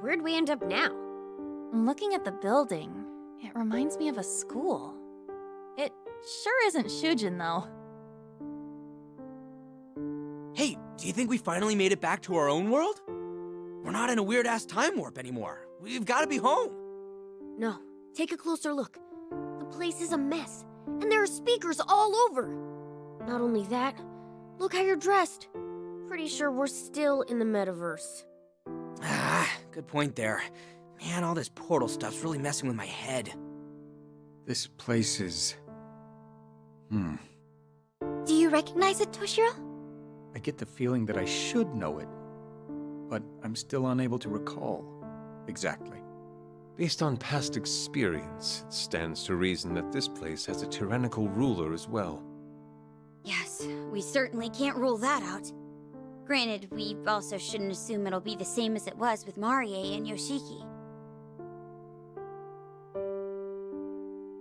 where'd we end up now? Looking at the building, it reminds me of a school. It sure isn't Shujin, though. Hey, do you think we finally made it back to our own world? We're not in a weird-ass time warp anymore. We've got to be home. No, take a closer look. The place is a mess, and there are speakers all over. Not only that, look how you're dressed. Pretty sure we're still in the metaverse. Ah, good point there. Man, all this portal stuff's really messing with my head. This place is... Do you recognize it, Toshiro? I get the feeling that I should know it, but I'm still unable to recall exactly. Based on past experience, it stands to reason that this place has a tyrannical ruler as well. Yes, we certainly can't rule that out. Granted, we also shouldn't assume it'll be the same as it was with Marie and Yoshiki.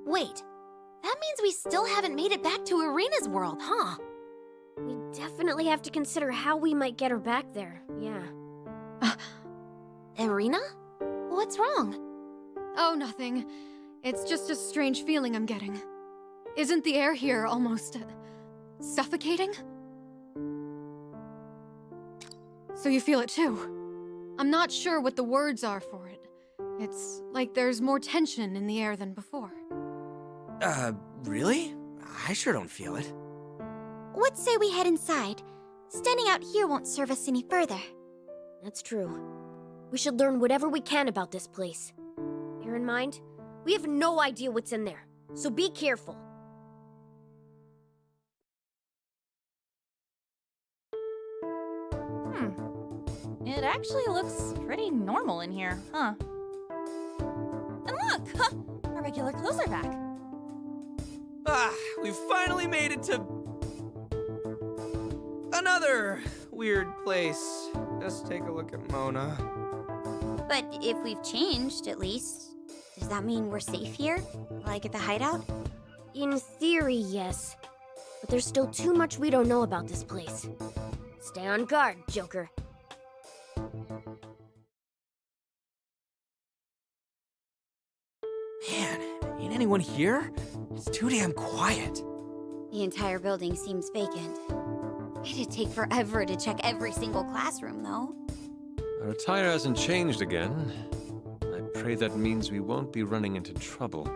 Wait, that means we still haven't made it back to Irina's world, huh? We definitely have to consider how we might get her back there, yeah. Irina? What's wrong? Oh, nothing. It's just a strange feeling I'm getting. Isn't the air here almost... suffocating? So you feel it too? I'm not sure what the words are for it. It's like there's more tension in the air than before. Really? I sure don't feel it. Let's say we head inside. Standing out here won't serve us any further. That's true. We should learn whatever we can about this place. Bear in mind, we have no idea what's in there, so be careful. It actually looks pretty normal in here, huh? And look! Huh, our regular clothes are back. Ah, we've finally made it to... another weird place. Just take a look at Mona. But if we've changed, at least, does that mean we're safe here? Like at the hideout? In theory, yes. But there's still too much we don't know about this place. Stay on guard, Joker. Man, ain't anyone here? It's too damn quiet. The entire building seems vacant. It'd take forever to check every single classroom, though. Our attire hasn't changed again. I pray that means we won't be running into trouble.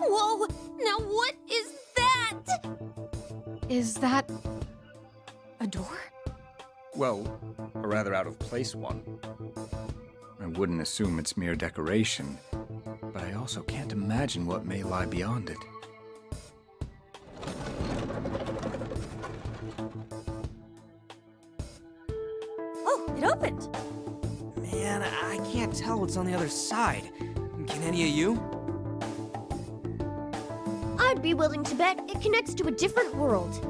Whoa! Now what is that? Is that... a door? Well, a rather out-of-place one. I wouldn't assume it's mere decoration, but I also can't imagine what may lie beyond it. Oh, it opened! Man, I can't tell what's on the other side. Can any of you? I'd be willing to bet it connects to a different world.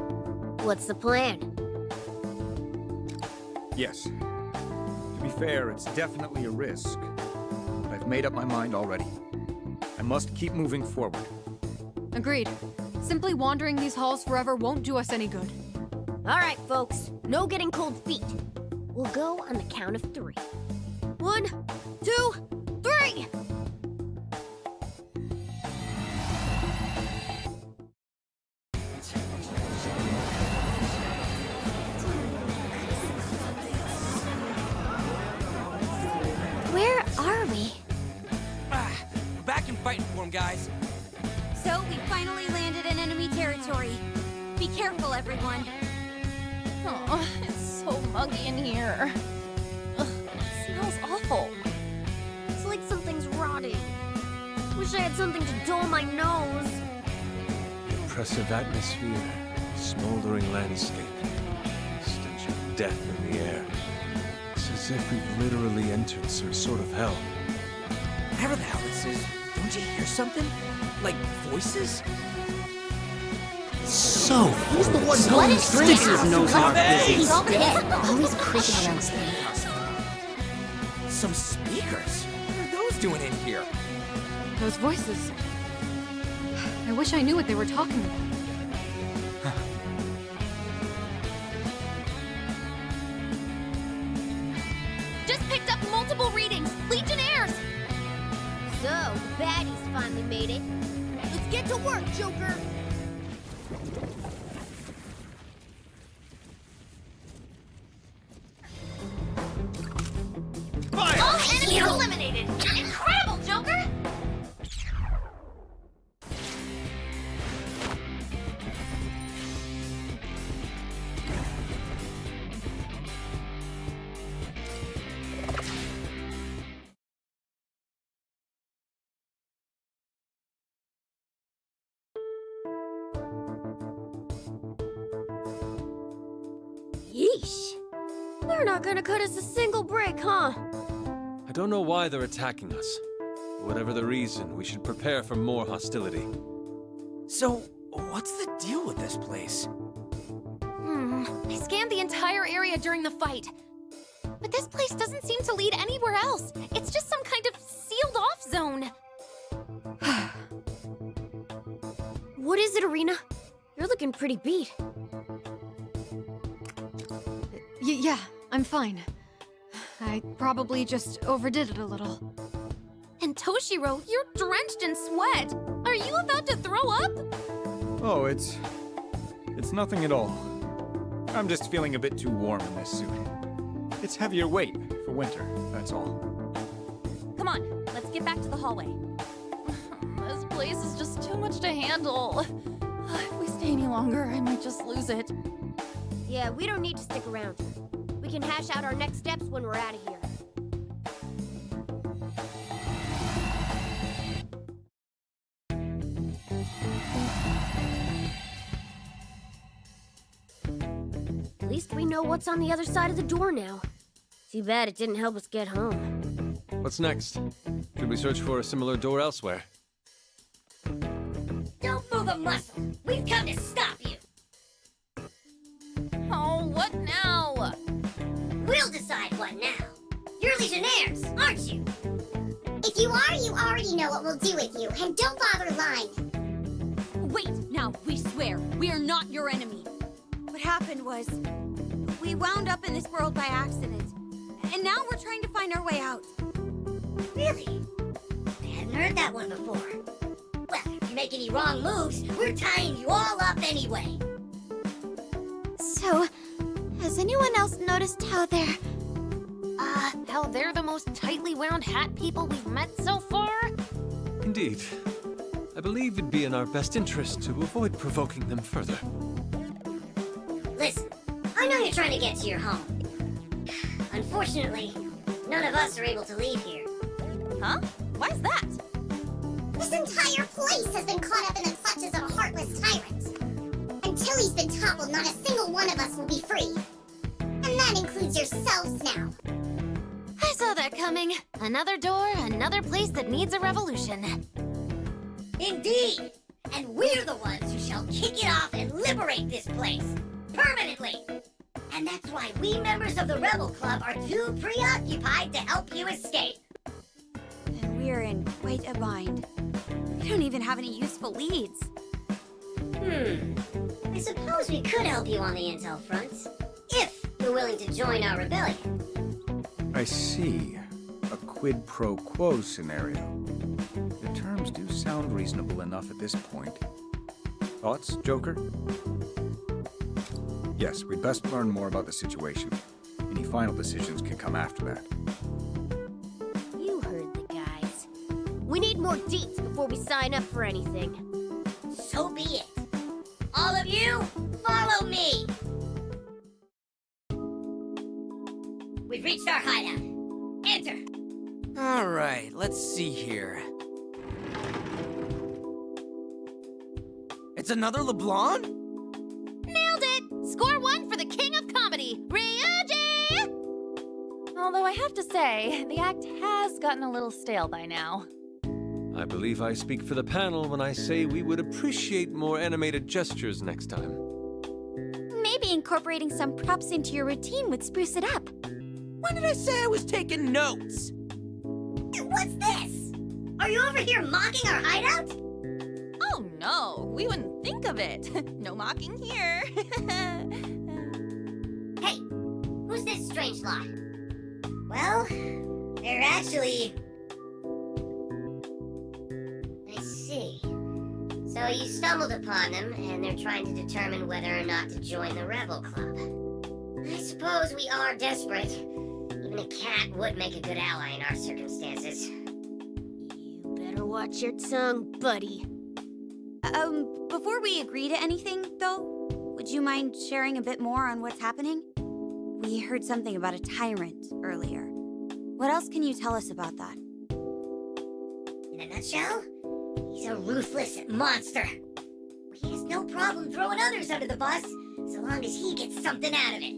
What's the plan? Yes. To be fair, it's definitely a risk. But I've made up my mind already. I must keep moving forward. Agreed. Simply wandering these halls forever won't do us any good. All right, folks. No getting cold feet. We'll go on the count of 3. 1, 2, 3! Where are we? We're back in fighting for him, guys. So we finally landed in enemy territory. Be careful, everyone. Oh, it's so muggy in here. Ugh, it smells awful. It's like something's rotting. Wish I had something to dull my nose. Oppressive atmosphere, smoldering landscape, stench of death in the air. It's as if we've literally entered some sort of hell. Whatever the hell this is, don't you hear something? Like voices? So, who's the one What is Stickers knows our business. He's all dead. Always creeping around Some speakers? What are those doing in here? Those voices. I wish I knew what they were talking about. multiple readings! Legionnaires! So, the baddies finally made it. Let's get to work, Joker! All enemies eliminated! Incredible, Joker! Yeesh. They're not gonna cut us a single break, huh? I don't know why they're attacking us. Whatever the reason, we should prepare for more hostility. So, what's the deal with this place? I scanned the entire area during the fight. But this place doesn't seem to lead anywhere else. It's just some kind of sealed-off zone. What is it, Arena? You're looking pretty beat. Yeah, I'm fine. I probably just overdid it a little. And Toshiro, you're drenched in sweat. Are you about to throw up? Oh, it's nothing at all. I'm just feeling a bit too warm in this suit. It's heavier weight for winter, that's all. Come on, let's get back to the hallway. This place is just too much to handle. If we stay any longer, I might just lose it. Yeah, we don't need to stick around. We can hash out our next steps when we're out of here. At least we know what's on the other side of the door now. Too bad it didn't help us get home. What's next? Should we search for a similar door elsewhere? Don't move a muscle. We've come to stop you. Oh, what now? We'll decide what now. You're Legionnaires, aren't you? If you are, you already know what we'll do with you, and don't bother lying. Wait, now, we swear, we are not your enemy. What happened was, we wound up in this world by accident, and now we're trying to find our way out. Really? I hadn't heard that one before. Well, if you make any wrong moves, we're tying you all up anyway. So, has anyone else noticed how they're... How they're the most tightly wound hat people we've met so far? Indeed. I believe it'd be in our best interest to avoid provoking them further. Listen, I know you're trying to get to your home. Unfortunately, none of us are able to leave here. Huh? Why's that? This entire place has been caught up in the clutches of a heartless tyrant. Until he's been toppled, not a single one of us will be free. And that includes yourselves now. I saw that coming. Another door, another place that needs a revolution. Indeed! And we're the ones who shall kick it off and liberate this place. Permanently! And that's why we members of the Rebel Club are too preoccupied to help you escape. And we're in quite a bind. We don't even have any useful leads. I suppose we could help you on the intel front, if you're willing to join our rebellion. I see. A quid pro quo scenario. The terms do sound reasonable enough at this point. Thoughts, Joker? Yes, we'd best learn more about the situation. Any final decisions can come after that. You heard the guys. We need more deets before we sign up for anything. So be it. All of you, follow me! We've reached our hideout. Enter. All right, let's see here. It's another LeBlanc? Nailed it! Score 1 for the king of comedy, Ryuji! Although I have to say, the act has gotten a little stale by now. I believe I speak for the panel when I say we would appreciate more animated gestures next time. Maybe incorporating some props into your routine would spruce it up. When did I say I was taking notes? What's this? Are you over here mocking our hideout? Oh no, we wouldn't think of it. No mocking here. Hey, who's this strange lot? Well, They're actually... I see. So you stumbled upon them, and they're trying to determine whether or not to join the Rebel Club. I suppose we are desperate. Even a cat would make a good ally in our circumstances. You better watch your tongue, buddy. Before we agree to anything, though, would you mind sharing a bit more on what's happening? We heard something about a tyrant earlier. What else can you tell us about that? In a nutshell, he's a ruthless monster. He has no problem throwing others under the bus, so long as he gets something out of it.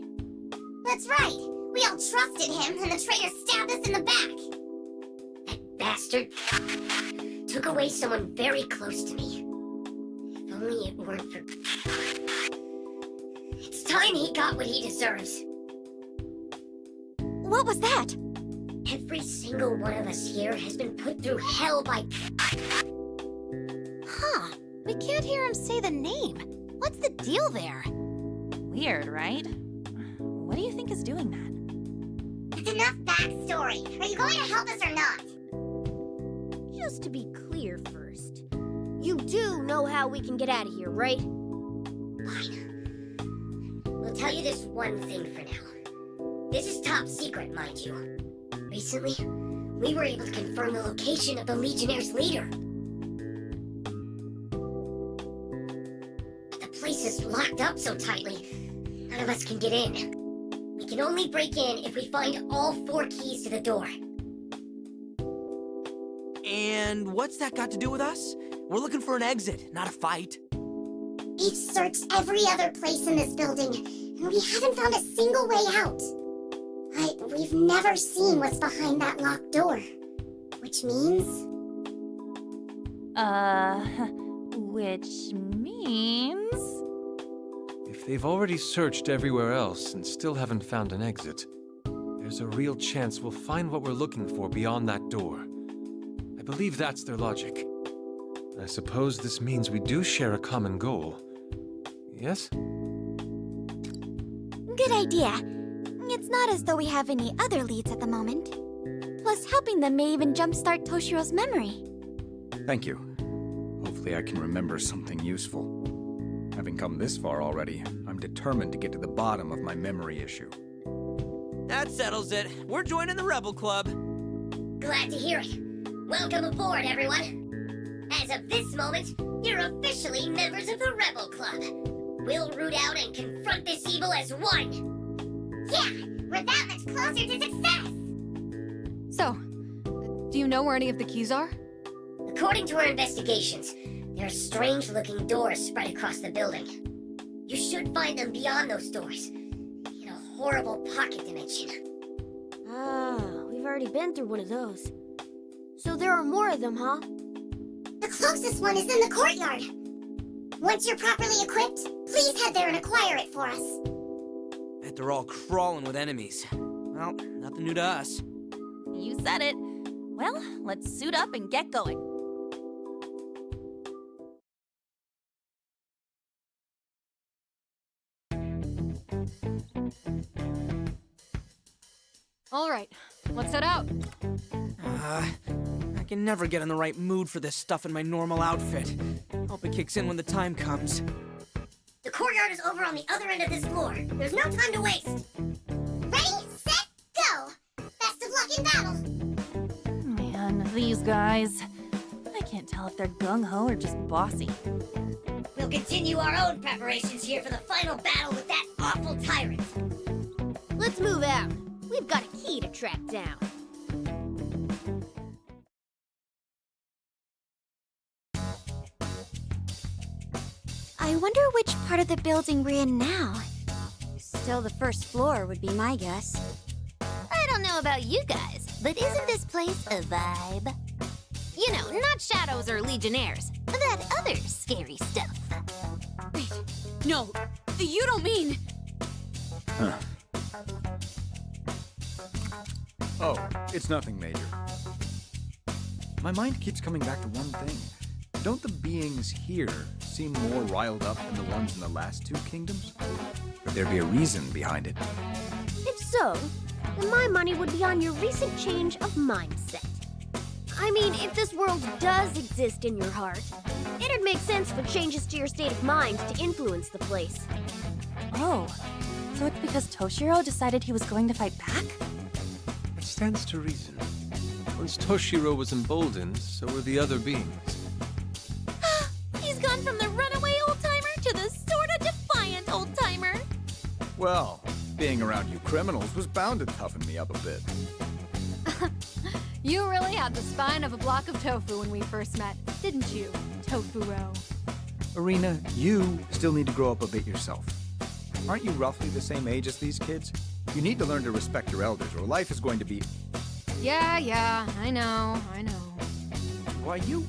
That's right. We all trusted him, and the traitor stabbed us in the back. That bastard took away someone very close to me. If only it weren't for... It's time he got what he deserves. What was that? Every single one of us here has been put through hell by... Huh. We can't hear him say the name. What's the deal there? Weird, right? What do you think is doing that? That's enough backstory. Are you going to help us or not? Just to be clear first, you do know how we can get out of here, right? Fine. We'll tell you this one thing for now. This is top secret, mind you. Recently, we were able to confirm the location of the Legionnaire's leader. But the place is locked up so tightly, none of us can get in. We can only break in if we find all 4 keys to the door. And what's that got to do with us? We're looking for an exit, not a fight. We've searched every other place in this building, and we haven't found a single way out. But we've never seen what's behind that locked door. Which means... Which means... If they've already searched everywhere else and still haven't found an exit, there's a real chance we'll find what we're looking for beyond that door. I believe that's their logic. I suppose this means we do share a common goal. Yes? Good idea. It's not as though we have any other leads at the moment. Plus, helping them may even jumpstart Toshiro's memory. Thank you. Hopefully I can remember something useful. Having come this far already, I'm determined to get to the bottom of my memory issue. That settles it. We're joining the Rebel Club. Glad to hear it. Welcome aboard, everyone. As of this moment, you're officially members of the Rebel Club. We'll root out and confront this evil as one. Yeah, we're that much closer to success! So, do you know where any of the keys are? According to our investigations, there are strange-looking doors spread across the building. You should find them beyond those doors, in a horrible pocket dimension. Ah, we've already been through one of those. So there are more of them, huh? The closest one is in the courtyard. Once you're properly equipped, please head there and acquire it for us. Bet they're all crawling with enemies. Well, nothing new to us. You said it. Well, let's suit up and get going. All right, let's head out. I can never get in the right mood for this stuff in my normal outfit. Hope it kicks in when the time comes. The courtyard is over on the other end of this floor. There's no time to waste. Ready, set, go! Best of luck in battle! Man, these guys. I can't tell if they're gung-ho or just bossy. We'll continue our own preparations here for the final battle with that awful tyrant. Let's move out. We've got a key to track down. I wonder which part of the building we're in now. Still the first floor would be my guess. I don't know about you guys, but isn't this place a vibe? You know, not shadows or legionnaires, that other scary stuff. Wait, no, you don't mean... Huh. Oh, it's nothing major. My mind keeps coming back to one thing. Don't the beings here seem more riled up than the ones in the last 2 kingdoms? Could there be a reason behind it? If so, then my money would be on your recent change of mindset. I mean, if this world does exist in your heart, it'd make sense for changes to your state of mind to influence the place. Oh, so it's because Toshiro decided he was going to fight back? It stands to reason. Once Toshiro was emboldened, so were the other beings. He's gone from the runaway old-timer to the sorta defiant old-timer. Well, being around you criminals was bound to toughen me up a bit. You really had the spine of a block of tofu when we first met, didn't you, Tofu-ro? Arena, you still need to grow up a bit yourself. Aren't you roughly the same age as these kids? You need to learn to respect your elders, or life is going to be... Yeah, I know. Why, you...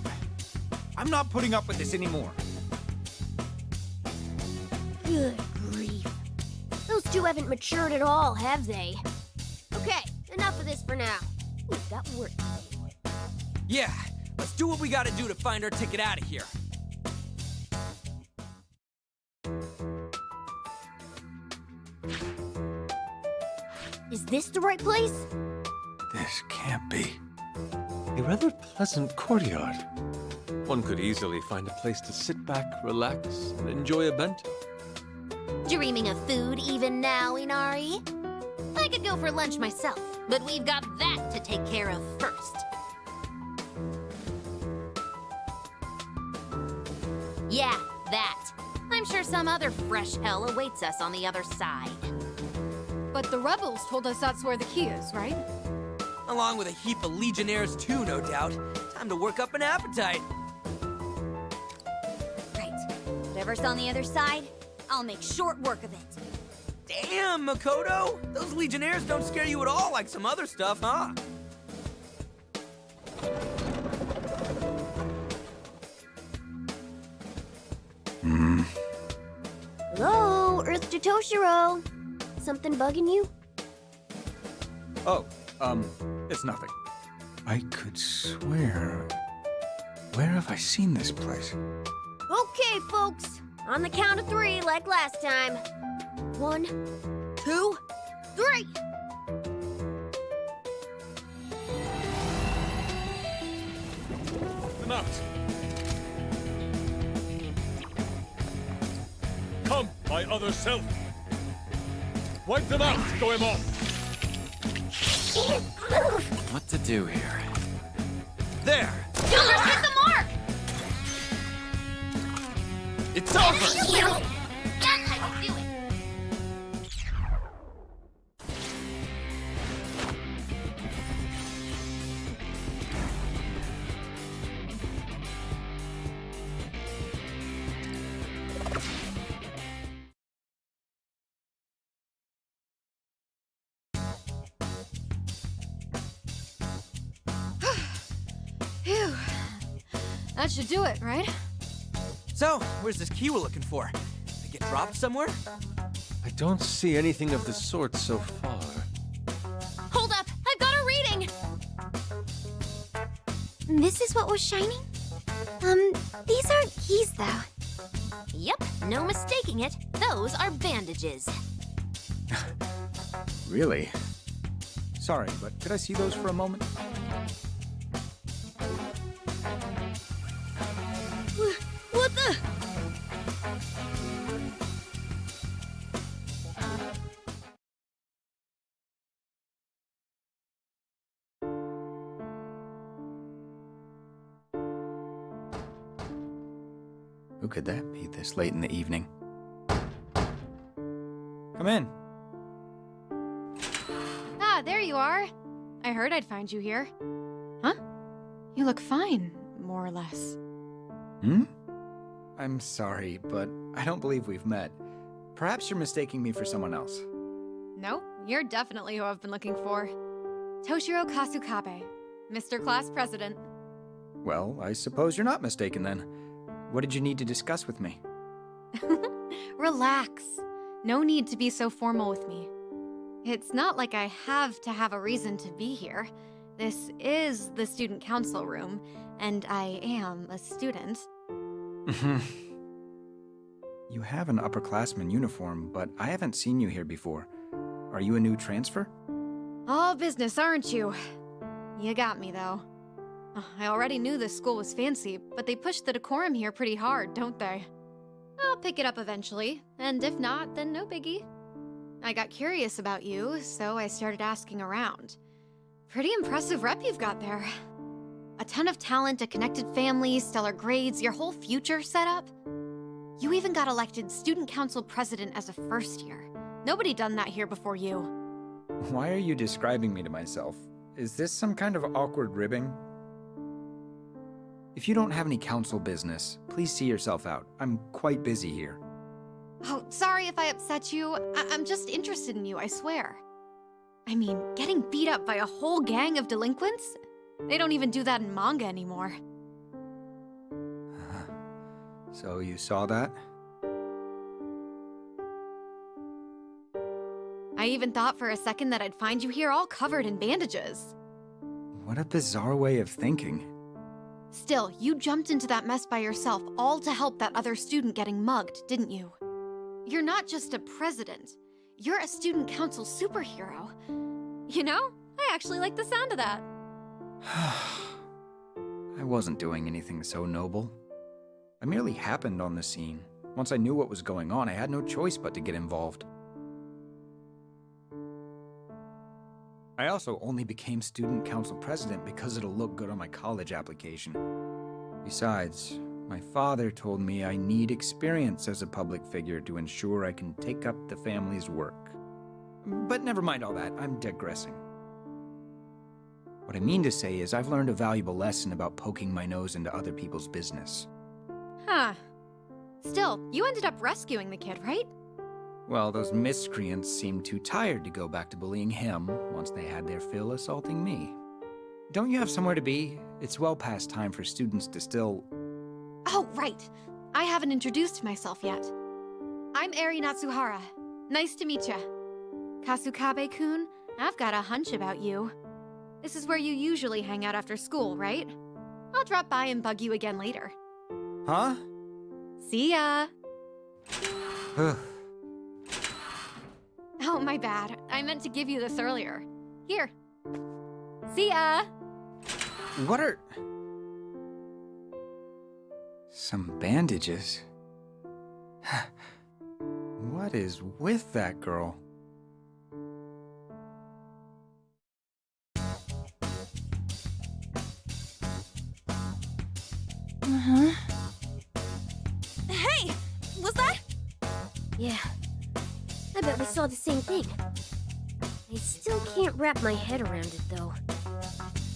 I'm not putting up with this anymore. Good grief. Those two haven't matured at all, have they? Okay, enough of this for now. We've got work to do. Yeah, let's do what we gotta do to find our ticket out of here. Is this the right place? This can't be. A rather pleasant courtyard. One could easily find a place to sit back, relax, and enjoy a bento. Dreaming of food even now, Inari? I could go for lunch myself, but we've got that to take care of first. Yeah, that. I'm sure some other fresh hell awaits us on the other side. But the rebels told us that's where the key is, right? Along with a heap of legionnaires too, no doubt. Time to work up an appetite. Right. Whatever's on the other side, I'll make short work of it. Damn, Makoto! Those legionnaires don't scare you at all like some other stuff, huh? Hello, Earth to Toshiro. Something bugging you? Oh, it's nothing. I could swear... Where have I seen this place? Okay, folks. On the count of 3, like last time. 1, 2, 3! Them out! Come, my other self! Wipe them out! Go him off! What to do here? There! Killers hit the mark! It's over! That's how you do it. Phew. That should do it, right? So, where's this key we're looking for? Did it get dropped somewhere? I don't see anything of the sort so far. Hold up! I've got a reading! This is what was shining? These aren't keys, though. Yep, no mistaking it. Those are bandages. Really? Sorry, but could I see those for a moment? What the? Who could that be this late in the evening? Come in. Ah, there you are. I heard I'd find you here. Huh? You look fine, more or less. Hmm? I'm sorry, but I don't believe we've met. Perhaps you're mistaking me for someone else. No, you're definitely who I've been looking for. Toshiro Kasukabe, Mr. Class President. Well, I suppose you're not mistaken then. What did you need to discuss with me? Relax. No need to be so formal with me. It's not like I have to have a reason to be here. This is the student council room, and I am a student. You have an upperclassman uniform, but I haven't seen you here before. Are you a new transfer? All business, aren't you? You got me, though. I already knew this school was fancy, but they push the decorum here pretty hard, don't they? I'll pick it up eventually, and if not, then no biggie. I got curious about you, so I started asking around. Pretty impressive rep you've got there. A ton of talent, a connected family, stellar grades, your whole future set up. You even got elected student council president as a first year. Nobody done that here before you. Why are you describing me to myself? Is this some kind of awkward ribbing? If you don't have any council business, please see yourself out. I'm quite busy here. Oh, sorry if I upset you. I'm just interested in you, I swear. I mean, getting beat up by a whole gang of delinquents? They don't even do that in manga anymore. So you saw that? I even thought for a second that I'd find you here all covered in bandages. What a bizarre way of thinking. Still, you jumped into that mess by yourself, all to help that other student getting mugged, didn't you? You're not just a president. You're a student council superhero. You know, I actually like the sound of that. I wasn't doing anything so noble. I merely happened on the scene. Once I knew what was going on, I had no choice but to get involved. I also only became student council president because it'll look good on my college application. Besides, my father told me I need experience as a public figure to ensure I can take up the family's work. But never mind all that, I'm digressing. What I mean to say is I've learned a valuable lesson about poking my nose into other people's business. Huh. Still, you ended up rescuing the kid, right? Well, those miscreants seemed too tired to go back to bullying him once they had their fill assaulting me. Don't you have somewhere to be? It's well past time for students to still... Oh, right. I haven't introduced myself yet. I'm Eri Natsuhara. Nice to meet ya. Kasukabe-kun, I've got a hunch about you. This is where you usually hang out after school, right? I'll drop by and bug you again later. Huh? See ya! Oh, my bad. I meant to give you this earlier. Here. See ya! What are... Some bandages? What is with that girl? Hey! Was that? Yeah. I bet we saw the same thing. I still can't wrap my head around it, though.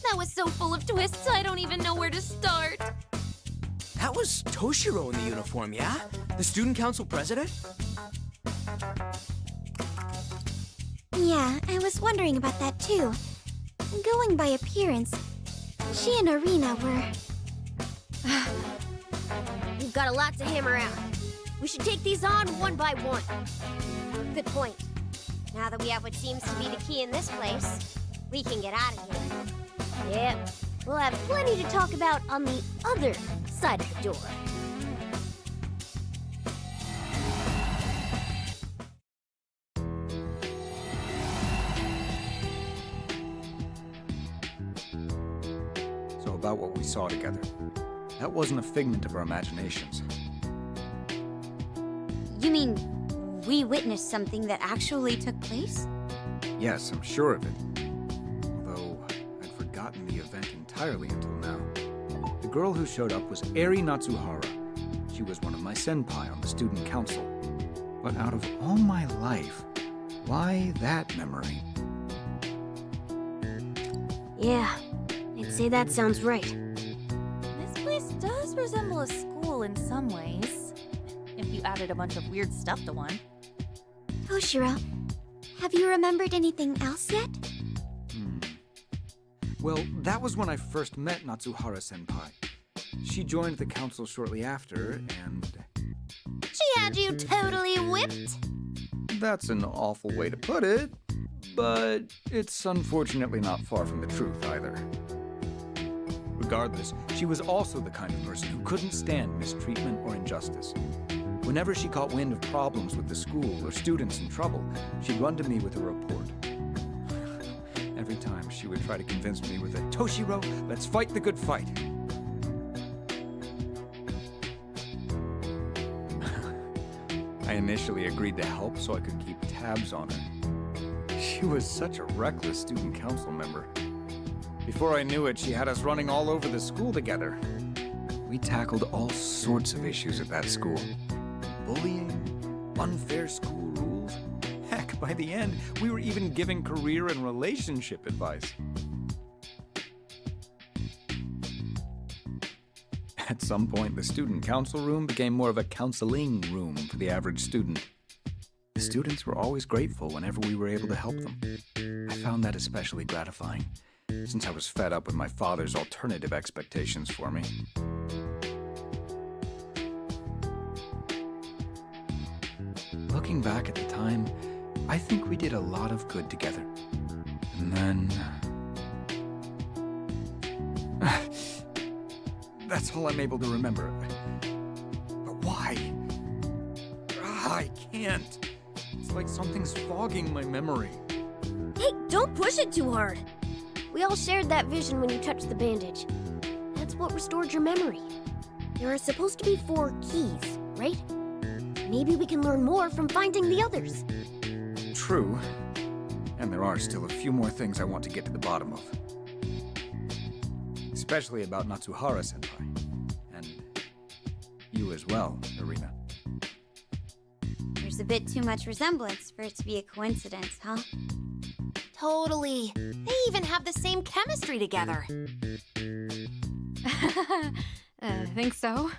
That was so full of twists, I don't even know where to start. That was Toshiro in the uniform, yeah? The student council president? Yeah, I was wondering about that too. Going by appearance, she and Arena were... We've got a lot to hammer out. We should take these on one by one. Good point. Now that we have what seems to be the key in this place, we can get out of here. Yep. We'll have plenty to talk about on the other side of the door. So about what we saw together. That wasn't a figment of our imaginations. You mean we witnessed something that actually took place? Yes, I'm sure of it. Although, I'd forgotten the event entirely until now. The girl who showed up was Eri Natsuhara. She was one of my senpai on the student council. But out of all my life, why that memory? Yeah, I'd say that sounds right. This place does resemble a school in some ways. If you added a bunch of weird stuff to one. Toshiro, have you remembered anything else yet? Well, that was when I first met Natsuhara-senpai. She joined the council shortly after, and... She had you totally whipped. That's an awful way to put it, but it's unfortunately not far from the truth either. Regardless, she was also the kind of person who couldn't stand mistreatment or injustice. Whenever she caught wind of problems with the school or students in trouble, she'd run to me with a report. Every time she would try to convince me with a Toshiro, let's fight the good fight. I initially agreed to help so I could keep tabs on her. She was such a reckless student council member. Before I knew it, she had us running all over the school together. We tackled all sorts of issues at that school. Bullying, unfair school rules. Heck, by the end, we were even giving career and relationship advice. At some point, the student council room became more of a counseling room for the average student. The students were always grateful whenever we were able to help them. I found that especially gratifying, since I was fed up with my father's alternative expectations for me. Looking back at the time, I think we did a lot of good together. And then... That's all I'm able to remember. But why? I can't. It's like something's fogging my memory. Hey, don't push it too hard. We all shared that vision when you touched the bandage. That's what restored your memory. There are supposed to be 4 keys, right? Maybe we can learn more from finding the others. True. And there are still a few more things I want to get to the bottom of. Especially about Natsuhara-Senpai. And you as well, Irina. There's a bit too much resemblance for it to be a coincidence, huh? Totally. They even have the same chemistry together. Think so?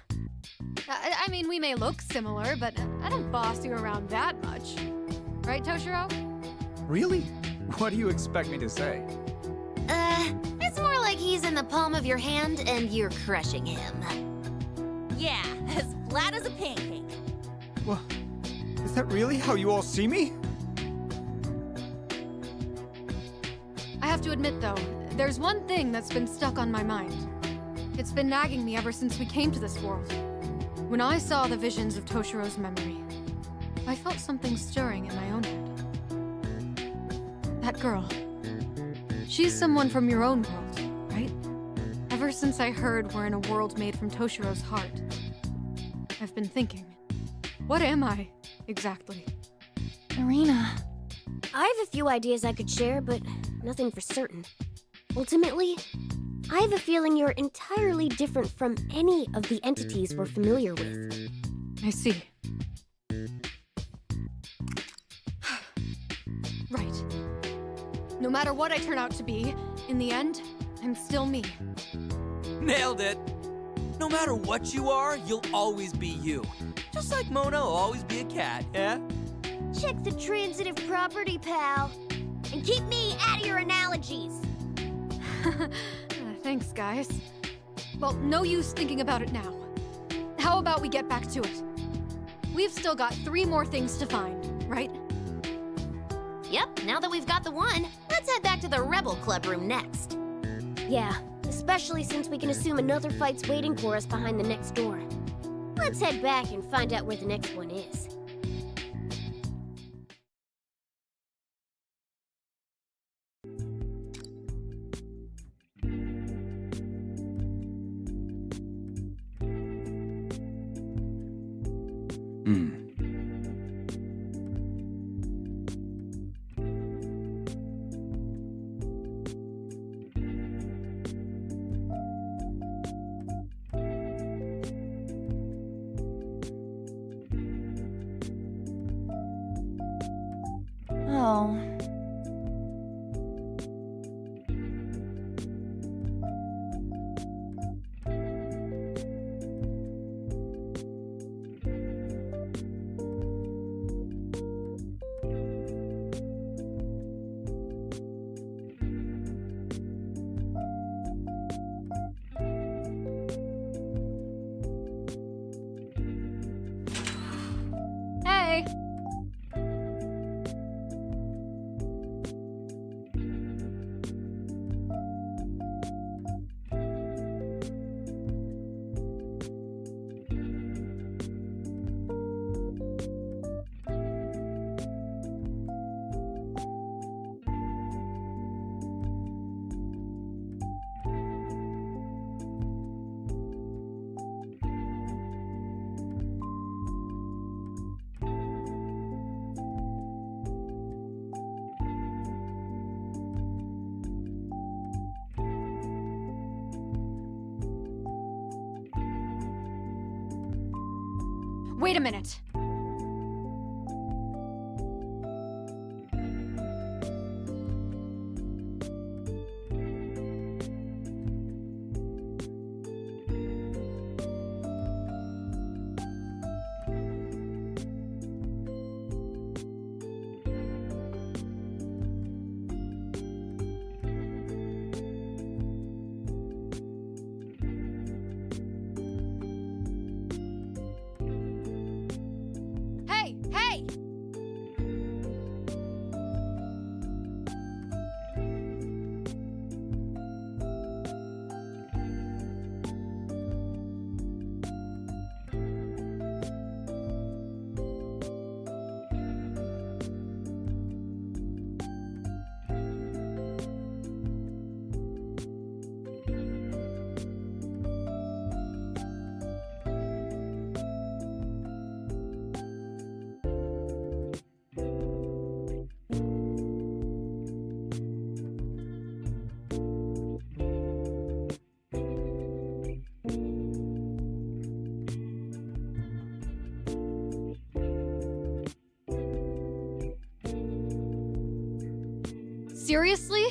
I mean, we may look similar, but I don't boss you around that much. Right, Toshiro? Really? What do you expect me to say? It's more like he's in the palm of your hand and you're crushing him. Yeah, as flat as a pancake. Well, is that really how you all see me? I have to admit, though, there's one thing that's been stuck on my mind. It's been nagging me ever since we came to this world. When I saw the visions of Toshiro's memory, I felt something stirring in my own head. That girl. She's someone from your own world, right? Ever since I heard we're in a world made from Toshiro's heart, I've been thinking, what am I, exactly? Irina. I have a few ideas I could share, but nothing for certain. Ultimately, I have a feeling you're entirely different from any of the entities we're familiar with. I see. Right. No matter what I turn out to be, in the end, I'm still me. Nailed it! No matter what you are, you'll always be you. Just like Mona will always be a cat, yeah? Check the transitive property, pal. And keep me out of your analogies. Thanks, guys. Well, no use thinking about it now. How about we get back to it? We've still got 3 more things to find, right? Yep, now that we've got the one, let's head back to the Rebel Club room next. Yeah, especially since we can assume another fight's waiting for us behind the next door. Let's head back and find out where the next one is. Oh. Hey! Wait a minute. Hey, hey! Seriously?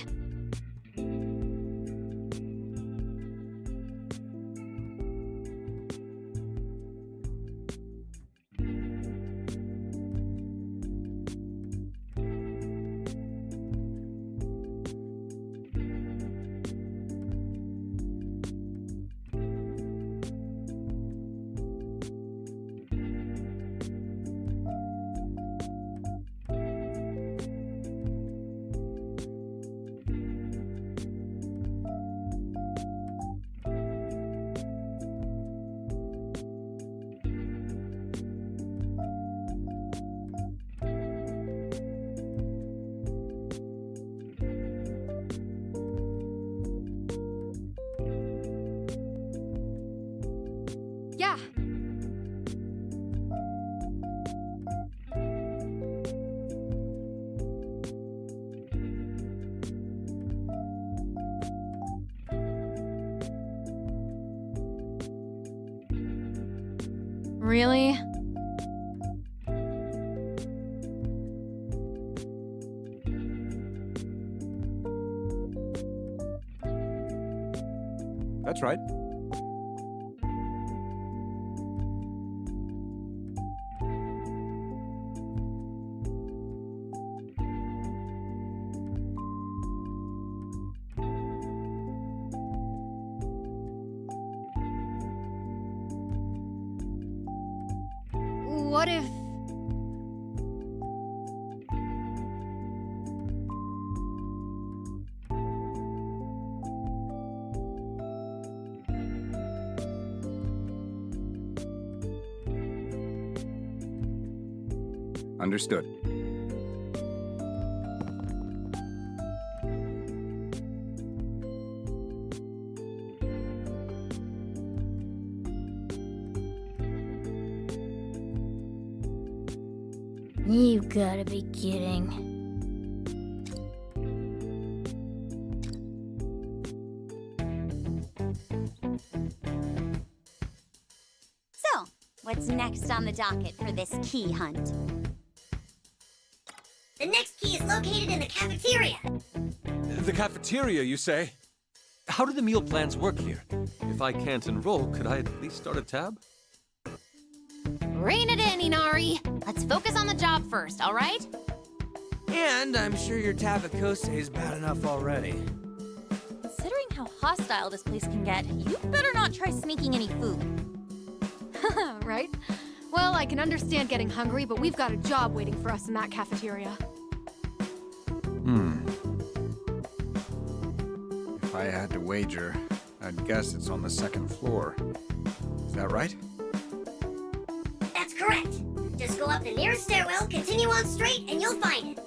Yeah. Really? That's right. What if... Understood. You gotta be kidding. So, what's next on the docket for this key hunt? The next key is located in the cafeteria. The cafeteria, you say? How do the meal plans work here? If I can't enroll, could I at least start a tab? Rein it in, Inari. Let's focus on the job first, all right? And I'm sure your Tabakose is bad enough already. Considering how hostile this place can get, you better not try sneaking any food. right? Well, I can understand getting hungry, but we've got a job waiting for us in that cafeteria. If I had to wager, I'd guess it's on the second floor. Is that right? That's correct. Just go up the nearest stairwell, continue on straight, and you'll find it.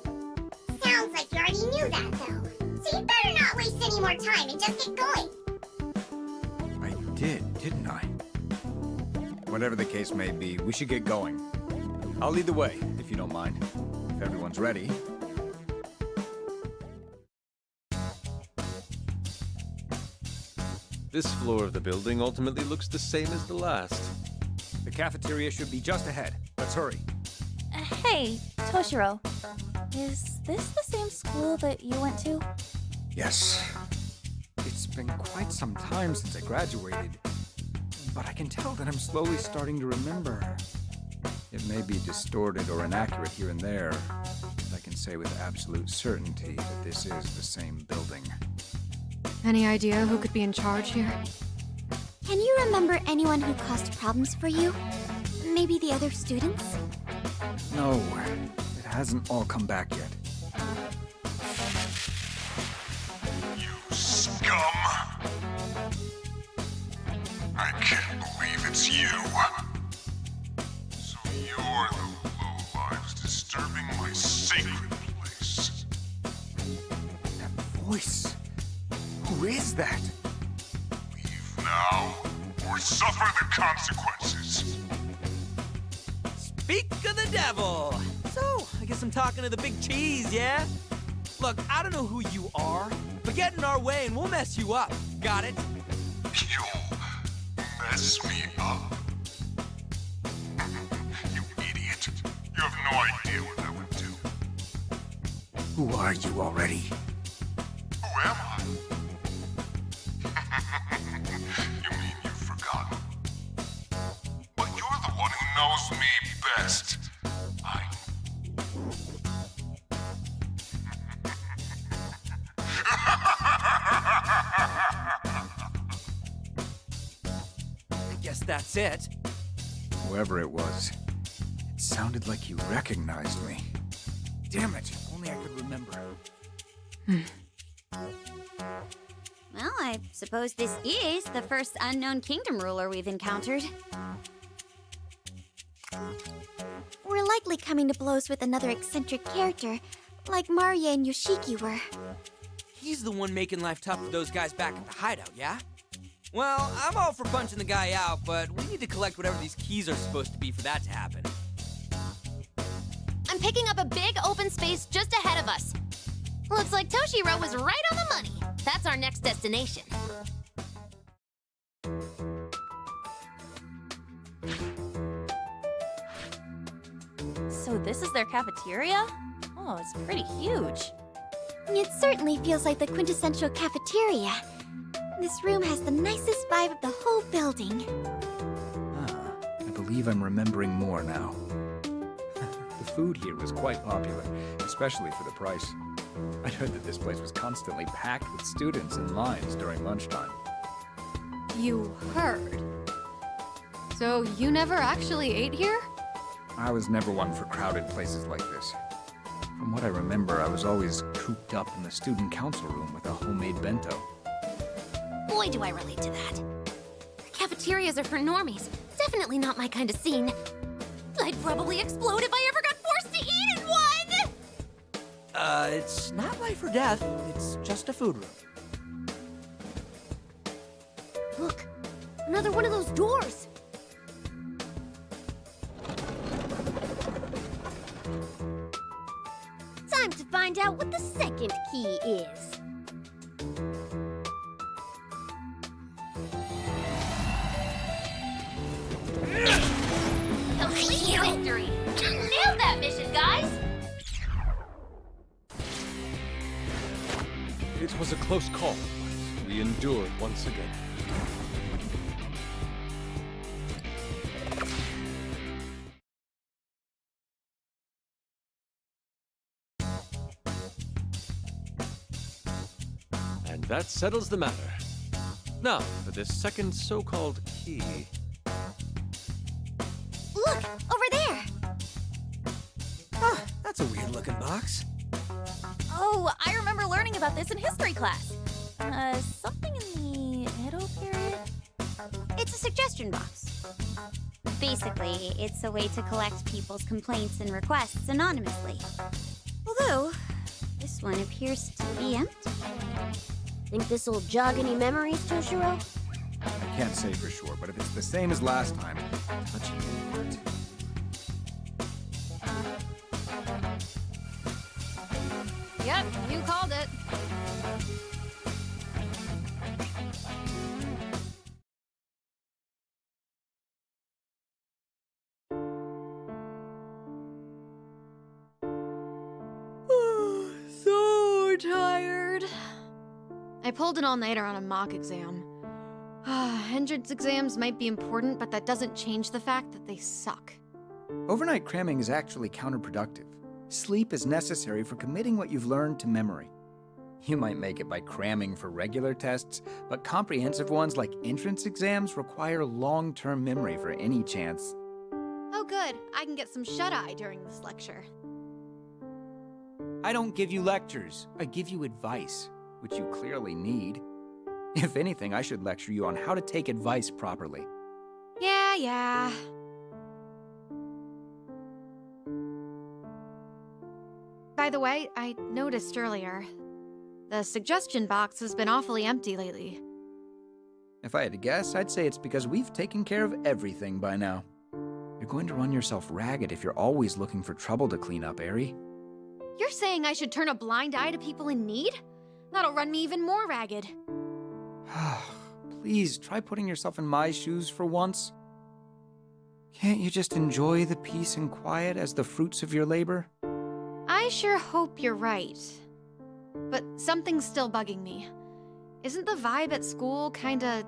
Sounds like you already knew that, though. So you better not waste any more time and just get going. I did, didn't I? Whatever the case may be, we should get going. I'll lead the way, if you don't mind. If everyone's ready. This floor of the building ultimately looks the same as the last. The cafeteria should be just ahead. Let's hurry. Hey, Toshiro. Is this the same school that you went to? Yes. It's been quite some time since I graduated, but I can tell that I'm slowly starting to remember. It may be distorted or inaccurate here and there, but I can say with absolute certainty that this is the same building. Any idea who could be in charge here? Can you remember anyone who caused problems for you? Maybe the other students? No, it hasn't all come back yet. You scum! I can't believe it's you. So you're the lowlives disturbing my sacred place. That voice. Who is that? Leave now, or suffer the consequences. Speak of the devil! So, I guess I'm talking to the big cheese, yeah? Look, I don't know who you are, but get in our way and we'll mess you up. Got it? You'll mess me up? You idiot. You have no idea what that would do. Who are you already? Who am I? You mean you've forgotten? But you're the one who knows me best. I guess that's it. Whoever it was, it sounded like you recognized me. Damn it, if only I could remember. Well, I suppose this is the first unknown kingdom ruler we've encountered. We're likely coming to blows with another eccentric character, like Maria and Yoshiki were. He's the one making life tough for those guys back at the hideout, yeah? Well, I'm all for punching the guy out, but we need to collect whatever these keys are supposed to be for that to happen. I'm picking up a big open space just ahead of us. Looks like Toshiro was right on the money. That's our next destination. So this is their cafeteria? Oh, it's pretty huge. It certainly feels like the quintessential cafeteria. This room has the nicest vibe of the whole building. I believe I'm remembering more now. The food here was quite popular, especially for the price. I'd heard that this place was constantly packed with students in lines during lunchtime. You heard. So you never actually ate here? I was never one for crowded places like this. From what I remember, I was always cooped up in the student council room with a homemade bento. Boy, do I relate to that. Cafeterias are for normies. Definitely not my kind of scene. I'd probably explode if I ever got forced to eat in one! It's not life or death. It's just a food room. Look, another one of those doors. Time to find out what the second key is. Complete victory! Nailed that mission, guys! It was a close call, but we endured once again. And that settles the matter. Now, for this second so-called key. Look, over there! Huh, that's a weird-looking box. Oh, I remember learning about this in history class. Something in the Edo period? It's a suggestion box. Basically, it's a way to collect people's complaints and requests anonymously. Although, this one appears to be empty. Think this'll jog any memories, Toshiro? I can't say for sure, but if it's the same as last time, touching it. Yep, you called it. tired. I pulled an all-nighter on a mock exam. Entrance exams might be important, but that doesn't change the fact that they suck. Overnight cramming is actually counterproductive. Sleep is necessary for committing what you've learned to memory. You might make it by cramming for regular tests, but comprehensive ones like entrance exams require long-term memory for any chance. Oh good, I can get some shut-eye during this lecture. I don't give you lectures, I give you advice, which you clearly need. If anything, I should lecture you on how to take advice properly. Yeah. By the way, I noticed earlier, the suggestion box has been awfully empty lately. If I had to guess, I'd say it's because we've taken care of everything by now. You're going to run yourself ragged if you're always looking for trouble to clean up, Ari. You're saying I should turn a blind eye to people in need? That'll run me even more ragged. Please, try putting yourself in my shoes for once. Can't you just enjoy the peace and quiet as the fruits of your labor? I sure hope you're right. But something's still bugging me. Isn't the vibe at school kinda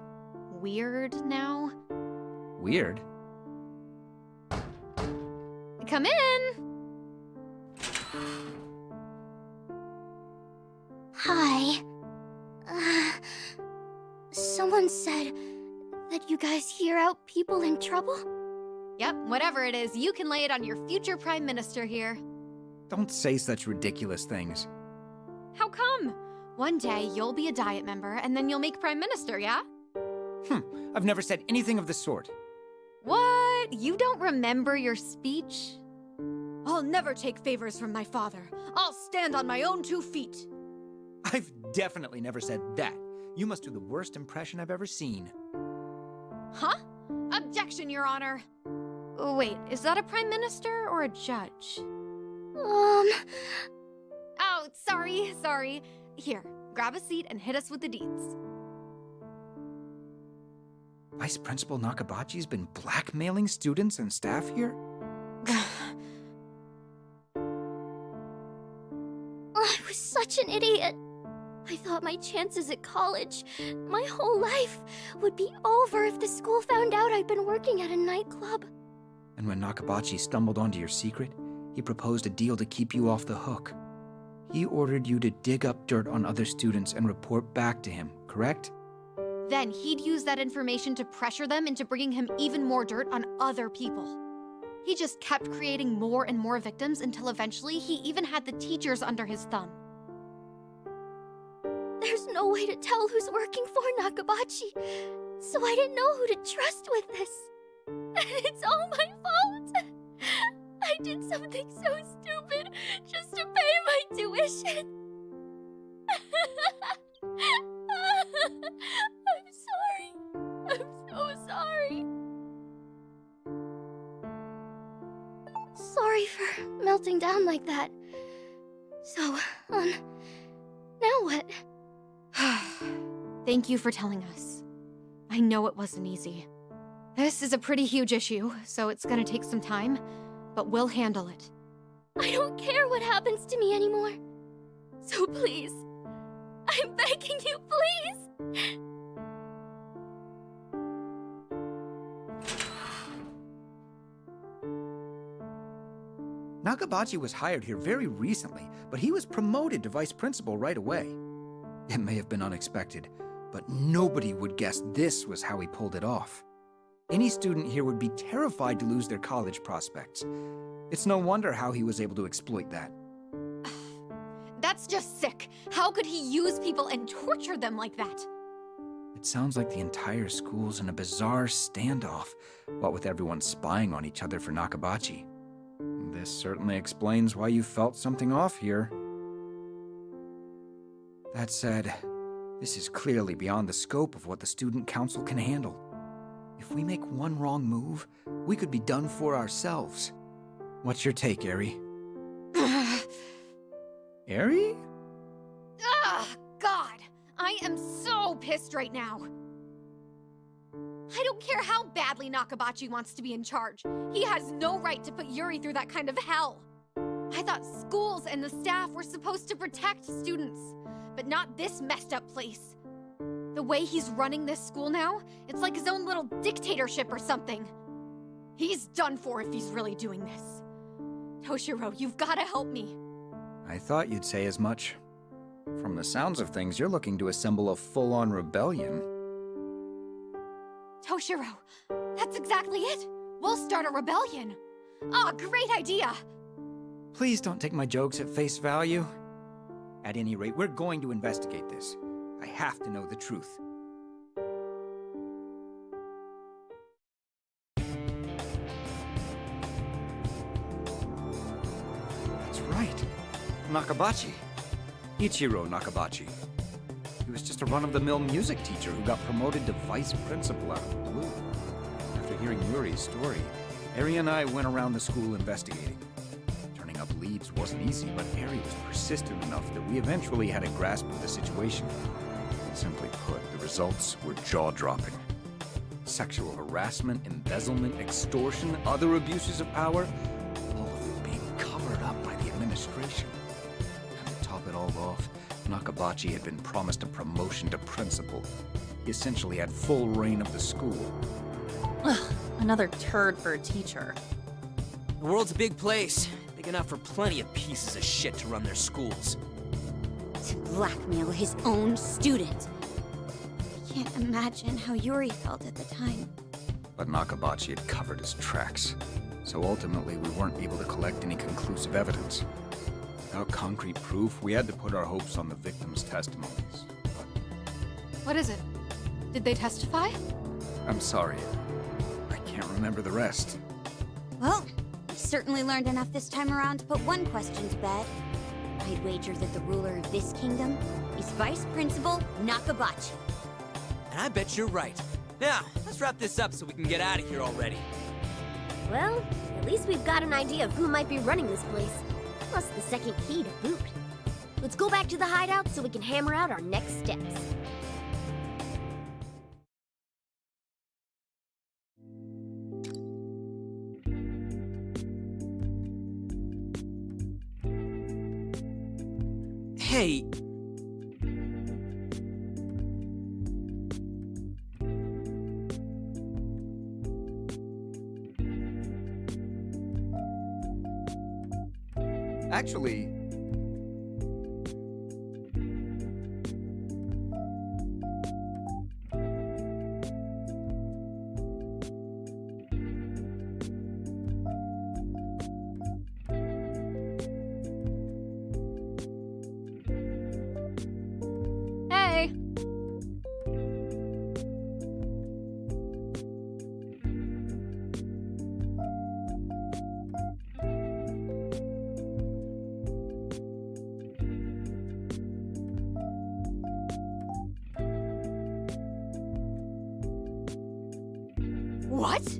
weird now? Weird? Come in! Hi. Someone said that you guys hear out people in trouble? Yep, whatever it is, you can lay it on your future Prime Minister here. Don't say such ridiculous things. How come? One day you'll be a Diet member and then you'll make Prime Minister, yeah? I've never said anything of the sort. What? You don't remember your speech? I'll never take favors from my father. I'll stand on my own 2 feet. I've definitely never said that. You must do the worst impression I've ever seen. Huh? Objection, Your Honor. Oh, wait, is that a Prime Minister or a judge? Oh, sorry. Here, grab a seat and hit us with the deeds. Vice Principal Nakabachi's been blackmailing students and staff here? I was such an idiot. I thought my chances at college, my whole life, would be over if the school found out I'd been working at a nightclub. And when Nakabachi stumbled onto your secret, he proposed a deal to keep you off the hook. He ordered you to dig up dirt on other students and report back to him, correct? Then he'd use that information to pressure them into bringing him even more dirt on other people. He just kept creating more and more victims until eventually he even had the teachers under his thumb. There's no way to tell who's working for Nakabachi, so I didn't know who to trust with this. It's all my fault. I did something so stupid just to pay my tuition. I'm sorry. I'm so sorry. Sorry for melting down like that. So, now what? Thank you for telling us. I know it wasn't easy. This is a pretty huge issue, so it's gonna take some time, but we'll handle it. I don't care what happens to me anymore. So please, I'm begging you, please. Nakabachi was hired here very recently, but he was promoted to vice principal right away. It may have been unexpected, but nobody would guess this was how he pulled it off. Any student here would be terrified to lose their college prospects. It's no wonder how he was able to exploit that. That's just sick. How could he use people and torture them like that? It sounds like the entire school's in a bizarre standoff, what with everyone spying on each other for Nakabachi. This certainly explains why you felt something off here. That said, this is clearly beyond the scope of what the student council can handle. If we make one wrong move, we could be done for ourselves. What's your take, Ari? Ari? Ah, God! I am so pissed right now. I don't care how badly Nakabachi wants to be in charge. He has no right to put Yuri through that kind of hell. I thought schools and the staff were supposed to protect students, but not this messed up place. The way he's running this school now, it's like his own little dictatorship or something. He's done for if he's really doing this. Toshiro, you've gotta help me. I thought you'd say as much. From the sounds of things, you're looking to assemble a full-on rebellion. Toshiro, that's exactly it. We'll start a rebellion. Ah, great idea. Please don't take my jokes at face value. At any rate, we're going to investigate this. I have to know the truth. That's right. Nakabachi. Ichiro Nakabachi. He was just a run-of-the-mill music teacher who got promoted to vice principal out of the blue. After hearing Yuri's story, Eri and I went around the school investigating. Turning up leads wasn't easy, but Eri was persistent enough that we eventually had a grasp of the situation. Simply put, the results were jaw-dropping. Sexual harassment, embezzlement, extortion, other abuses of power, all of it being covered up by the administration. And to top it all off, Nakabachi had been promised a promotion to principal. He essentially had full reign of the school. Ugh, another turd for a teacher. The world's a big place, big enough for plenty of pieces of shit to run their schools. To blackmail his own student. I can't imagine how Yuri felt at the time. But Nakabachi had covered his tracks, so ultimately we weren't able to collect any conclusive evidence. Without concrete proof, we had to put our hopes on the victims' testimonies. What is it? Did they testify? I'm sorry. I can't remember the rest. Well, we certainly learned enough this time around to put one question to bed. I'd wager that the ruler of this kingdom is Vice Principal Nakabachi. And I bet you're right. Now, let's wrap this up so we can get out of here already. Well, at least we've got an idea of who might be running this place. Plus the second key to boot. Let's go back to the hideout so we can hammer out our next steps. Hey. Actually, Hey. What?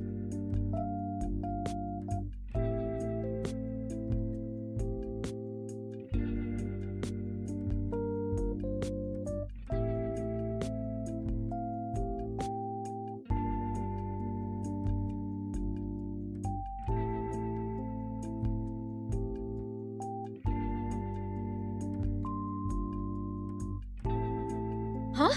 Huh?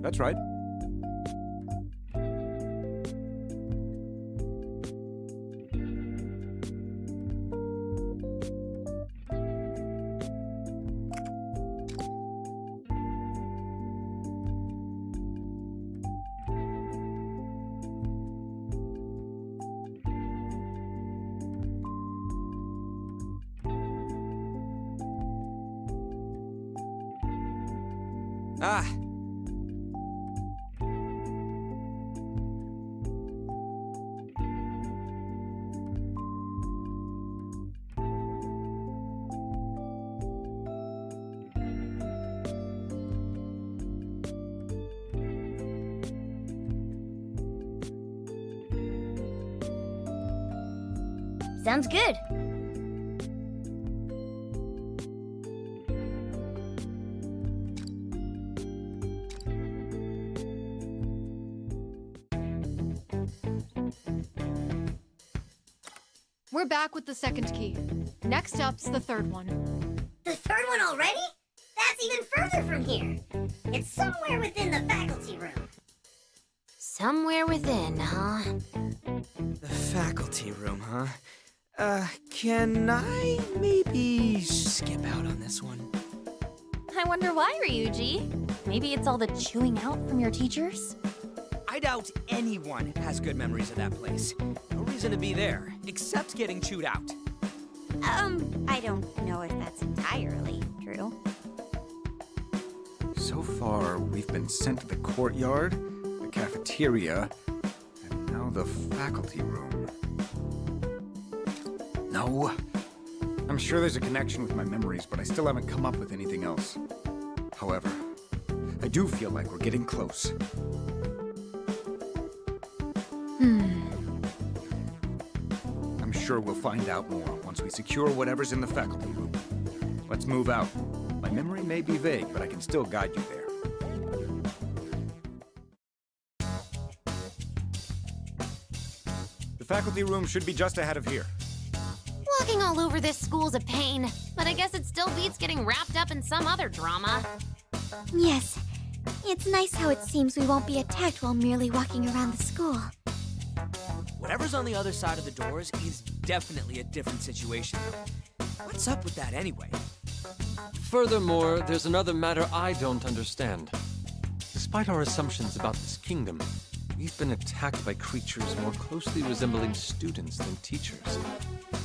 That's right. Ah, Sounds good. We're back with the second key. Next up's the third one. The third one already? That's even further from here. It's somewhere within the faculty room. Somewhere within, huh? the faculty room, huh? Can I maybe skip out on this one? I wonder why, Ryuji. Maybe it's all the chewing out from your teachers? I doubt anyone has good memories of that place. No reason to be there, except getting chewed out. I don't know if that's entirely true. So far, we've been sent to the courtyard, the cafeteria, and now the faculty room. No. I'm sure there's a connection with my memories, but I still haven't come up with anything else. However, I do feel like we're getting close. I'm sure we'll find out more once we secure whatever's in the faculty room. Let's move out. My memory may be vague, but I can still guide you there. The faculty room should be just ahead of here. Walking all over this school's a pain, but I guess it still beats getting wrapped up in some other drama. Yes. It's nice how it seems we won't be attacked while merely walking around the school. Whatever's on the other side of the doors is definitely a different situation. What's up with that anyway? Furthermore, there's another matter I don't understand. Despite our assumptions about this kingdom, we've been attacked by creatures more closely resembling students than teachers.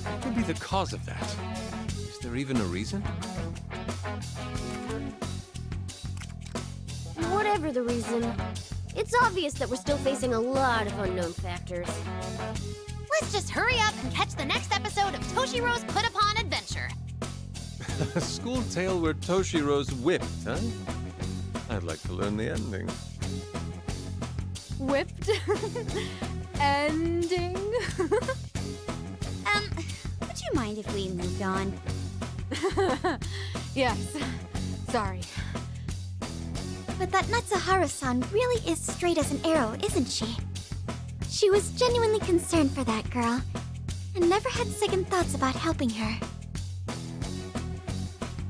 What could be the cause of that? Is there even a reason? Whatever the reason, it's obvious that we're still facing a lot of unknown factors. Let's just hurry up and catch the next episode of Toshiro's Put Upon Adventure. A school tale where Toshiro's whipped, huh? I'd like to learn the ending. Whipped? Ending? Would you mind if we moved on? Yes. Sorry. But that Natsuharu-san really is straight as an arrow, isn't she? She was genuinely concerned for that girl, and never had second thoughts about helping her.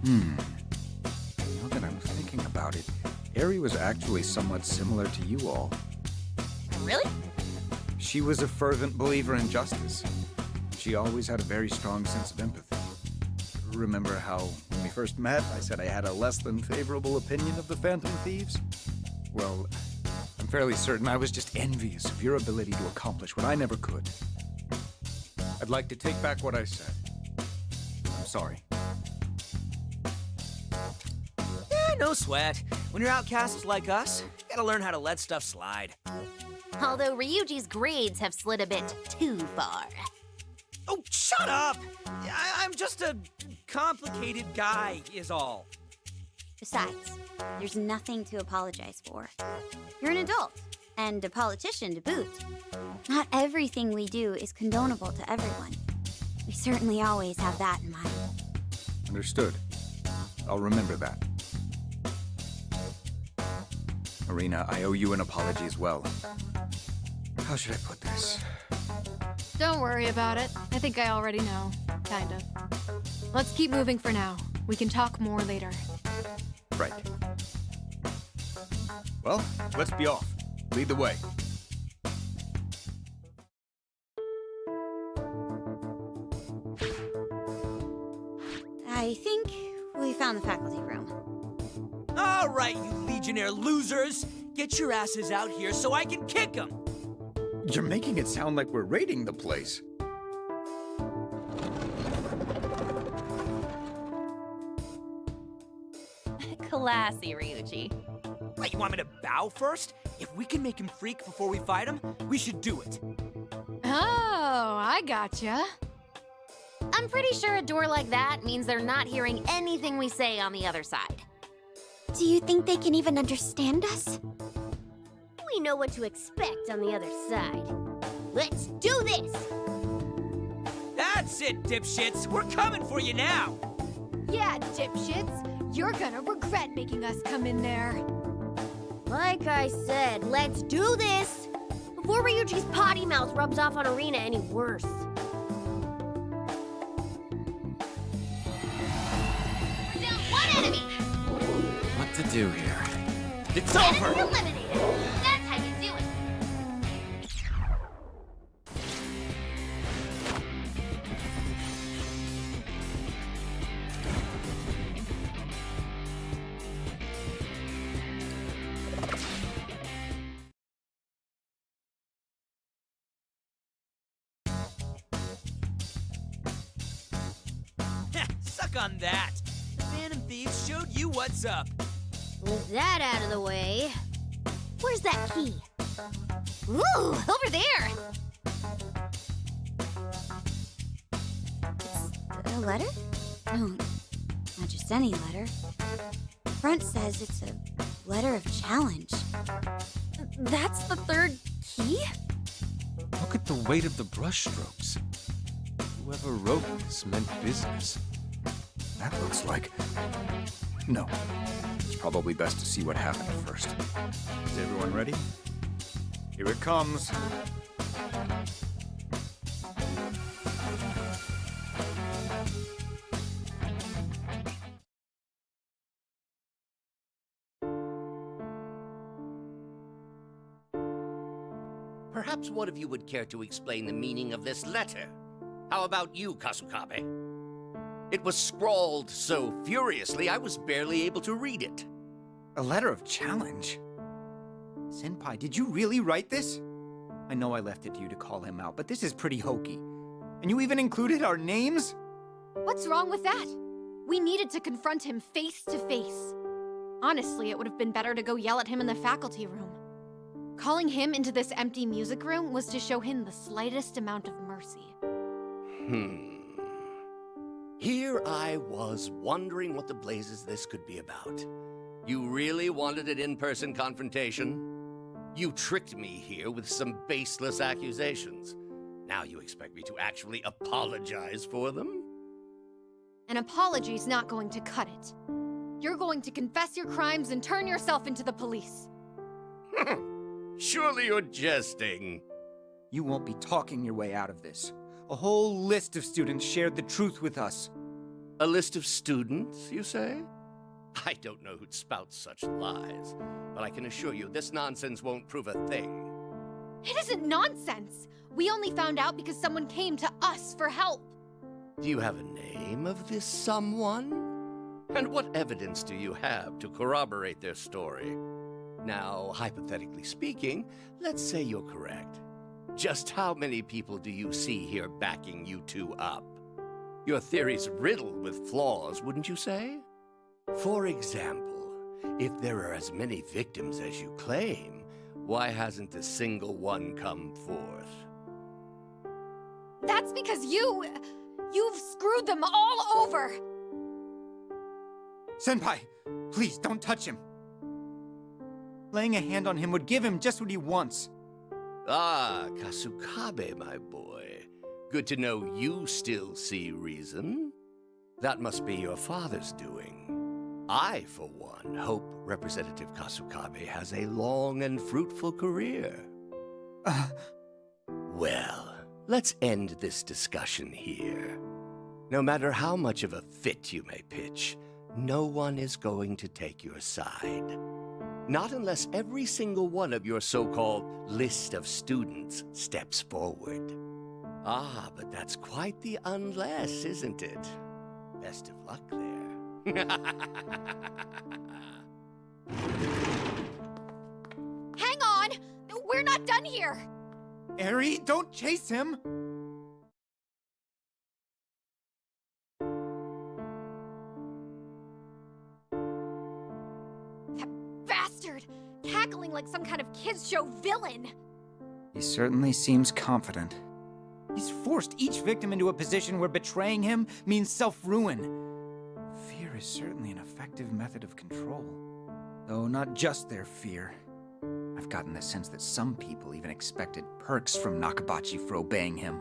Now that I'm thinking about it, Eri was actually somewhat similar to you all. Really? She was a fervent believer in justice. She always had a very strong sense of empathy. Remember how, when we first met, I said I had a less than favorable opinion of the Phantom Thieves? Well, I'm fairly certain I was just envious of your ability to accomplish what I never could. I'd like to take back what I said. I'm sorry. Yeah, no sweat. When you're outcasts like us, you gotta learn how to let stuff slide. Although Ryuji's grades have slid a bit too far. Oh, shut up! I'm just a complicated guy, is all. Besides, there's nothing to apologize for. You're an adult, and a politician to boot. Not everything we do is condonable to everyone. We certainly always have that in mind. Understood. I'll remember that. Arena, I owe you an apology as well. How should I put this? Don't worry about it. I think I already know. Kind of. Let's keep moving for now. We can talk more later. Right. Well, let's be off. Lead the way. I think we found the faculty room. All right, you Legionnaire losers. Get your asses out here so I can kick them. You're making it sound like we're raiding the place. Classy, Ryuji. What, you want me to bow first? If we can make him freak before we fight him, we should do it. Oh, I gotcha. I'm pretty sure a door like that means they're not hearing anything we say on the other side. Do you think they can even understand us? We know what to expect on the other side. Let's do this! That's it, dipshits. We're coming for you now. Yeah, dipshits. You're gonna regret making us come in there. Like I said, let's do this! Before Ryuji's potty mouth rubs off on Arena any worse. We're down one enemy! What to do here? It's Enemy over. eliminated! That's how you do it! Suck on that. The Phantom Thieves showed you what's up. With that out of the way, where's that key? Ooh, over there! It's a letter? No, not just any letter. The front says it's a letter of challenge. That's the third key? Look at the weight of the brushstrokes. Whoever wrote this meant business. That looks like... No. It's probably best to see what happened first. Is everyone ready? Here it comes. Perhaps one of you would care to explain the meaning of this letter. How about you, Kasukabe? It was scrawled so furiously I was barely able to read it. A letter of challenge? Senpai, did you really write this? I know I left it to you to call him out, but this is pretty hokey. And you even included our names? What's wrong with that? We needed to confront him face to face. Honestly, it would have been better to go yell at him in the faculty room. Calling him into this empty music room was to show him the slightest amount of mercy. Here I was wondering what the blazes this could be about. You really wanted an in-person confrontation? You tricked me here with some baseless accusations. Now you expect me to actually apologize for them? An apology's not going to cut it. You're going to confess your crimes and turn yourself into the police. Surely you're jesting. You won't be talking your way out of this. A whole list of students shared the truth with us. A list of students, you say? I don't know who'd spout such lies, but I can assure you this nonsense won't prove a thing. It isn't nonsense! We only found out because someone came to us for help. Do you have a name of this someone? And what evidence do you have to corroborate their story? Now, hypothetically speaking, let's say you're correct. Just how many people do you see here backing you two up? Your theory's riddled with flaws, wouldn't you say? For example, if there are as many victims as you claim, why hasn't a single one come forth? That's because you've screwed them all over! Senpai, please don't touch him. Laying a hand on him would give him just what he wants. Ah, Kasukabe, my boy. Good to know you still see reason. That must be your father's doing. I, for one, hope Representative Kasukabe has a long and fruitful career. Well, let's end this discussion here. No matter how much of a fit you may pitch, no one is going to take your side. Not unless every single one of your so-called list of students steps forward. Ah, but that's quite the unless, isn't it? Best of luck there. Hang on! We're not done here! Eri, don't chase him! That bastard! Cackling like some kind of kids' show villain! He certainly seems confident. He's forced each victim into a position where betraying him means self-ruin. Fear is certainly an effective method of control. Though not just their fear. I've gotten the sense that some people even expected perks from Nakabachi for obeying him.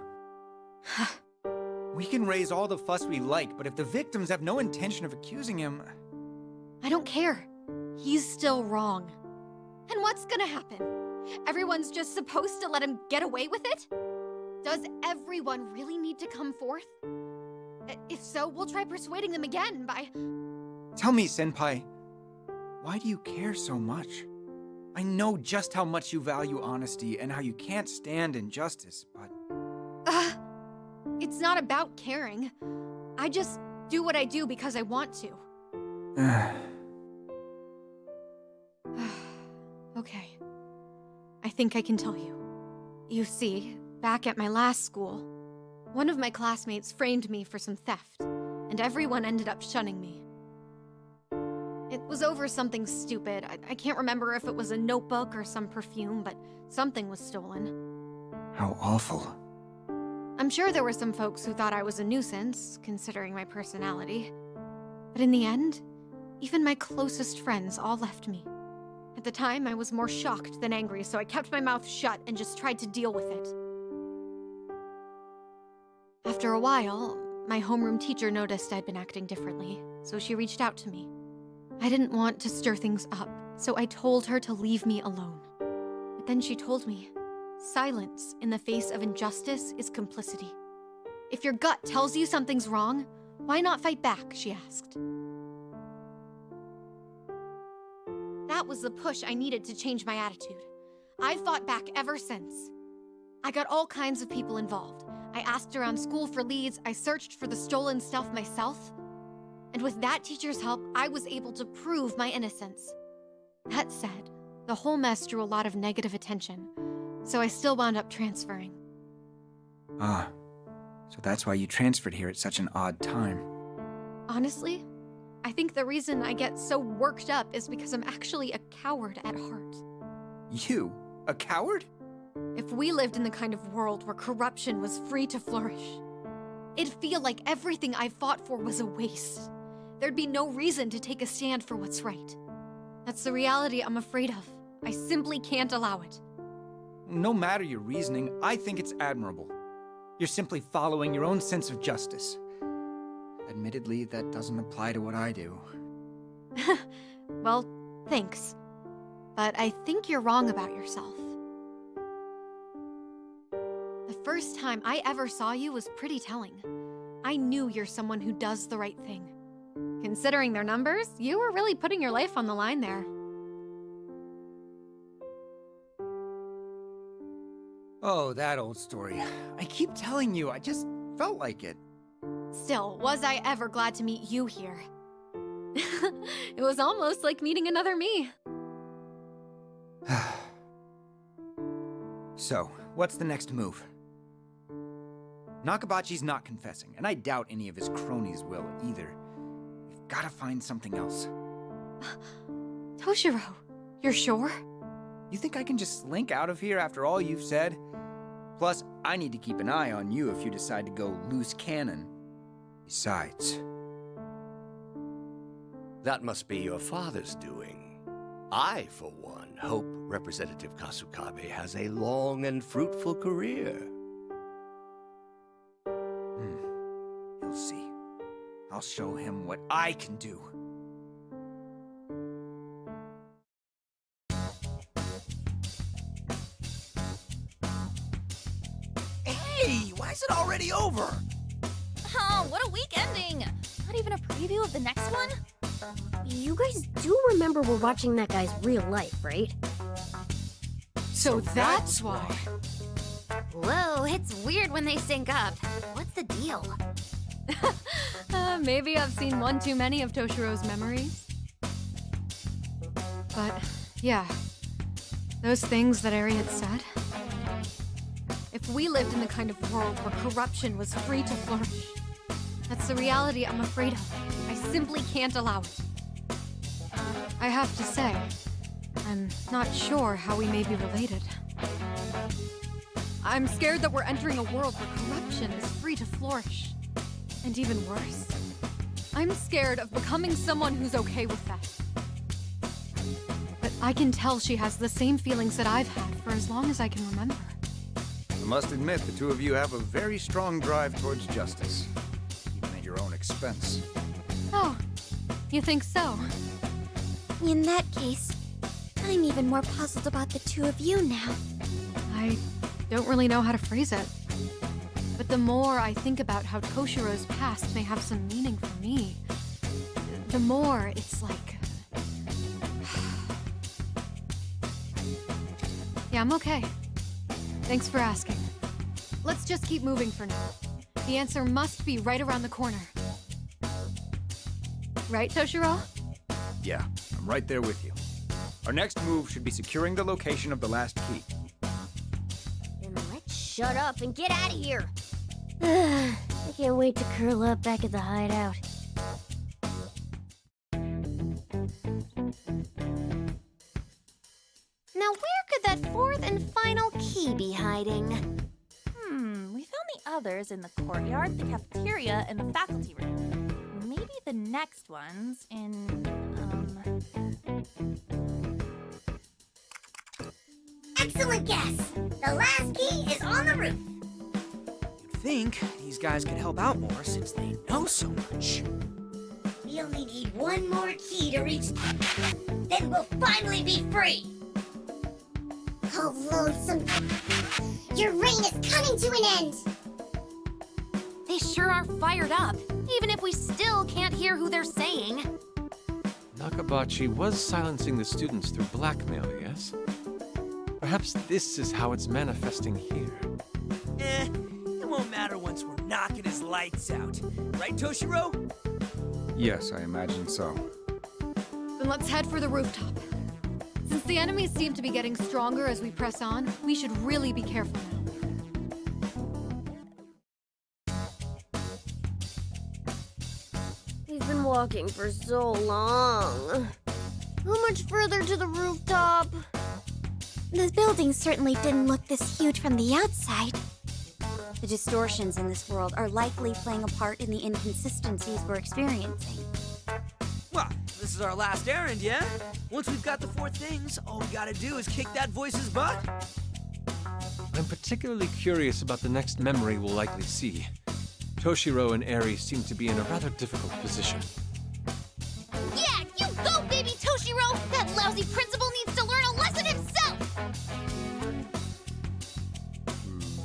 We can raise all the fuss we like, but if the victims have no intention of accusing him... I don't care. He's still wrong. And what's gonna happen? Everyone's just supposed to let him get away with it? Does everyone really need to come forth? If so, we'll try persuading them again by... Tell me, Senpai, why do you care so much? I know just how much you value honesty and how you can't stand injustice, but... It's not about caring. I just do what I do because I want to. Okay. I think I can tell you. You see, back at my last school, one of my classmates framed me for some theft, and everyone ended up shunning me. It was over something stupid. I can't remember if it was a notebook or some perfume, but something was stolen. How awful. I'm sure there were some folks who thought I was a nuisance, considering my personality. But in the end, even my closest friends all left me. At the time, I was more shocked than angry, so I kept my mouth shut and just tried to deal with it. After a while, my homeroom teacher noticed I'd been acting differently, so she reached out to me. I didn't want to stir things up, so I told her to leave me alone. But then she told me, silence in the face of injustice is complicity. If your gut tells you something's wrong, why not fight back, she asked. That was the push I needed to change my attitude. I've fought back ever since. I got all kinds of people involved. I asked around school for leads, I searched for the stolen stuff myself. And with that teacher's help, I was able to prove my innocence. That said, the whole mess drew a lot of negative attention, so I still wound up transferring. Ah, so that's why you transferred here at such an odd time. Honestly, I think the reason I get so worked up is because I'm actually a coward at heart. You? A coward? If we lived in the kind of world where corruption was free to flourish, it'd feel like everything I fought for was a waste. There'd be no reason to take a stand for what's right. That's the reality I'm afraid of. I simply can't allow it. No matter your reasoning, I think it's admirable. You're simply following your own sense of justice. Admittedly, that doesn't apply to what I do. Well, thanks. But I think you're wrong about yourself. The first time I ever saw you was pretty telling. I knew you're someone who does the right thing. Considering their numbers, you were really putting your life on the line there. Oh, that old story. I keep telling you, I just felt like it. Still, was I ever glad to meet you here. It was almost like meeting another me. So, what's the next move? Nakabachi's not confessing, and I doubt any of his cronies will either. We've gotta find something else. Toshiro, you're sure? You think I can just slink out of here after all you've said? Plus, I need to keep an eye on you if you decide to go loose cannon. Besides... That must be your father's doing. I, for one, hope Representative Kasukabe has a long and fruitful career. You'll see. I'll show him what I can do. Hey, why is it already over? Oh, what a week ending! Not even a preview of the next one? You guys do remember we're watching that guy's real life, right? So that's why. Whoa, it's weird when they sync up. What's the deal? Maybe I've seen one too many of Toshiro's memories. But, yeah. Those things that Ari had said. If we lived in the kind of world where corruption was free to flourish, that's the reality I'm afraid of. I simply can't allow it. I have to say, I'm not sure how we may be related. I'm scared that we're entering a world where corruption is free to flourish. And even worse, I'm scared of becoming someone who's okay with that. But I can tell she has the same feelings that I've had for as long as I can remember. I must admit, the two of you have a very strong drive towards justice, even at your own expense. Oh, you think so? In that case, I'm even more puzzled about the two of you now. I don't really know how to phrase it. But the more I think about how Toshiro's past may have some meaning for me, the more it's like... Yeah, I'm okay. Thanks for asking. Let's just keep moving for now. The answer must be right around the corner. Right, Toshiro? Yeah, I'm right there with you. Our next move should be securing the location of the last key. Then let's shut up and get out of here. I can't wait to curl up back at the hideout. Now where could that fourth and final key be hiding? We found the others in the courtyard, the cafeteria, and the faculty room. Maybe the next one's in, Excellent guess! The last key is on the roof. You'd think these guys could help out more since they know so much. We only need one more key to reach. Then we'll finally be free! Oh, loathsome. Your reign is coming to an end! they sure are fired up, even if we still can't hear who they're saying. Nakabachi was silencing the students through blackmail, yes? Perhaps this is how it's manifesting here. It won't matter once we're knocking his lights out. Right, Toshiro? Yes, I imagine so. Then let's head for the rooftop. Since the enemies seem to be getting stronger as we press on, we should really be careful now. We've been walking for so long. How much further to the rooftop? The building certainly didn't look this huge from the outside. The distortions in this world are likely playing a part in the inconsistencies we're experiencing. Well, this is our last errand, yeah? Once we've got the four things, all we gotta do is kick that voice's butt. I'm particularly curious about the next memory we'll likely see. Toshiro and Eri seem to be in a rather difficult position. Yeah, you go, baby Toshiro! That lousy principal needs to learn a lesson himself!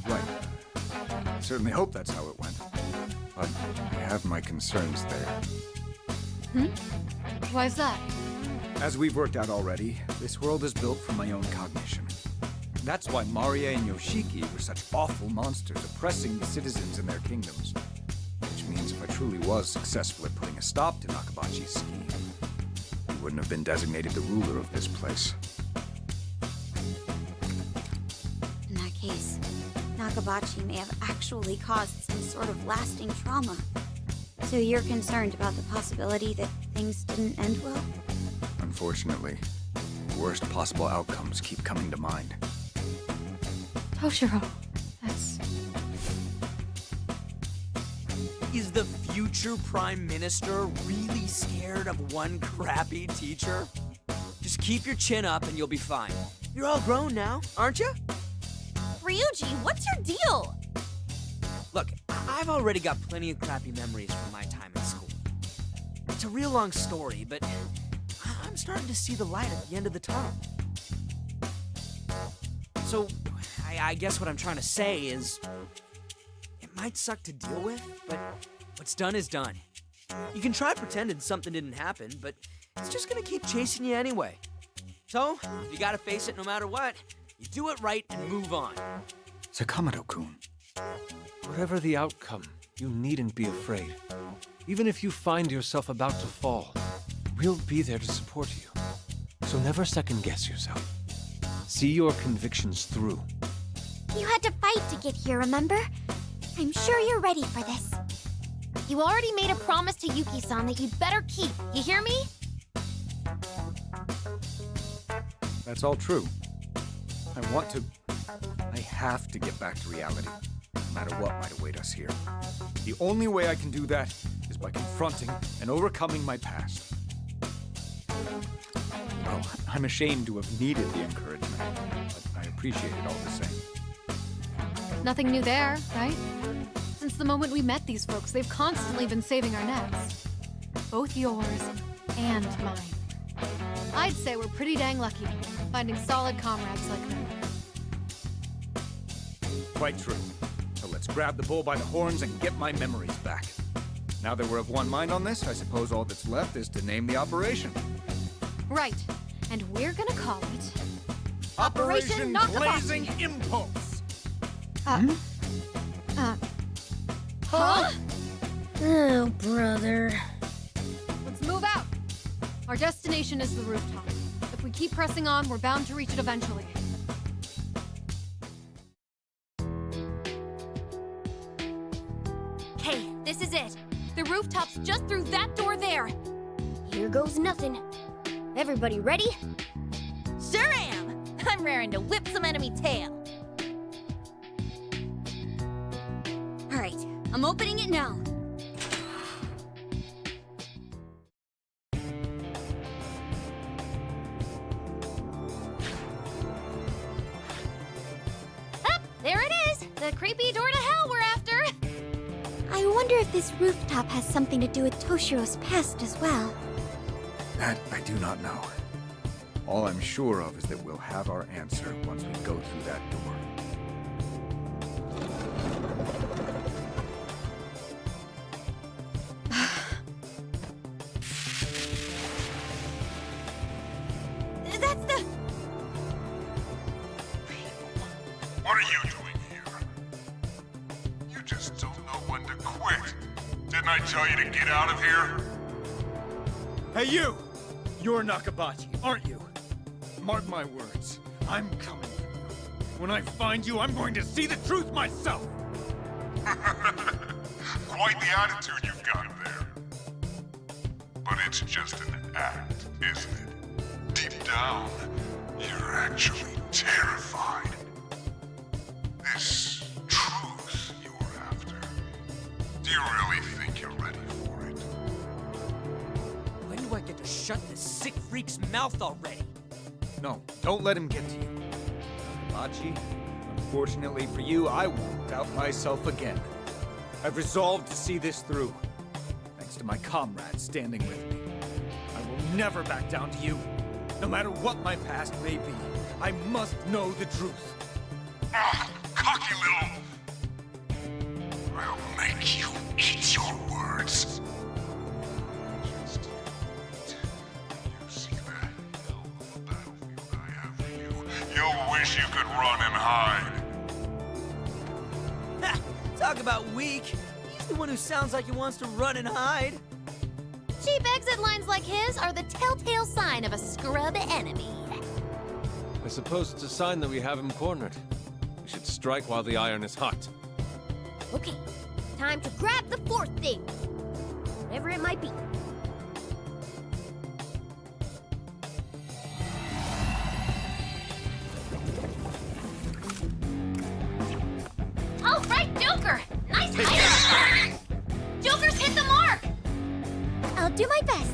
Right. I certainly hope that's how it went. But I have my concerns there. Why's that? As we've worked out already, this world is built from my own cognition. That's why Maria and Yoshiki were such awful monsters oppressing the citizens in their kingdoms. Which means if I truly was successful at putting a stop to Nakabachi's scheme, he wouldn't have been designated the ruler of this place. In that case, Nakabachi may have actually caused some sort of lasting trauma. So you're concerned about the possibility that things didn't end well? Unfortunately, the worst possible outcomes keep coming to mind. Toshiro, that's... Is the future Prime Minister really scared of one crappy teacher? Just keep your chin up and you'll be fine. You're all grown now, aren't you? Ryuji, what's your deal? Look, I've already got plenty of crappy memories from my time in school. It's a real long story, but I'm starting to see the light at the end of the tunnel. So, I guess what I'm trying to say is, it might suck to deal with, but what's done is done. You can try pretending something didn't happen, but it's just gonna keep chasing you anyway. So, if you gotta face it no matter what, you do it right and move on. Sakamoto-kun. Whatever the outcome, you needn't be afraid. Even if you find yourself about to fall, we'll be there to support you. So never second-guess yourself. See your convictions through. You had to fight to get here, remember? I'm sure you're ready for this. You already made a promise to Yuki-san that you better keep. You hear me? That's all true. I have to get back to reality, no matter what might await us here. The only way I can do that is by confronting and overcoming my past. Well, I'm ashamed to have needed the encouragement, but I appreciate it all the same. Nothing new there, right? Since the moment we met these folks, they've constantly been saving our necks. Both yours and mine. I'd say we're pretty dang lucky, finding solid comrades like them. Quite true. So let's grab the bull by the horns and get my memories back. Now that we're of one mind on this, I suppose all that's left is to name the operation. Right, and we're gonna call it... Operation Nakabachi. Blazing Impulse! Huh? Oh, brother. Let's move out! Our destination is the rooftop. If we keep pressing on, we're bound to reach it eventually. Okay, this is it. The rooftop's just through that door there. Here goes nothing. Everybody ready? Sure am. I'm raring to whip some enemy tail. All right, I'm opening it now. There it is! The creepy door to hell we're after! I wonder if this rooftop has something to do with Toshiro's past as well. That I do not know. All I'm sure of is that we'll have our answer once we go through that door. That's the... What are you doing here? You just don't know when to quit. Didn't I tell you to get out of here? Hey, you! You're Nakabachi, aren't you? Mark my words. I'm coming for you. When I find you, I'm going to see the truth myself! Quite the attitude you've got there. But it's just an act, isn't it? Deep down, you're actually terrified. This truth you're after. Do you really think you're ready for it? When do I get to shut this sick freak's mouth already? No, don't let him get to you. Nakabachi, unfortunately for you, I won't doubt myself again. I've resolved to see this through. Thanks to my comrades standing with me. I will never back down to you. No matter what my past may be, I must know the truth. Ah, cocky little... I'll make you eat your words. Just wait. You see the hell of a battlefield I have for you. You'll wish you could run and hide. Ha! Talk about weak. He's the one who sounds like he wants to run and hide. Cheap exit lines like his are the telltale sign of a scrub enemy. I suppose it's a sign that we have him cornered. We should strike while the iron is hot. Okay, time to grab the fourth thing. Whatever it might be. All right, Joker! Nice hit! Joker's hit the mark! I'll do my best.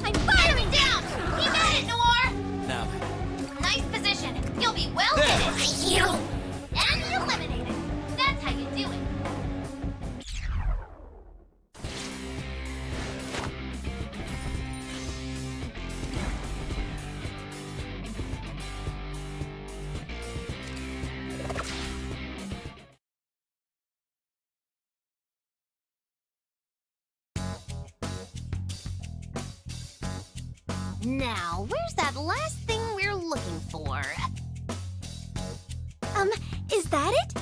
I'm firing down! Keep at it, Noir! Now, Nice position. You'll be well There. hit. You! And eliminated. That's how you do it. Now, where's that last thing we're looking for? Is that it?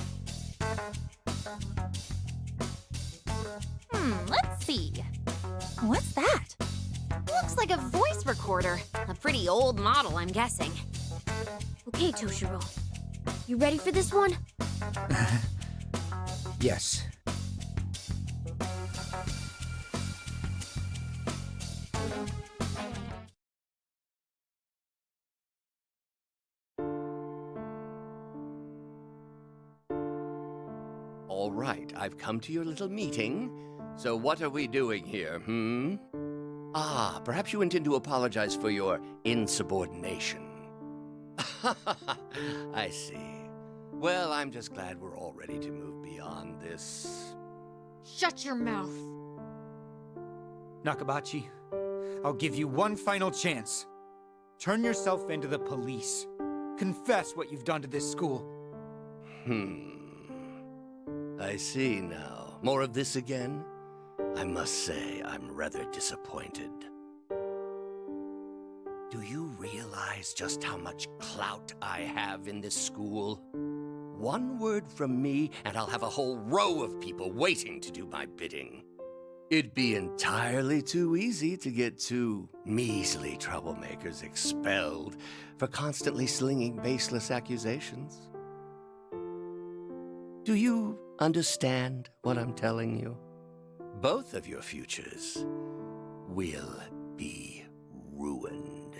Let's see. What's that? Looks like a voice recorder. A pretty old model, I'm guessing. Okay, Toshiro. You ready for this one? Yes. All right, I've come to your little meeting. So what are we doing here, Ah, perhaps you intend to apologize for your insubordination. I see. Well, I'm just glad we're all ready to move beyond this. Shut your mouth. Nakabachi, I'll give you one final chance. Turn yourself into the police. Confess what you've done to this school. I see now. More of this again? I must say, I'm rather disappointed. Do you realize just how much clout I have in this school? One word from me, and I'll have a whole row of people waiting to do my bidding. It'd be entirely too easy to get two measly troublemakers expelled for constantly slinging baseless accusations. Do you understand what I'm telling you? Both of your futures will be ruined.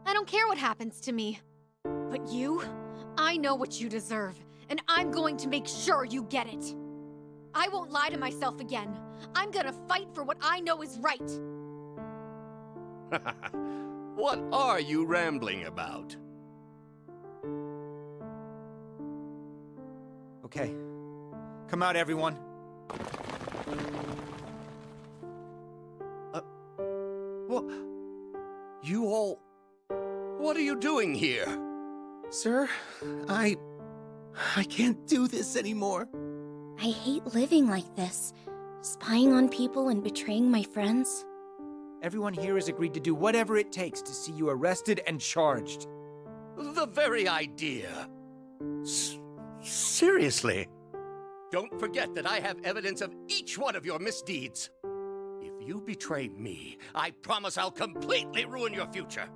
I don't care what happens to me. But you, I know what you deserve, and I'm going to make sure you get it. I won't lie to myself again. I'm gonna fight for what I know is right. What are you rambling about? Okay. Come out, everyone. What? You all... What are you doing here? Sir, I can't do this anymore. I hate living like this. Spying on people and betraying my friends. Everyone here has agreed to do whatever it takes to see you arrested and charged. The very idea. Seriously. Don't forget that I have evidence of each one of your misdeeds. If you betray me, I promise I'll completely ruin your future.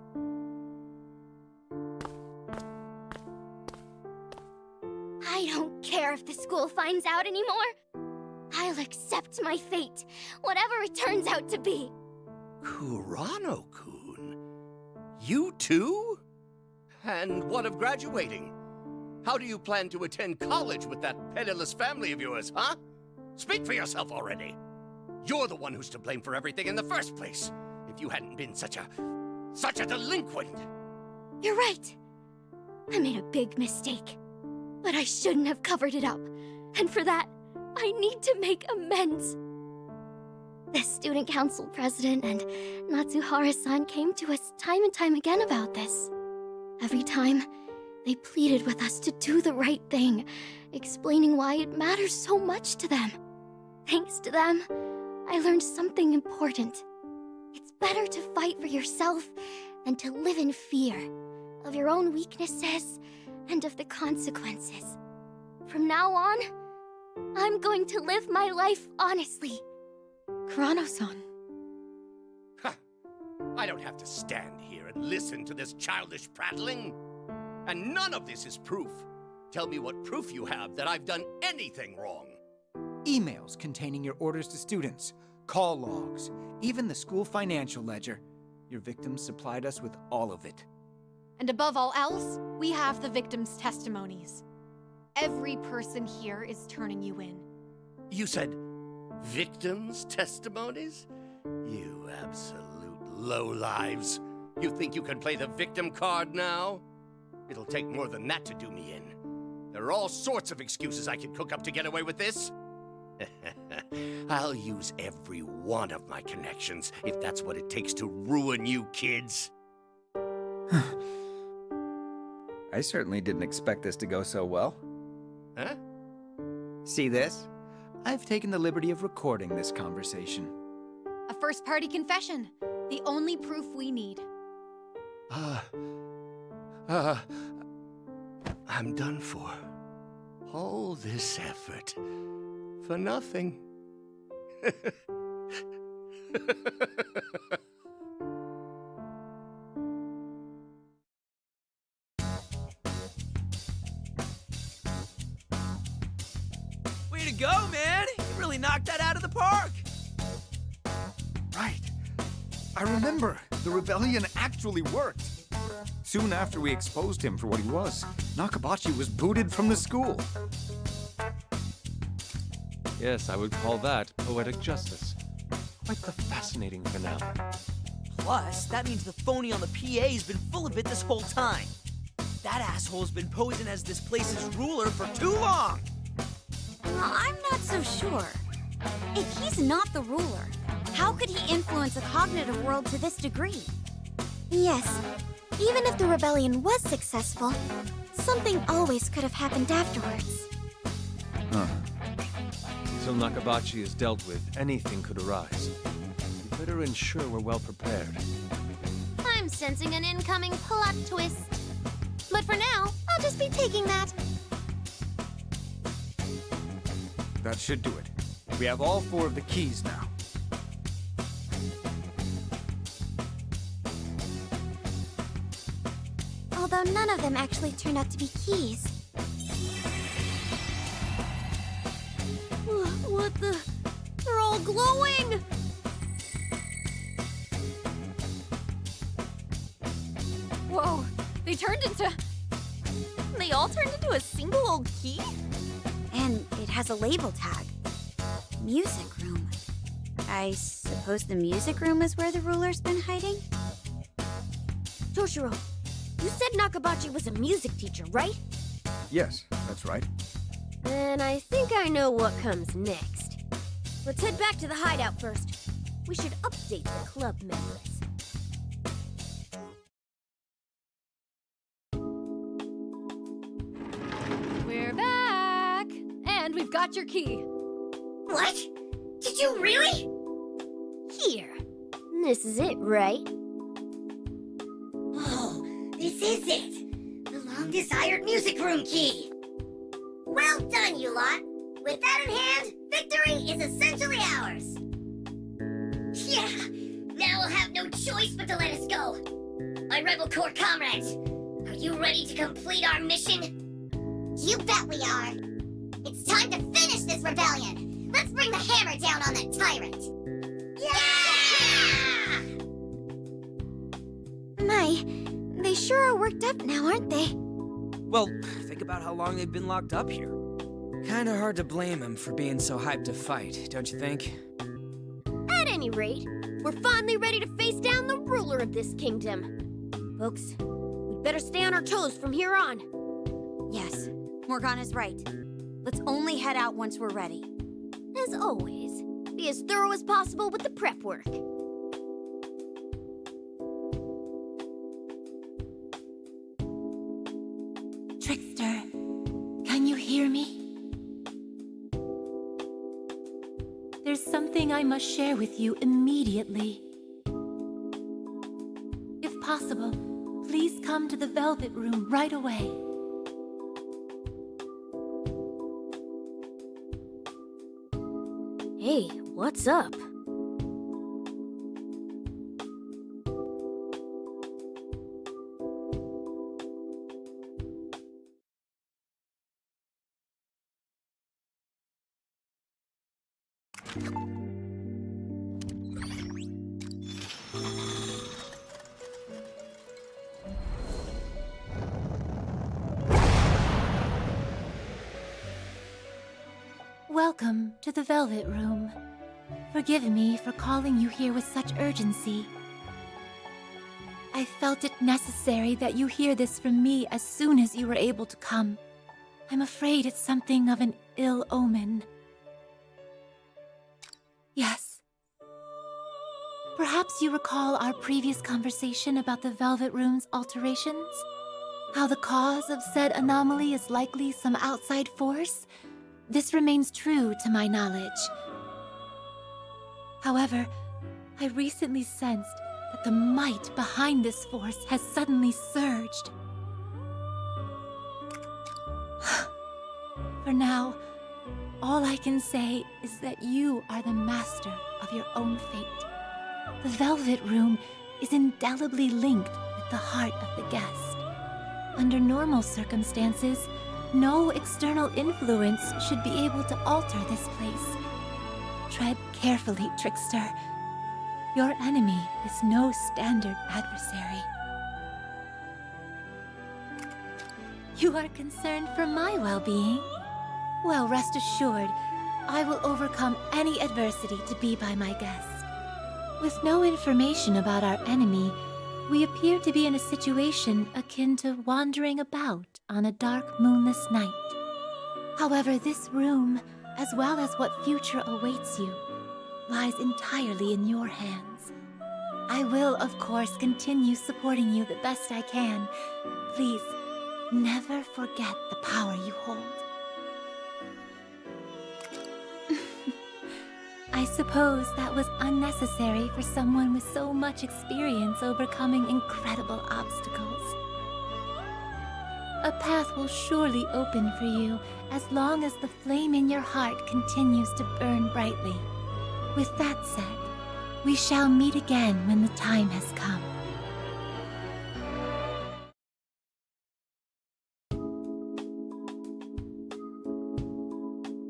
I don't care if the school finds out anymore. I'll accept my fate, whatever it turns out to be. Kurano-kun? You too? And what of graduating? How do you plan to attend college with that penniless family of yours, huh? Speak for yourself already. You're the one who's to blame for everything in the first place. If you hadn't been such a delinquent. You're right. I made a big mistake. But I shouldn't have covered it up. And for that, I need to make amends. The student council president and Natsuhara-san came to us time and time again about this. Every time, they pleaded with us to do the right thing, explaining why it matters so much to them. Thanks to them, I learned something important. It's better to fight for yourself than to live in fear of your own weaknesses and of the consequences. From now on, I'm going to live my life honestly. Kurano-san. I don't have to stand here and listen to this childish prattling. And none of this is proof. Tell me what proof you have that I've done anything wrong. Emails containing your orders to students, call logs, even the school financial ledger. Your victims supplied us with all of it. And above all else, we have the victims' testimonies. Every person here is turning you in. You said victims' testimonies? You absolute lowlives. You think you can play the victim card now? It'll take more than that to do me in. There are all sorts of excuses I can cook up to get away with this. I'll use every one of my connections if that's what it takes to ruin you kids. I certainly didn't expect this to go so well. Huh? See this? I've taken the liberty of recording this conversation. A first-party confession. The only proof we need. I'm done for. All this effort for nothing. Way to go, man! You really knocked that out of the park! Right. I remember. The rebellion actually worked. Soon after we exposed him for what he was, Nakabachi was booted from the school. Yes, I would call that poetic justice. Quite the fascinating finale. Plus, that means the phony on the PA's been full of it this whole time. That asshole's been posing as this place's ruler for too long! Well, I'm not so sure. If he's not the ruler, how could he influence a cognitive world to this degree? Yes, even if the rebellion was successful, something always could have happened afterwards. Huh. Until Nakabachi is dealt with, anything could arise. We better ensure we're well prepared. I'm sensing an incoming plot twist. But for now, I'll just be taking that. That should do it. We have all 4 of the keys now. Although none of them actually turned out to be keys. What the? They're all glowing! Whoa, they all turned into a single old key? And it has a label tag. Music room. I suppose the music room is where the ruler's been hiding? Toshiro, you said Nakabachi was a music teacher, right? Yes, that's right. Then I think I know what comes next. Let's head back to the hideout first. We should update the club members. We're back! And we've got your key. What? Did you really? Here. This is it, right? Oh, this is it. The long-desired music room key. Well done, you lot. With that in hand, victory is essentially ours. Yeah, now we'll have no choice but to let us go. My Rebel Corps comrades, are you ready to complete our mission? You bet we are. It's time to finish this rebellion. Let's bring the hammer down on that tyrant. Yeah! My, they sure are worked up now, aren't they? Well, think about how long they've been locked up here. Kinda hard to blame them for being so hyped to fight, don't you think? At any rate, we're finally ready to face down the ruler of this kingdom. Folks, we'd better stay on our toes from here on. Yes, Morgana's right. Let's only head out once we're ready. As always, be as thorough as possible with the prep work. Trickster, can you hear me? There's something I must share with you immediately. If possible, please come to the Velvet Room right away. Hey, what's up? Welcome to the Velvet Room. Forgive me for calling you here with such urgency. I felt it necessary that you hear this from me as soon as you were able to come. I'm afraid it's something of an ill omen. Yes. Perhaps you recall our previous conversation about the Velvet Room's alterations? How the cause of said anomaly is likely some outside force? This remains true to my knowledge. However, I recently sensed that the might behind this force has suddenly surged. For now, all I can say is that you are the master of your own fate. The Velvet Room is indelibly linked with the heart of the guest. Under normal circumstances, no external influence should be able to alter this place. Tread carefully, trickster. Your enemy is no standard adversary. You are concerned for my well-being? Well, rest assured, I will overcome any adversity to be by my guest. With no information about our enemy, we appear to be in a situation akin to wandering about on a dark, moonless night. However, this room, as well as what future awaits you, lies entirely in your hands. I will, of course, continue supporting you the best I can. Please, never forget the power you hold. I suppose that was unnecessary for someone with so much experience overcoming incredible obstacles. A path will surely open for you as long as the flame in your heart continues to burn brightly. With that said, we shall meet again when the time has come.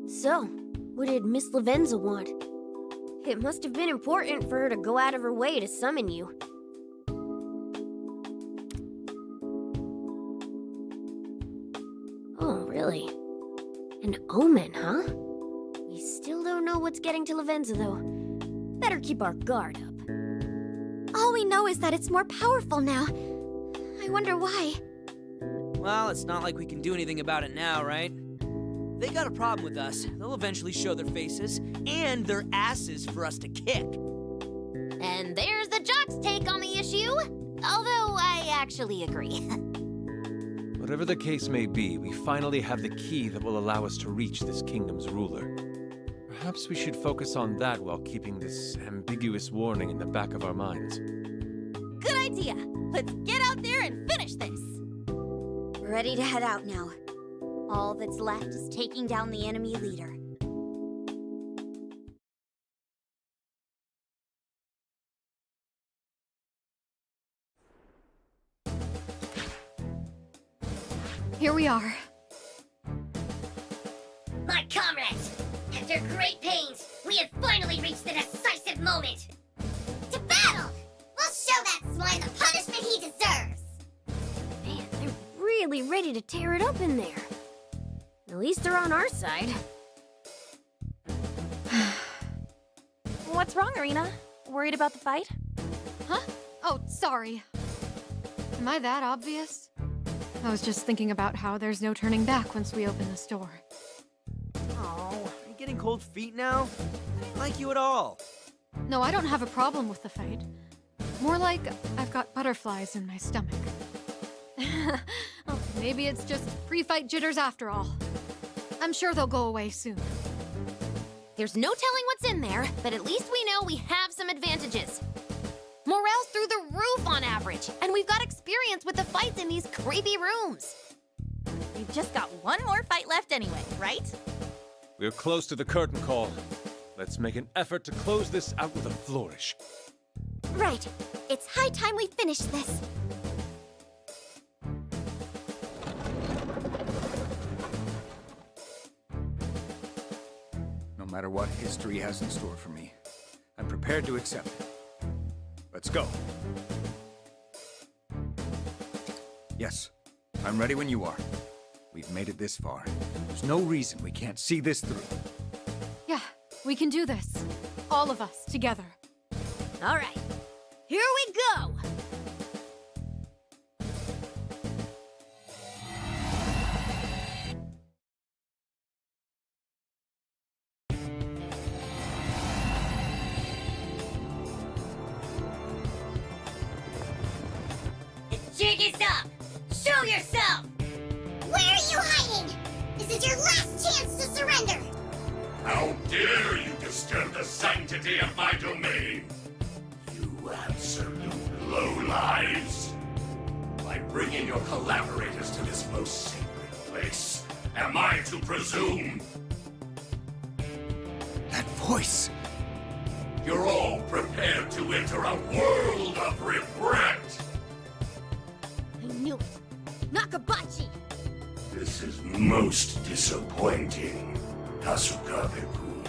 So, what did Miss Lavenza want? It must have been important for her to go out of her way to summon you. Oh, really? An omen, huh? We still don't know what's getting to Lavenza, though. Better keep our guard up. All we know is that it's more powerful now. I wonder why. Well, it's not like we can do anything about it now, right? They got a problem with us. They'll eventually show their faces and their asses for us to kick. And there's the jock's take on the issue. Although I actually agree. Whatever the case may be, we finally have the key that will allow us to reach this kingdom's ruler. Perhaps we should focus on that while keeping this ambiguous warning in the back of our minds. Good idea. Let's get out there and finish this. Ready to head out now. All that's left is taking down the enemy leader. Here we are. My comrades, after great pains, we have finally reached the decisive moment. To battle! We'll show that swine the punishment he deserves! Man, they're really ready to tear it up in there. At least they're on our side. What's wrong, Irina? Worried about the fight? Huh? Oh, sorry. Am I that obvious? I was just thinking about how there's no turning back once we open this door. Oh, are you getting cold feet now? I don't like you at all. No, I don't have a problem with the fight. More like I've got butterflies in my stomach. Oh, maybe it's just pre-fight jitters after all. I'm sure they'll go away soon. There's no telling what's in there, but at least we know we have some advantages. Morale's through the roof on average, and we've got experience with the fights in these creepy rooms. We've just got one more fight left anyway, right? We're close to the curtain call. Let's make an effort to close this out with a flourish. Right. It's high time we finish this. No matter what history has in store for me, I'm prepared to accept it. Let's go. Yes, I'm ready when you are. We've made it this far. There's no reason we can't see this through. Yeah, we can do this. All of us, together. All right, here we go! The jig is up! Show yourself! Where are you hiding? This is your last chance to surrender! How dare you disturb the sanctity of my domain? You absolute your collaborators to this most sacred place. Am I to presume? That voice! You're all prepared to enter a world of regret! I knew it. Nakabachi! This is most disappointing, Asukabe-kun.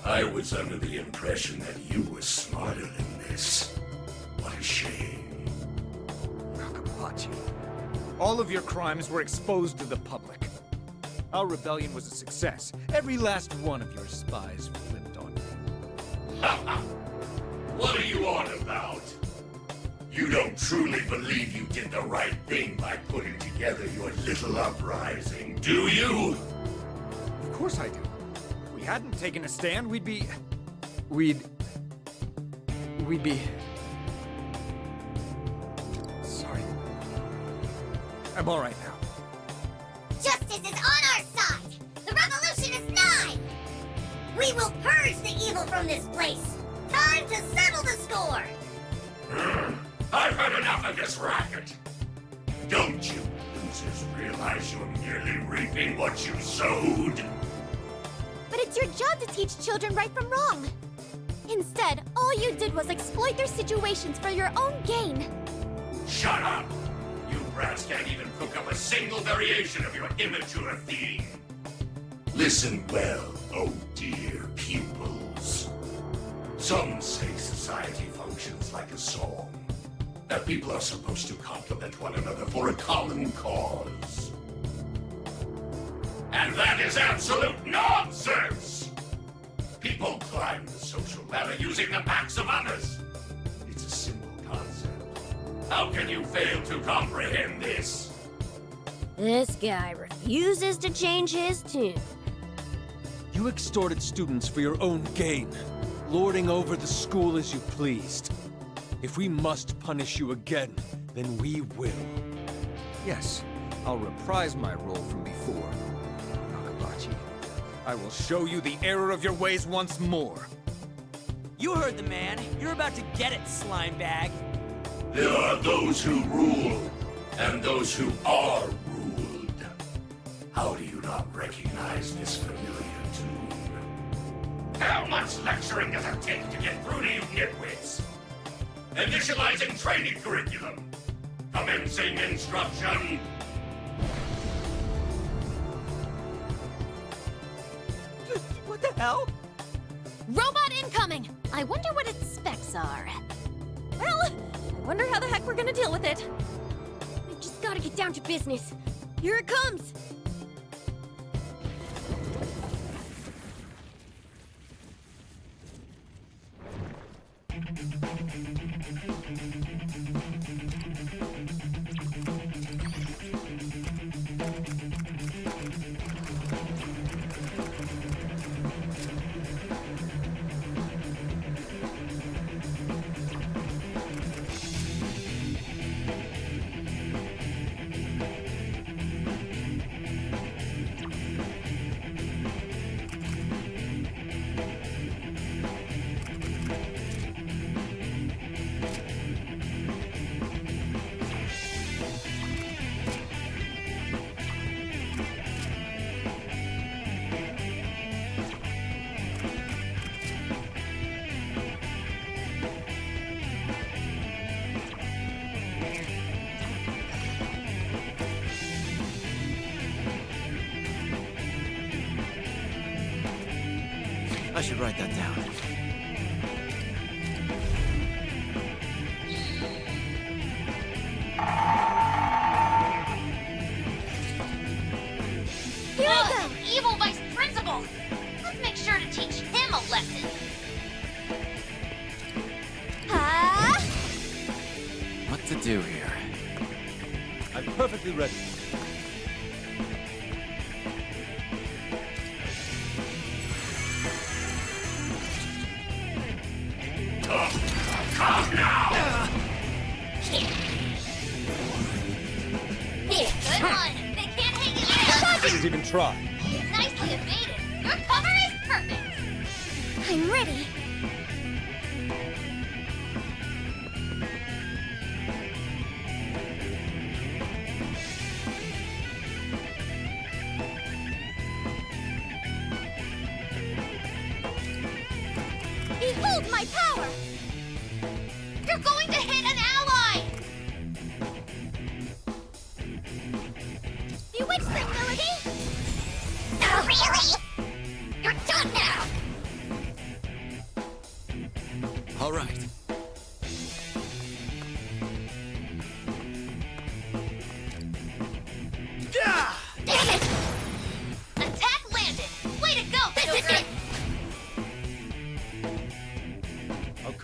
I was under the impression that you were smarter than this. What a shame. Nakabachi. All of your crimes were exposed to the public. Our rebellion was a success. Every last one of your spies flipped on you. What are you on about? You don't truly believe you did the right thing by putting together your little uprising, do you? Of course I do. If we hadn't taken a stand, we'd be... Sorry. I'm all right now. Justice is on our side! The Revolutionist 9! We will purge the evil from this place! Time to settle the score! I've had enough of this racket! Don't you losers realize you're merely reaping what you sowed? But it's your job to teach children right from wrong. Instead, all you did was exploit their situations for your own gain. Shut up! You brats can't even cook up a single variation of your immature theme. Listen well, oh dear pupils. Some say society functions like a song, that people are supposed to compliment one another for a common cause. And that is absolute nonsense! People climb the social ladder using the backs of others. It's a simple concept. How can you fail to comprehend this? This guy refuses to change his tune. You extorted students for your own gain, lording over the school as you pleased. If we must punish you again, then we will. Yes, I'll reprise my role from before. Nakabachi, I will show you the error of your ways once more. You heard the man. You're about to get it, slime bag. There are those who rule, and those who are ruled. How do you not recognize this familiar tune? How much lecturing does it take to get through to you nitwits? Initializing training curriculum. Commencing instruction. What the hell? Robot incoming! I wonder what its specs are. Well, I wonder how the heck we're gonna deal with it. We just gotta get down to business. Here it comes! I should write that down. Here I go! Evil vice principal! Let's make sure to teach him a lesson. What to do here? I'm perfectly ready. Come now! Here, good one. They can't hang you there. Didn't even try. Nicely evaded. Your cover is perfect. I'm ready.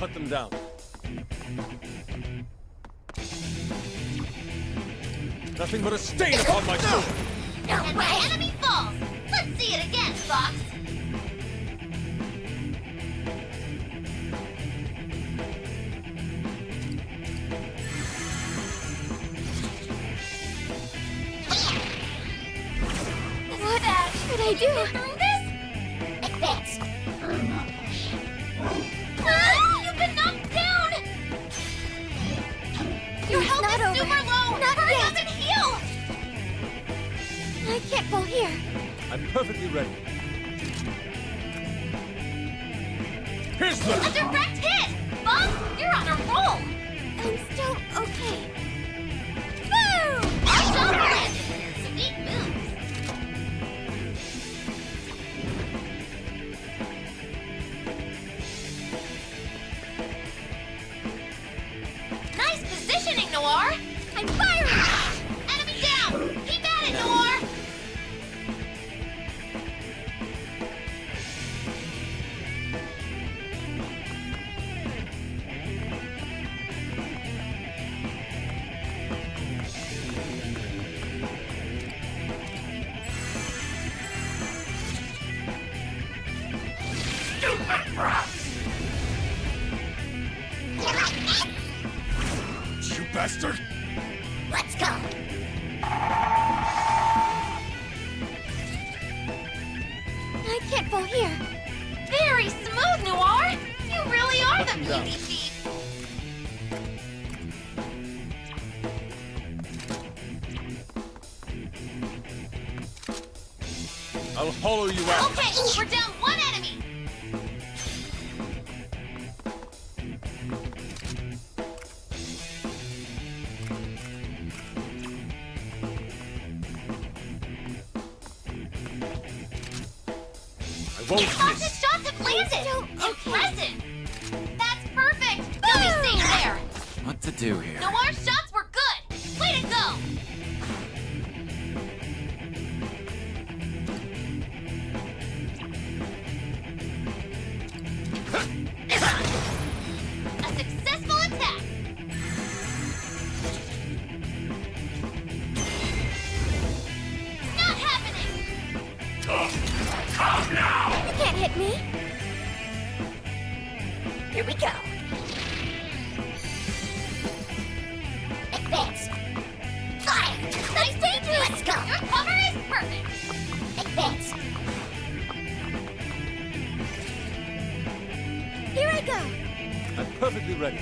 cut them down. Nothing but a stain upon my sword! And the enemy falls! Let's see it again, Fox! What should I do? Through this? Advance. You've been knocked down! Your It's health not is over. super low! Not Hurry yet. up and heal! I can't fall here. I'm perfectly ready. Here's A the... direct hit! Fox, you're on a roll! I'm still okay. Boom! Double landed! Sweet moves! Nice positioning, Noir! I'm firing! Enemy down! Keep at it, Noir! You bastard! Let's go. I can't fall here. Very smooth, Noir! You really are the down. beauty thief! I'll hollow you out. Okay, we're down one enemy! I won't Fox's miss. shots have landed! still okay. Impressive! That's perfect! You'll be safe there! What to do here? Noir's shots were good! Way to go! A successful attack! Not happening! Come now! You can't hit me. Here we go. Advance. Fire. Nice dangerous! Let's go. Your cover is perfect! Advance. Here I go. I'm perfectly ready.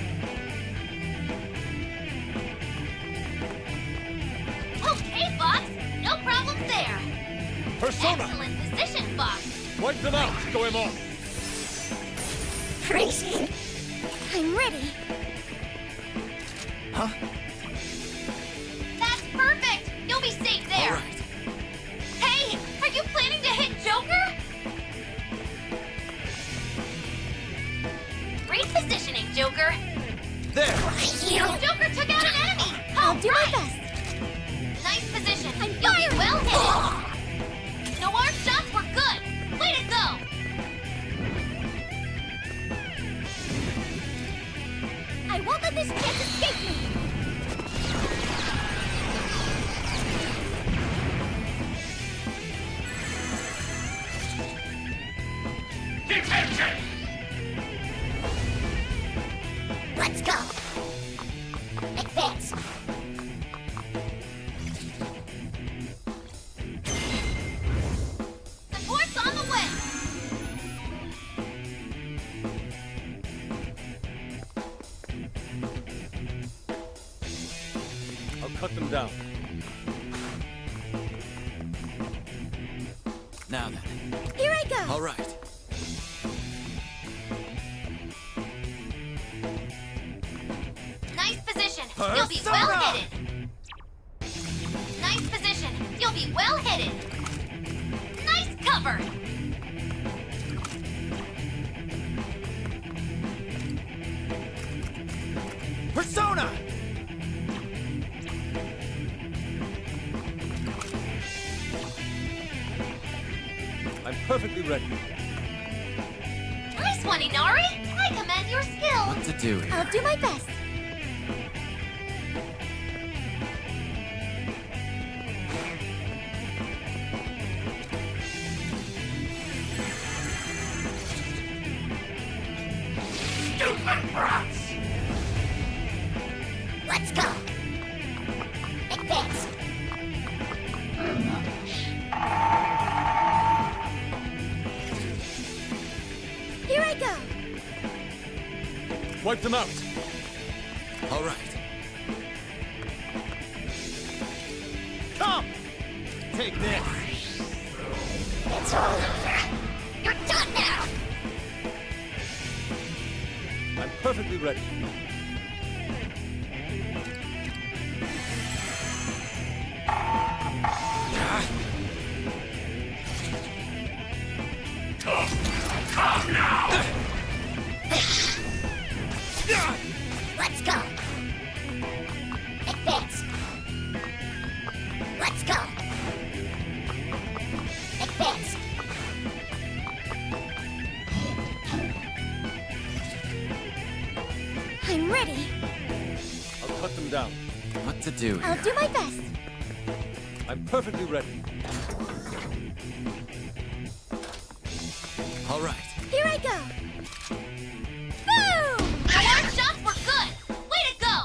Okay, Fox! No problem there! Persona! Excellent position, Fox! Wipe them out! Go him off! Freezing. I'm ready. That's perfect! You'll be safe there! Hey! Are you planning to hit Joker? Great positioning, Joker! There! Joker took out an enemy! I'll do my Alright. best. Nice position! You'll be well hidden! Noir's shots were good! Way to go! I won't let this chance escape me. Detention! Let's go. Advance. Support's on the way! I'll cut them down. Now then. Here I go. All right. Nice position! You'll be well Persona! hidden! Nice position! You'll be well hidden! Nice cover! Persona! I'm perfectly ready. Nice one, Inari! I commend your skill! do here? I'll do my best. Stupid brats! Let's go. Advance. Here I go. Wipe them out. All right. Come! Take this. It's all over. You're done now. I'm perfectly ready. Come now! Let's go. Advance. Let's go. Advance. I'm ready. I'll cut them down. What to do here? I'll do my best. I'm perfectly ready. All right. Here I go. Boom! Our shots were good! Way to go!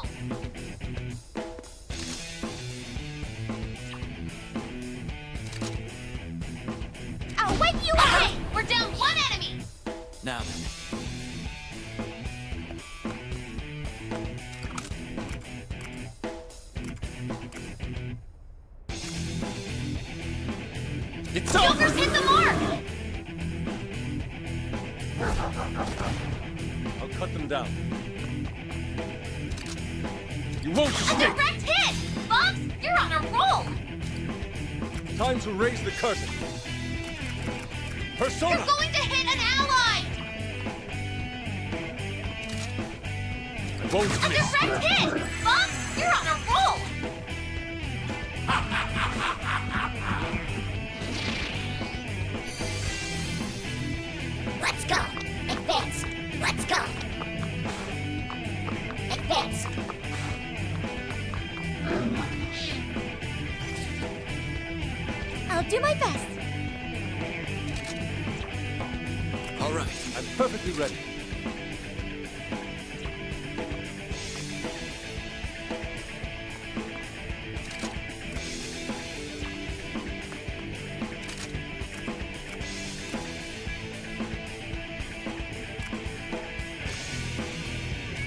I'll wipe you out. Hey, we're down one enemy! Now then. It's Joker's over! hit the mark! I'll cut them down. You won't A escape! direct hit! Bumps, you're on a roll! Time to raise the curtain. Persona! You're going to hit an ally! I won't A miss. direct hit! Bumps, you're on a roll! Let's go. Advance. Let's go. Advance. I'll do my best. All right. I'm perfectly ready.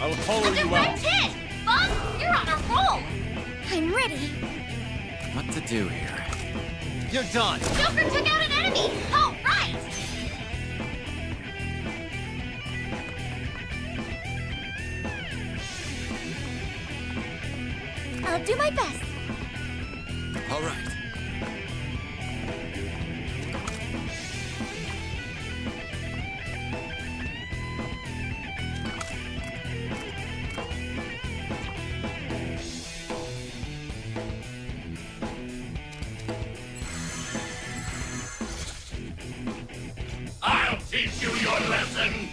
I'll hollow A you direct out. hit! Bumps, you're on a roll! I'm ready. What to do here? You're done. Joker took out an enemy! Oh, right! I'll do my best. All right. I'll teach you your lesson!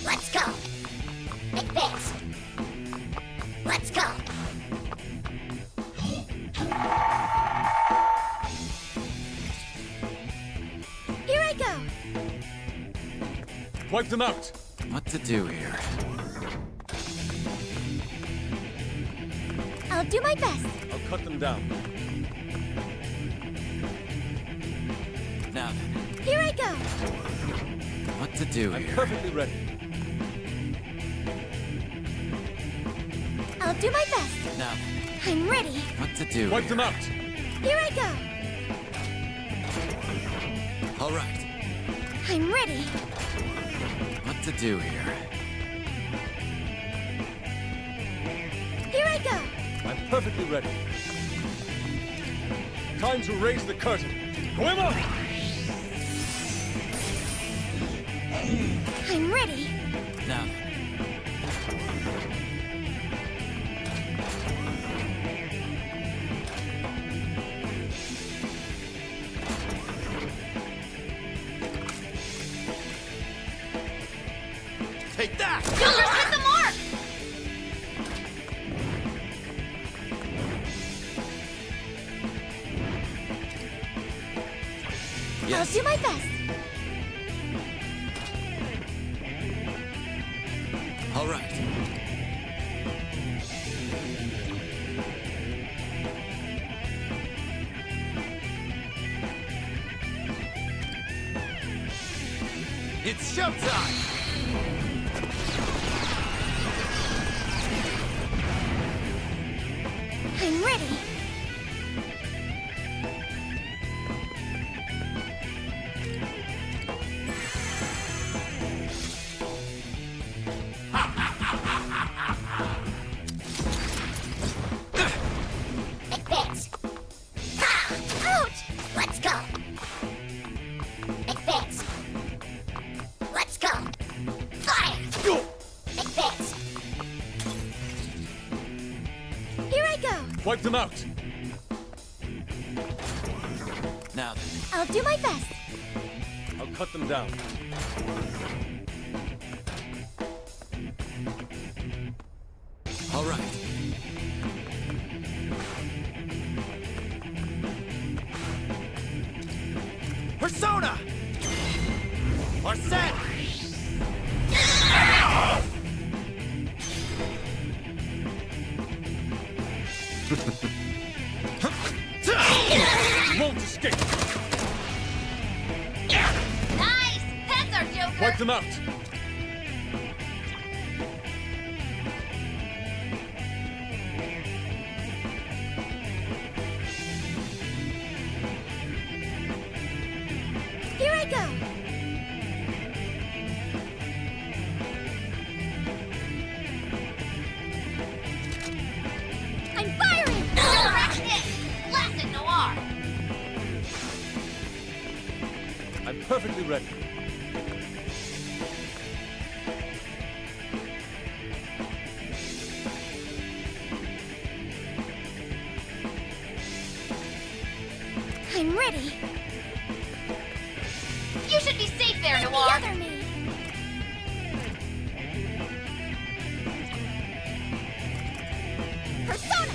Let's go. Advance. Let's go. Here I go. Wipe them out. What to do here? I'll do my best. I'll cut them down. Now then. Here I go. What to do I'm here? perfectly ready. I'll do my best. Now then. I'm ready. What to do Wipe here? them out. Here I go. All right. I'm ready. What to do here? Here I go. I'm perfectly ready. Time to raise the curtain. Goemon! I'm ready. Now then. Take that! Jokers hit the mark! I'll do my best. All right. It's showtime! I'm ready. Advance. Ha! Ouch! Let's go. Advance. Let's go. Fire! Advance. Here I go. Wipe them out! Now then. I'll do my best. I'll cut them down. All right. Persona! Are set! You won't escape! Nice! That's our Joker! Wipe them out! Here I go. I'm firing. Resurrect it! Blast it, Noir! I'm perfectly ready. I'm ready. You should be safe there, The Noir! other me. Persona.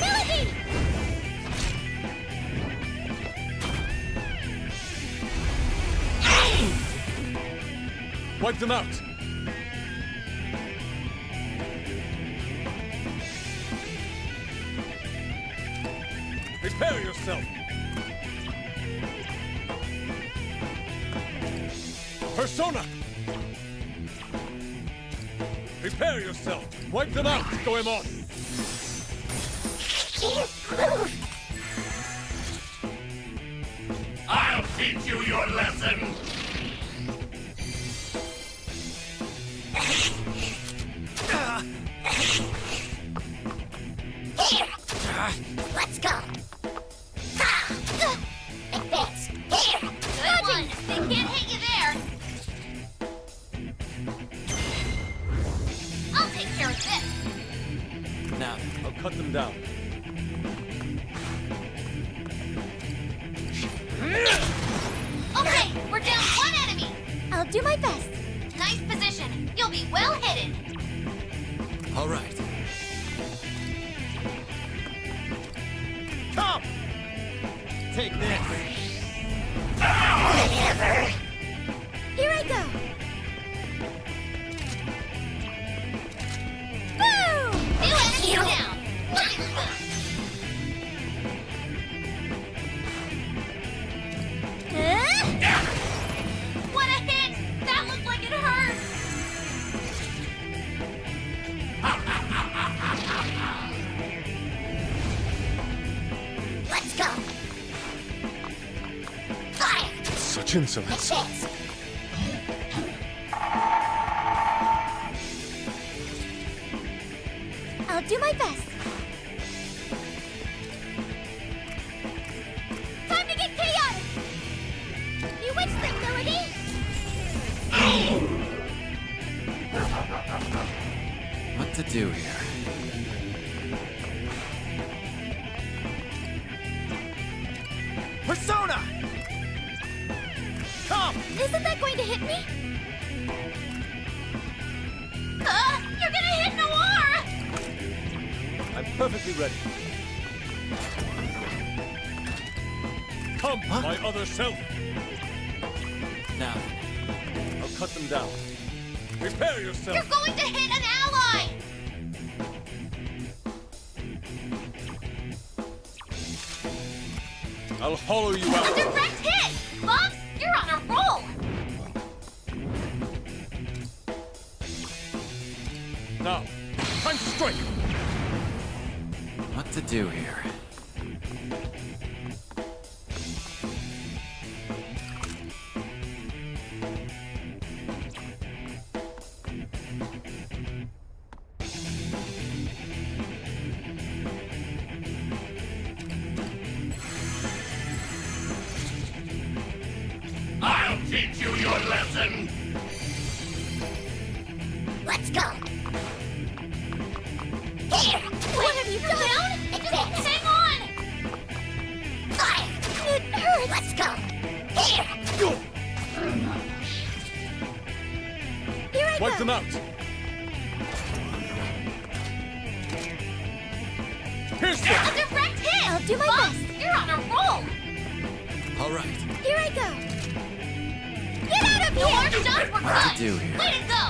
Melody. Wipe them out! Prepare yourself! Persona! Prepare yourself! Wipe them out, Goemon! I'll teach you your lesson! Here. Let's go. Ha! Advance. Here. Good one! They can't hit you there! I'll take care of this! Now then. I'll cut them down. Okay, we're down one enemy! I'll do my best. Nice position. You'll be well hidden. All right. Come! Take this. Whatever. Here I go. Boom! New enemy down. Looking good. What a hit! That looked like it hurt! Let's go. Fire. Such insolence. Advance. I'll do my best. Time to get chaotic. Bewitch them, Melody. What to do here? Persona! Come! Isn't that going to hit me? You're gonna hit Noir! I'm perfectly ready. Come, my other self! Now, I'll cut them down. Prepare yourself! You're going to hit an ally! I'll hollow you out! A direct hit! Bubs, you're on a roll! Now, time to strike! What to do here? I'll teach you your lesson! Let's go! Here! What have you done? Just hang on! Fire! It hurts! Let's go! Here! Here I Wipe go! them out! Pierce A them! direct hit! I'll do my Bubs, best! you're on a roll! all right. Here I go! Get out of Your here! shots were What good! to do here? Way to go!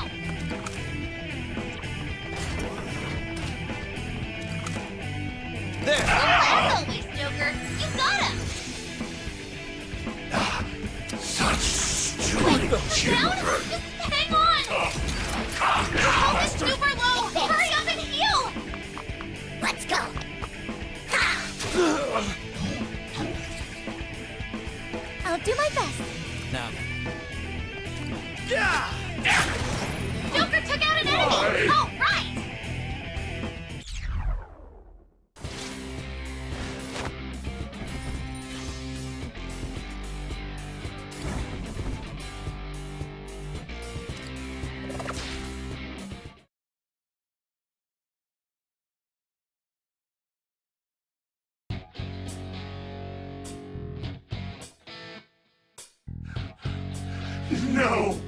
There! As always, Joker, you got him! Such stupid Down? children! Just hang on! Your health is super low! Hurry up and heal! Let's go! I'll do my best! Now, Joker took out an enemy! Oh, right! No!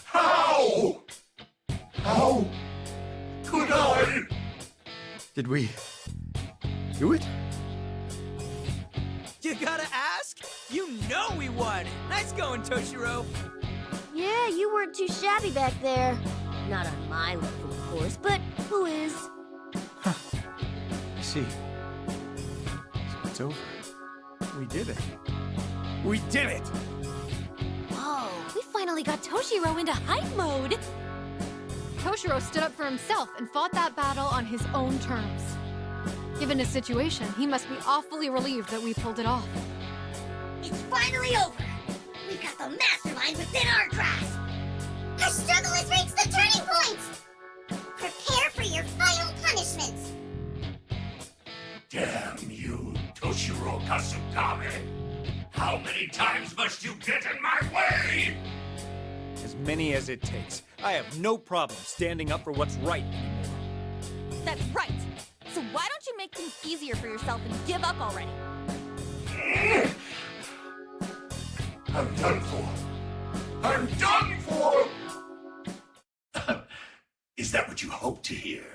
How? How could I? Did we do it? you gotta ask? You know we won! Nice going, Toshiro! Yeah, you weren't too shabby back there. Not on my level, of course, but who is? I see. So it's over. We did it. We did it! Whoa, we finally got Toshiro into hype mode! Toshiro stood up for himself and fought that battle on his own terms. Given his situation, he must be awfully relieved that we pulled it off. It's finally over! We've got the mastermind within our grasp! Our struggle has reached the turning point! Prepare for your final punishments! Damn you, Toshiro Kasukame! How many times must you get in my way? As many as it takes. I have no problem standing up for what's right anymore. That's right! So why don't you make things easier for yourself and give up already? I'm done for. I'm done for! Is that what you hope to hear?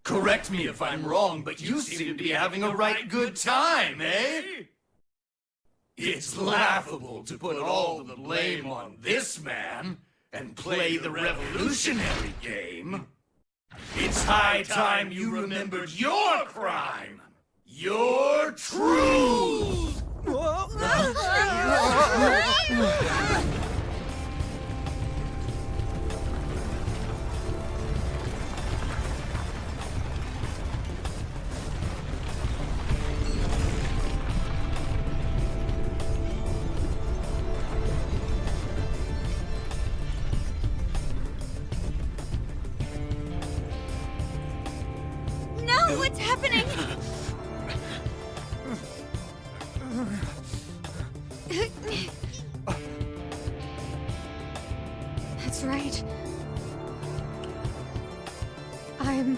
Correct me if I'm wrong, but you seem to be having a right good time, eh? It's laughable to put all the blame on this man and play the revolutionary game. It's high time you remembered your crime, your truth! No, what's happening? That's right. I'm,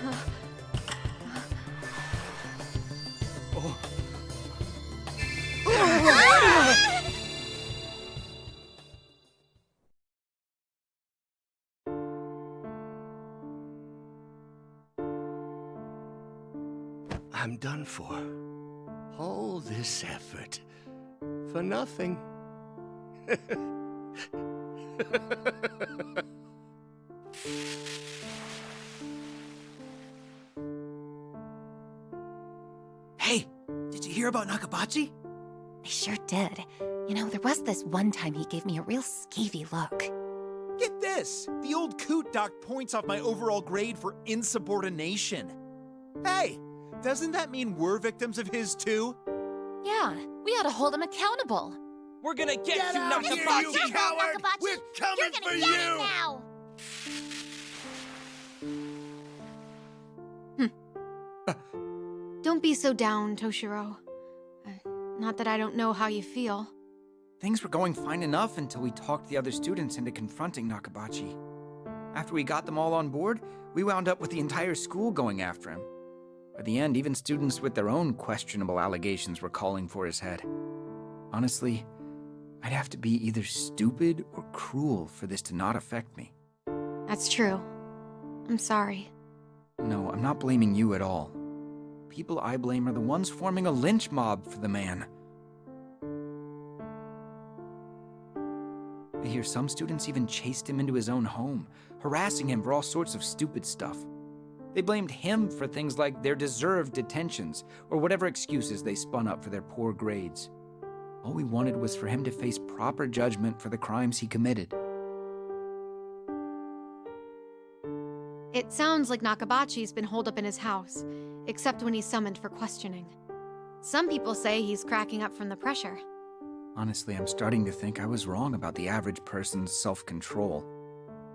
I'm done for. All this effort for nothing. Hey, did you hear about Nakabachi? I sure did. You know, there was this one time he gave me a real skeevy look. Get this! The old coot docked points off my overall grade for insubordination. Hey, doesn't that mean we're victims of his too? Yeah, we ought to hold him accountable. We're gonna get Get you, out Nakabachi! here, you coward! Nakabachi! We're coming You're gonna for get you! it now! don't be so down, Toshiro. Not that I don't know how you feel. Things were going fine enough until we talked the other students into confronting Nakabachi. After we got them all on board, we wound up with the entire school going after him. By the end, even students with their own questionable allegations were calling for his head. Honestly, I'd have to be either stupid or cruel for this to not affect me. That's true. I'm sorry. No, I'm not blaming you at all. People I blame are the ones forming a lynch mob for the man. I hear some students even chased him into his own home, harassing him for all sorts of stupid stuff. They blamed him for things like their deserved detentions, or whatever excuses they spun up for their poor grades. All we wanted was for him to face proper judgment for the crimes he committed. It sounds like Nakabachi's been holed up in his house, except when he's summoned for questioning. Some people say he's cracking up from the pressure. Honestly, I'm starting to think I was wrong about the average person's self-control.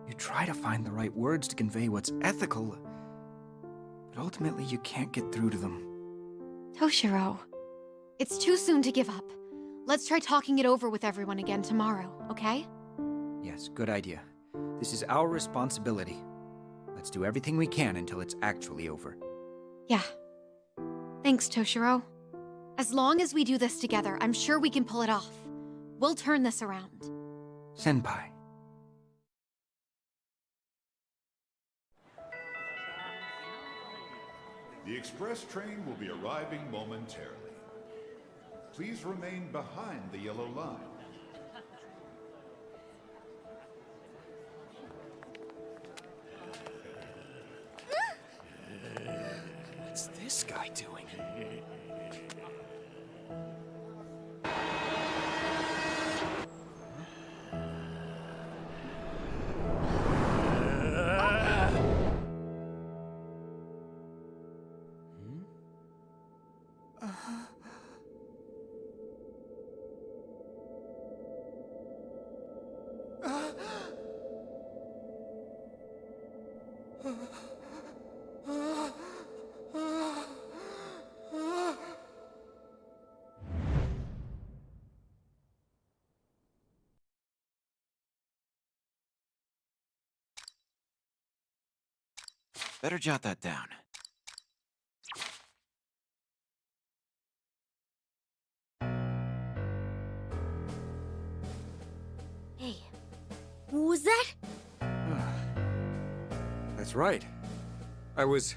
You try to find the right words to convey what's ethical, but ultimately you can't get through to them. Toshiro, it's too soon to give up. Let's try talking it over with everyone again tomorrow, okay? Yes, good idea. This is our responsibility. Let's do everything we can until it's actually over. Yeah. Thanks, Toshiro. As long as we do this together, I'm sure we can pull it off. We'll turn this around. Senpai. The express train will be arriving momentarily. Please remain behind the yellow line. What's this guy doing? Better jot that down. Hey, what was that? That's right. I was...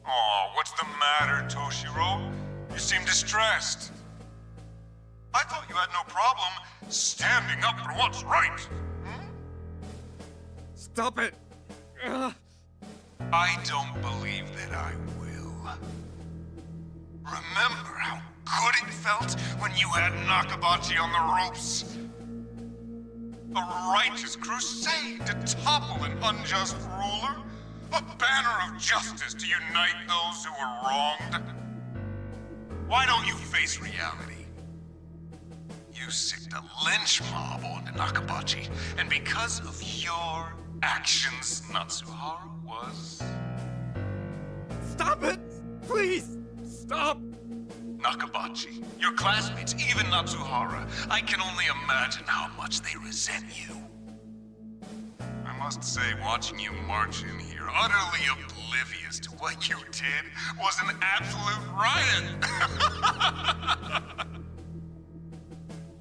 Aw, what's the matter, Toshiro? You seem distressed. I thought you had no problem standing up for what's right. Stop it! I don't believe that I will. Remember how good it felt when you had Nakabachi on the ropes? A righteous crusade to topple an unjust ruler? A banner of justice to unite those who were wronged? Why don't you face reality? You sicked a lynch mob onto Nakabachi, and because of your actions, Natsuhara was... Stop it! Please! Stop! Nakabachi, your classmates, even Natsuhara, I can only imagine how much they resent you. Am must say, watching you march in here, utterly oblivious to what you did, was an absolute riot!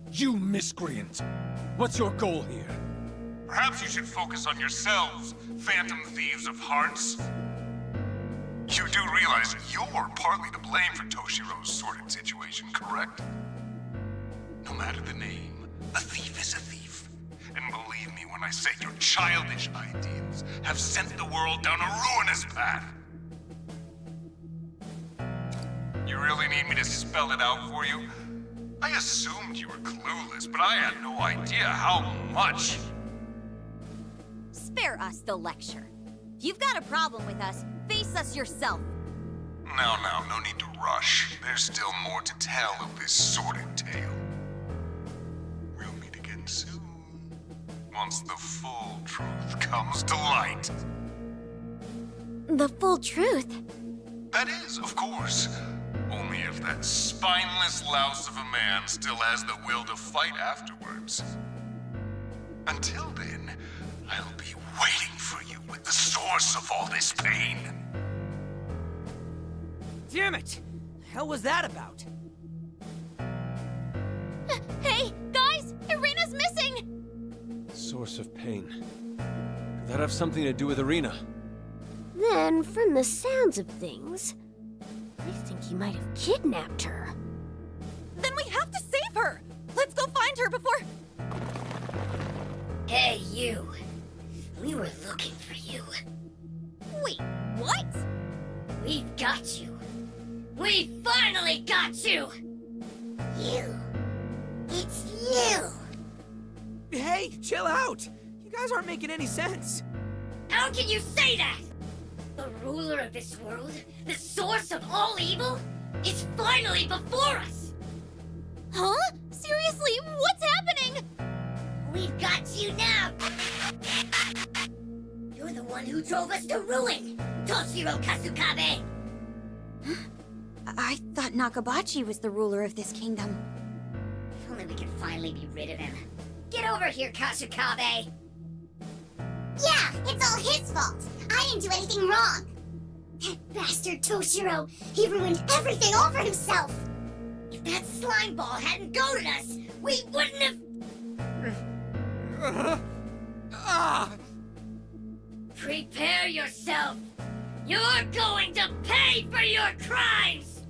You miscreant! What's your goal here? Perhaps you should focus on yourselves, phantom thieves of hearts. You do realize you're partly to blame for Toshiro's sordid situation, correct? No matter the name, a thief is a thief. And believe me when I say your childish ideals have sent the world down a ruinous path. You really need me to spell it out for you? I assumed you were clueless, but I had no idea how much. Spare us the lecture. If you've got a problem with us, face us yourself. Now, no need to rush. There's still more to tell of this sordid tale. We'll meet again soon, once the full truth comes to light. The full truth? That is, of course. Only if that spineless louse of a man still has the will to fight afterwards. Until then, I'll be waiting for you with the source of all this pain. Damn it! The hell was that about? Hey, guys! Irina's missing! Source of pain. Could that have something to do with Irina? Then, from the sounds of things, I think he might have kidnapped her. Then we have to save her! Let's go find her before... Hey, you. We were looking for you. Wait, what? We've got you. We finally got you! You. It's you! Hey, chill out! You guys aren't making any sense. How can you say that? The ruler of this world, the source of all evil, is finally before us! Huh? Seriously, what's happening? We've got you now! You're the one who drove us to ruin, Toshiro Kasukabe! I thought Nakabachi was the ruler of this kingdom. If only we could finally be rid of him. Get over here, Kasukabe! Yeah, it's all his fault. I didn't do anything wrong. That bastard Toshiro, he ruined everything all for himself. If that slime ball hadn't goaded us, we wouldn't have... Prepare yourself! You're going to pay for your crimes!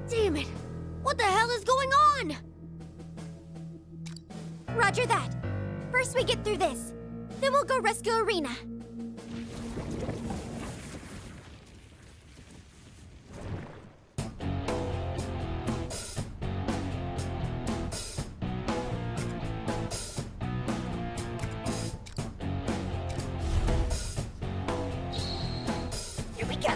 Damn it! What the hell is going on? Roger that. First we get through this. Then we'll go rescue Irina. Here we go!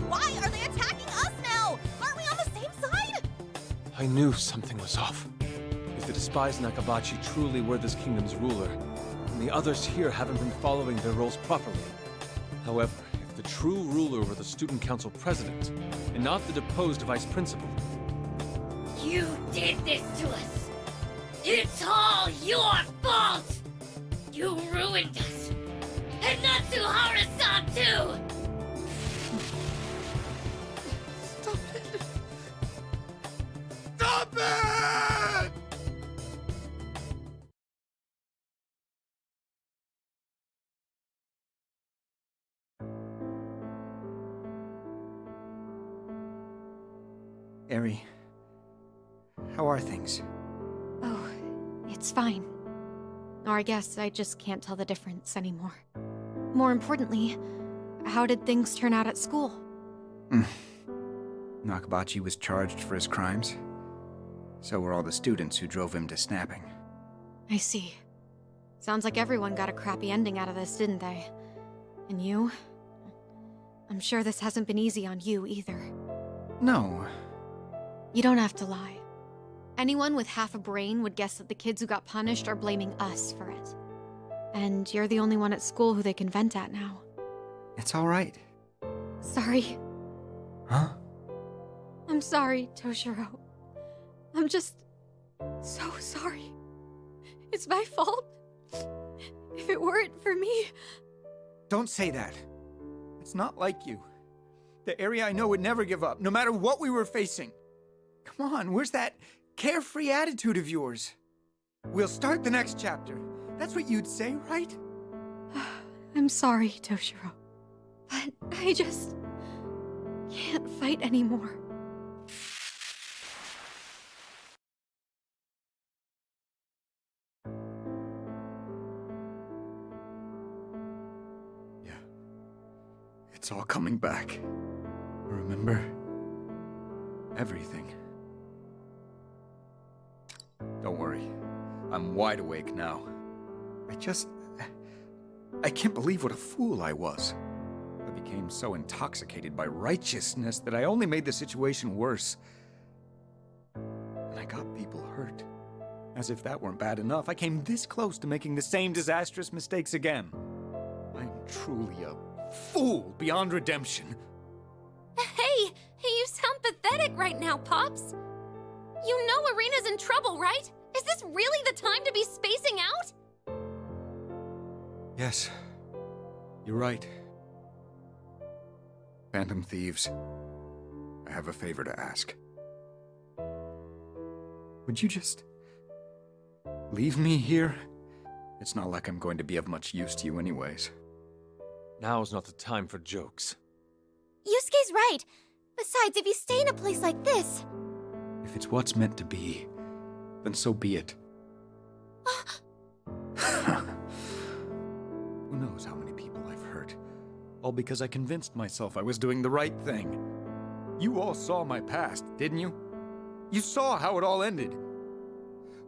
Why are they attacking us now? Aren't we on the same side? I knew something was off. If the despised Nakabachi truly were this kingdom's ruler, then the others here haven't been following their roles properly. However, if the true ruler were the student council president, and not the deposed vice principal, You did this to us! It's all your fault! You ruined us! And Natsuhara-san too! Stop it! Eri, how are things? Oh, it's fine. Or I guess I just can't tell the difference anymore. More importantly, how did things turn out at school? Nakabachi was charged for his crimes. So were all the students who drove him to snapping. I see. Sounds like everyone got a crappy ending out of this, didn't they? And you? I'm sure this hasn't been easy on you either. No. You don't have to lie. Anyone with half a brain would guess that the kids who got punished are blaming us for it. And you're the only one at school who they can vent at now. It's all right. Sorry. Huh? I'm sorry, Toshiro. I'm just so sorry. It's my fault. If it weren't for me... Don't say that. It's not like you. The area I know would never give up, no matter what we were facing. Come on, where's that carefree attitude of yours? We'll start the next chapter. That's what you'd say, right? I'm sorry, Toshiro. But I just can't fight anymore. Yeah. It's all coming back. Remember? Everything. Don't worry. I'm wide awake now. I can't believe what a fool I was. I became so intoxicated by righteousness that I only made the situation worse. And I got people hurt. As if that weren't bad enough, I came this close to making the same disastrous mistakes again. I'm truly a fool beyond redemption. Hey, you sound pathetic right now, Pops. You know Arena's in trouble, right? Is this really the time to be spacing out? Yes, you're right. Phantom Thieves, I have a favor to ask. Would you just leave me here? It's not like I'm going to be of much use to you anyways. Now's not the time for jokes. Yusuke's right. Besides, if you stay in a place like this... If it's what's meant to be, then so be it. Who knows how many people I've hurt? All because I convinced myself I was doing the right thing. You all saw my past, didn't you? You saw how it all ended.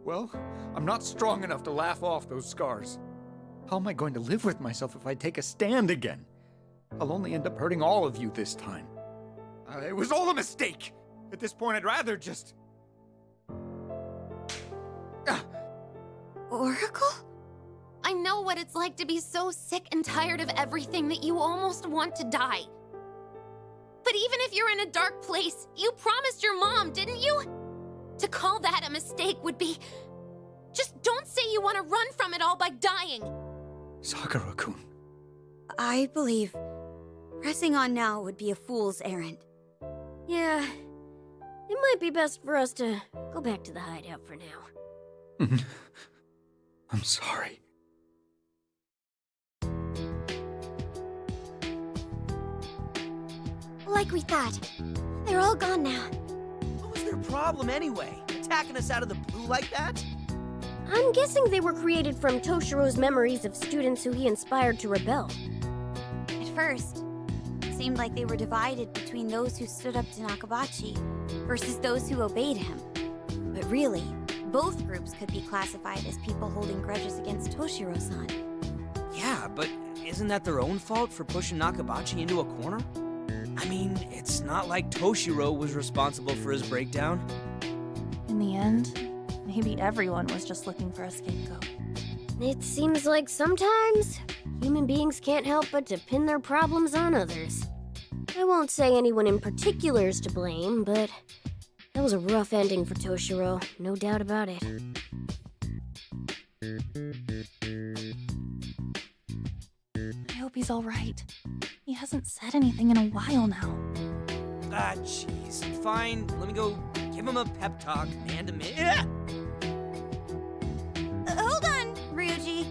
Well, I'm not strong enough to laugh off those scars. How am I going to live with myself if I take a stand again? I'll only end up hurting all of you this time. It was all a mistake! At this point, I'd rather just... Oracle? I know what it's like to be so sick and tired of everything that you almost want to die. But even if you're in a dark place, you promised your mom, didn't you? To call that a mistake would be... Just don't say you want to run from it all by dying. Sakura-kun. I believe pressing on now would be a fool's errand. Yeah, it might be best for us to go back to the hideout for now. I'm sorry. Like we thought. They're all gone now. What was their problem anyway? Attacking us out of the blue like that? I'm guessing they were created from Toshiro's memories of students who he inspired to rebel. At first, it seemed like they were divided between those who stood up to Nakabachi versus those who obeyed him. But really, both groups could be classified as people holding grudges against Toshiro-san. Yeah, but isn't that their own fault for pushing Nakabachi into a corner? I mean, it's not like Toshiro was responsible for his breakdown. In the end, maybe everyone was just looking for a scapegoat. It seems like sometimes human beings can't help but to pin their problems on others. I won't say anyone in particular is to blame, but that was a rough ending for Toshiro, no doubt about it. I hope he's all right. He hasn't said anything in a while now. Ah, jeez. Fine, let me go give him a pep talk, man to man. Hold on, Ryuji.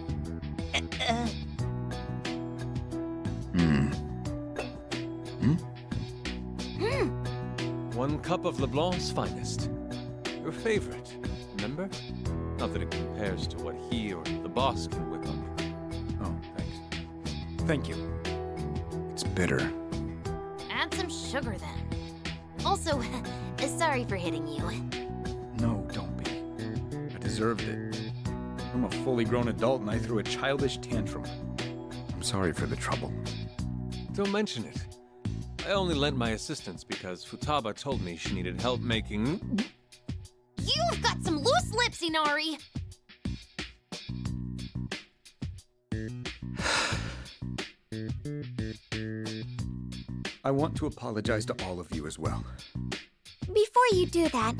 One cup of LeBlanc's finest. Your favorite, remember? Not that it compares to what he or the boss can whip up. Oh, thanks. Thank you. It's bitter. Add some sugar then. Also, sorry for hitting you. No, don't be. I deserved it. I'm a fully grown adult and I threw a childish tantrum. I'm sorry for the trouble. Don't mention it. I only lent my assistance because Futaba told me she needed help making... You've got some loose lips, Inari! I want to apologize to all of you as well. Before you do that,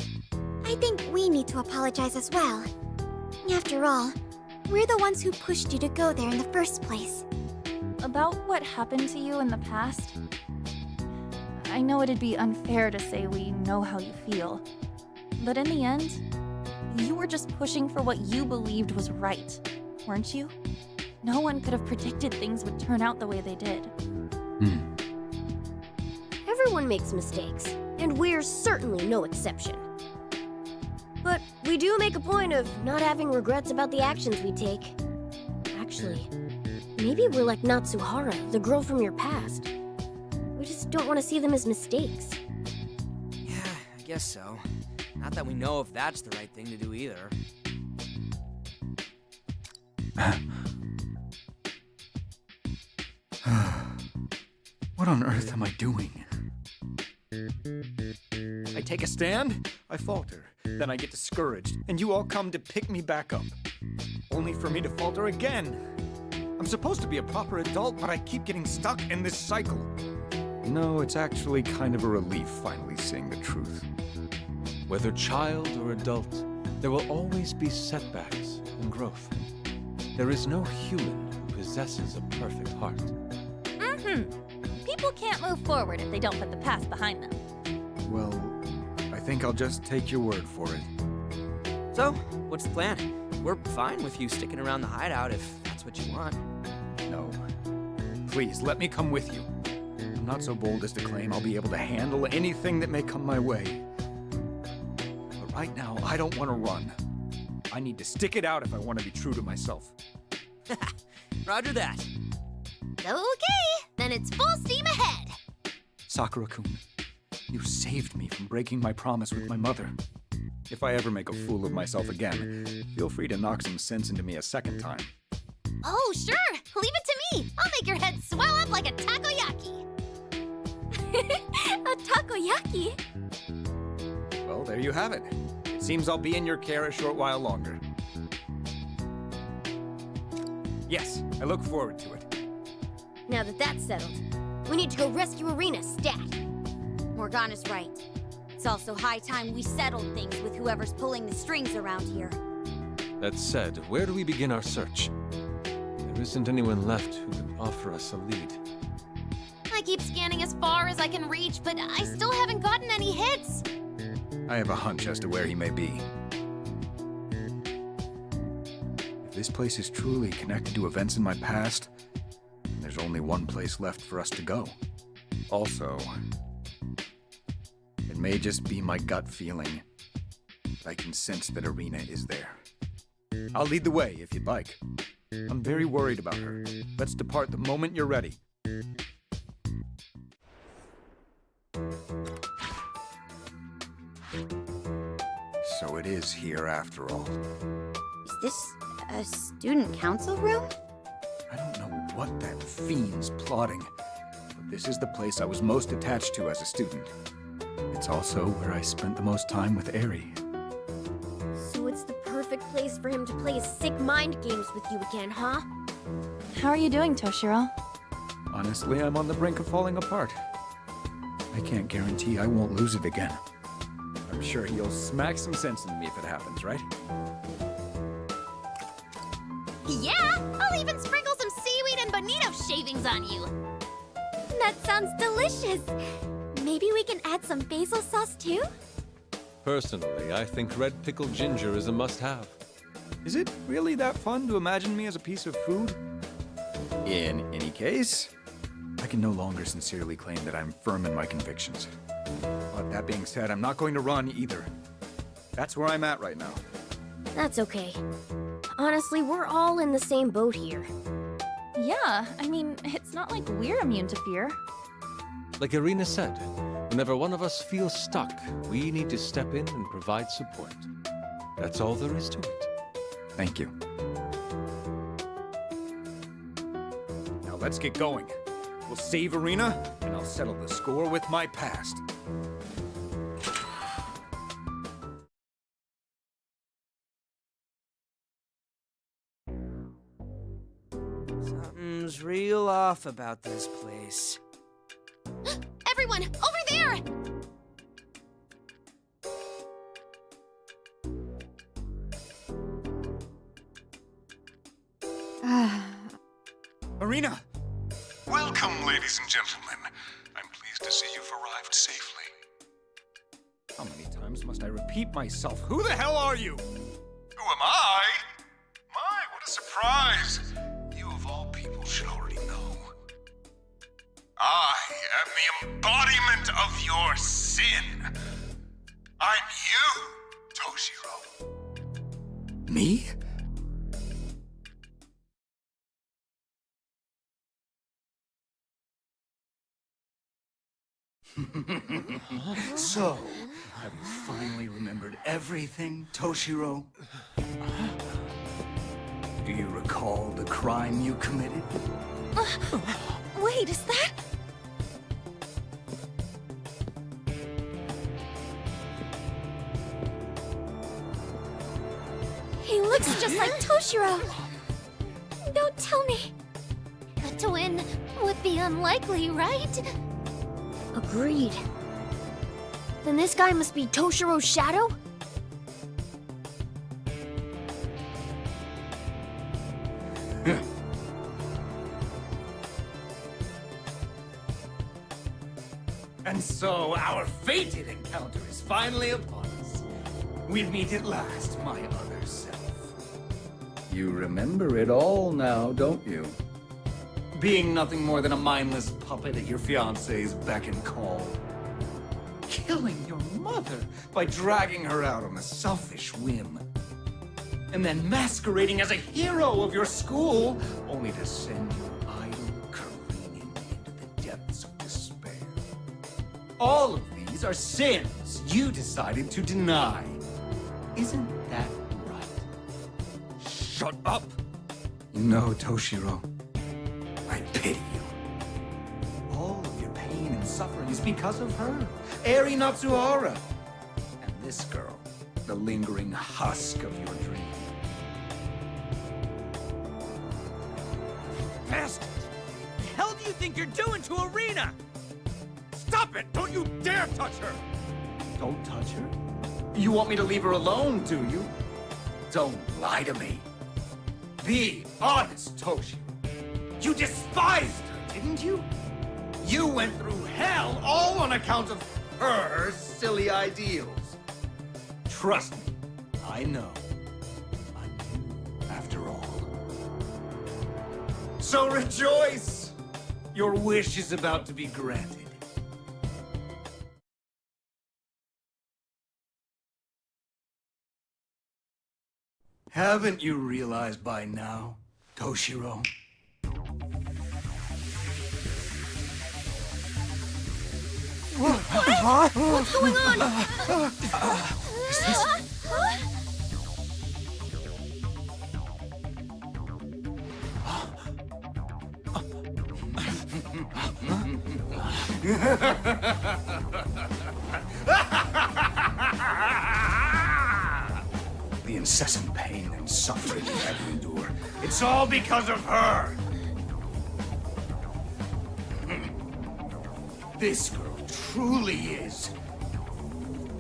I think we need to apologize as well. After all, we're the ones who pushed you to go there in the first place. About what happened to you in the past, I know it'd be unfair to say we know how you feel. But in the end, you were just pushing for what you believed was right, weren't you? No one could have predicted things would turn out the way they did. Everyone makes mistakes, and we're certainly no exception. But we do make a point of not having regrets about the actions we take. Actually, maybe we're like Natsuhara, the girl from your past. We just don't want to see them as mistakes. Yeah, I guess so. Not that we know if that's the right thing to do either. What on earth am I doing? I take a stand, I falter, then I get discouraged, and you all come to pick me back up. Only for me to falter again. I'm supposed to be a proper adult, but I keep getting stuck in this cycle. You know, it's actually kind of a relief finally seeing the truth. Whether child or adult, there will always be setbacks and growth. There is no human who possesses a perfect heart. People can't move forward if they don't put the past behind them. Well, I think I'll just take your word for it. So, what's the plan? We're fine with you sticking around the hideout if that's what you want. No. Please, let me come with you. I'm not so bold as to claim I'll be able to handle anything that may come my way. But right now, I don't want to run. I need to stick it out if I want to be true to myself. Roger that. Okay, then it's full steam ahead. Sakura-kun, you saved me from breaking my promise with my mother. If I ever make a fool of myself again, feel free to knock some sense into me a second time. Oh, sure. Leave it to me. I'll make your head swell up like a takoyaki. A takoyaki? Well, there you have it. It seems I'll be in your care a short while longer. Yes, I look forward to it. Now that that's settled, we need to go rescue Arena stat. Morgana's right. It's also high time we settled things with whoever's pulling the strings around here. That said, where do we begin our search? There isn't anyone left who could offer us a lead. I keep scanning as far as I can reach, but I still haven't gotten any hits. I have a hunch as to where he may be. If this place is truly connected to events in my past, then there's only one place left for us to go. Also, it may just be my gut feeling, but I can sense that Arena is there. I'll lead the way if you'd like. I'm very worried about her. Let's depart the moment you're ready. So it is here after all. Is this a student council room? I don't know what that fiend's plotting, but this is the place I was most attached to as a student. It's also where I spent the most time with Eri. So it's the perfect place for him to play his sick mind games with you again, huh? How are you doing, Toshiro? Honestly, I'm on the brink of falling apart. I can't guarantee I won't lose it again. I'm sure he'll smack some sense into me if it happens, right? Yeah, I'll even sprinkle some seaweed and bonito shavings on you. That sounds delicious. Maybe we can add some basil sauce too? Personally, I think red pickled ginger is a must-have. Is it really that fun to imagine me as a piece of food? In any case, I can no longer sincerely claim that I'm firm in my convictions. But that being said, I'm not going to run either. That's where I'm at right now. That's okay. Honestly, we're all in the same boat here. Yeah, I mean, it's not like we're immune to fear. Like Irina said, whenever one of us feels stuck, we need to step in and provide support. That's all there is to it. Thank you. Now let's get going. will save Arena, and I'll settle the score with my past. Something's real off about this place. Everyone, over there! Arena! Welcome, ladies and gentlemen. I'm pleased to see you've arrived safely. How many times must I repeat myself? Who the hell are you? Who am I? My, what a surprise! You of all people should already know. I am the embodiment of your sin. I'm you, Toshiro. Me? So, have you finally remembered everything, Toshiro? Do you recall the crime you committed? Wait, is that? He looks just like Toshiro. Don't tell me. A twin would be unlikely, right? Agreed. Then this guy must be Toshiro's shadow? And so, our fated encounter is finally upon us. We meet at last, my other self. You remember it all now, don't you? Being nothing more than a mindless puppet at your fiancé's beck and call. Killing your mother by dragging her out on a selfish whim. And then masquerading as a hero of your school, only to send your idol careening into the depths of despair. All of these are sins you decided to deny. Isn't that right? Shut up! No, Toshiro. I pity you. All of your pain and suffering is because of her, Eri Natsuhara. And this girl, the lingering husk of your dream. Bastard! What the hell do you think you're doing to Arena? Stop it! Don't you dare touch her! Don't touch her? You want me to leave her alone, do you? Don't lie to me. Be honest, Toshiro. You despised her, didn't you? You went through hell all on account of her silly ideals. Trust me, I know. I'm you, after all. So rejoice! Your wish is about to be granted. Haven't you realized by now, Toshiro? What? What's going on? Is this... The incessant pain and suffering you had to endure. It's all because of her! This girl truly is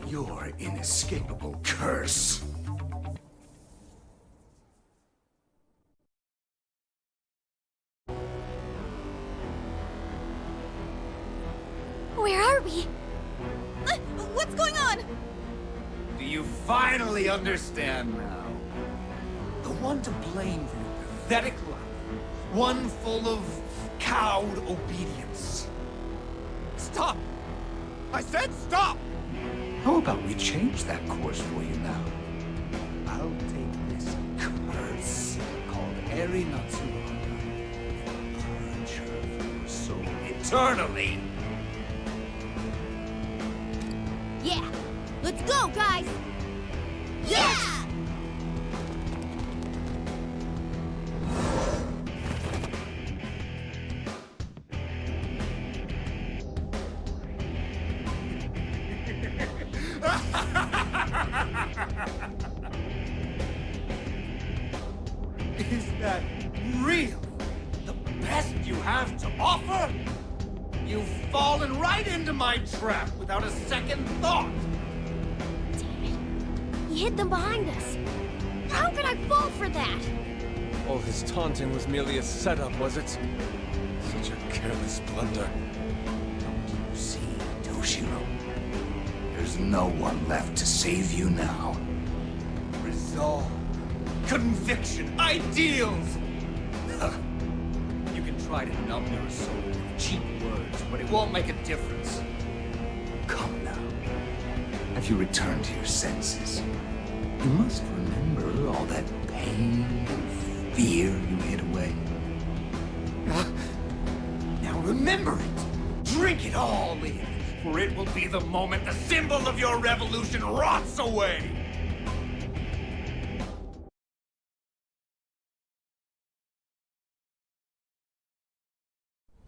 your inescapable curse. Where are we? What's going on? Do you finally understand now? The one to blame for your pathetic life. One full of cowed obedience. Stop! I said stop! How about we change that course for you now? I'll take this curse called Eri Natsuhara and purge her from your soul eternally. Yeah! Let's go, guys! Yeah! Is that really the best you have to offer? You've fallen right into my trap without a second thought. Damn it. He hid them behind us. How could I fall for that? All his taunting was merely a setup, was it? Such a careless blunder. You see, Toshiro, there's no one left to save you now. Resolve, conviction, ideals. You can try to numb your soul with cheap words, but it won't make a difference. Come now. Have you returned to your senses? You must remember all that pain and fear you hid away. Now remember it! Drink it all in, for it will be the moment the symbol of your revolution rots away!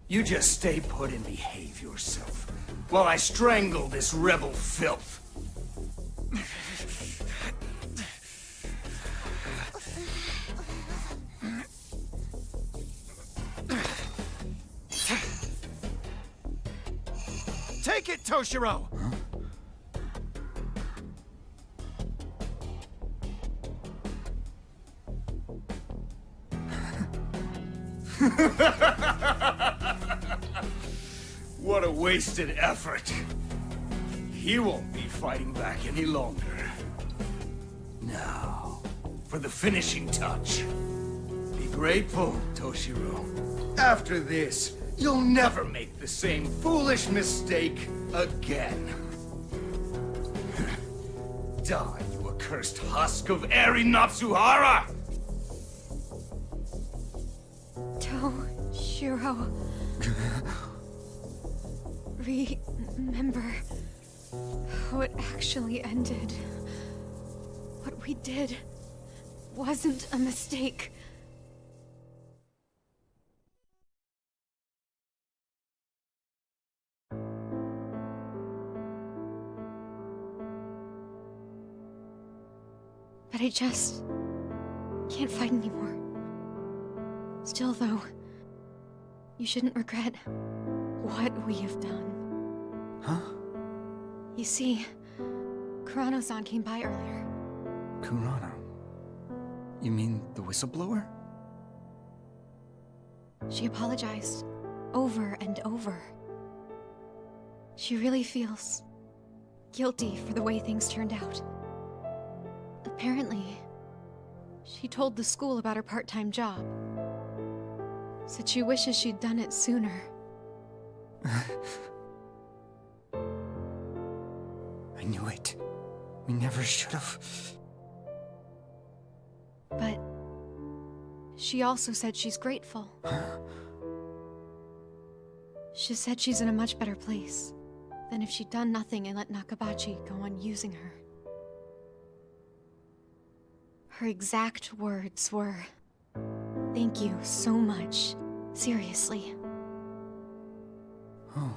You just stay put and behave yourself, while I strangle this rebel filth. Take it, Toshiro! What a wasted effort. He won't be fighting back any longer. Now, for the finishing touch. Be grateful, Toshiro. After this, you'll never make the same foolish mistake again. Die, you accursed husk of Eri Natsuhara! Toshiro. Remember how it actually ended. What we did wasn't a mistake. But I just can't fight anymore. Still, though, you shouldn't regret what we have done. Huh? You see, Kurano-san came by earlier. Kurano? You mean the whistleblower? She apologized over and over. She really feels guilty for the way things turned out. Apparently, she told the school about her part-time job. Said she wishes she'd done it sooner. I knew it. We never should have. But she also said she's grateful. She said she's in a much better place than if she'd done nothing and let Nakabachi go on using her. Her exact words were, "Thank you so much. Seriously." Oh.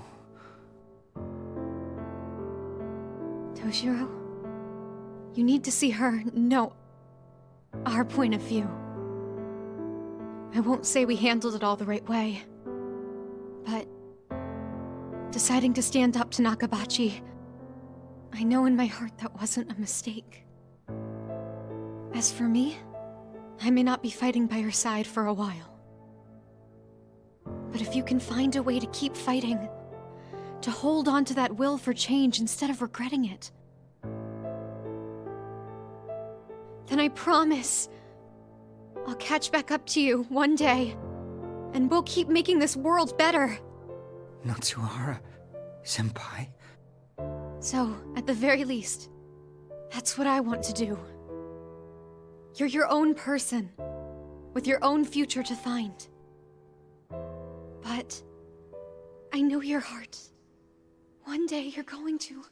Toshiro, you need to see her, no, our point of view. I won't say we handled it all the right way, but deciding to stand up to Nakabachi, I know in my heart that wasn't a mistake. As for me, I may not be fighting by her side for a while. But if you can find a way to keep fighting, to hold on to that will for change instead of regretting it, then I promise I'll catch back up to you one day, and we'll keep making this world better. Natsuhara, senpai? So, at the very least, that's what I want to do. You're your own person, with your own future to find. But I know your heart. One day you're going to...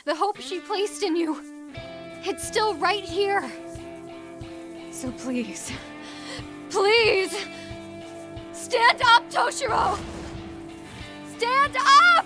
The hope she placed in you, it's still right here. So please, please, stand up, Toshiro! Stand up!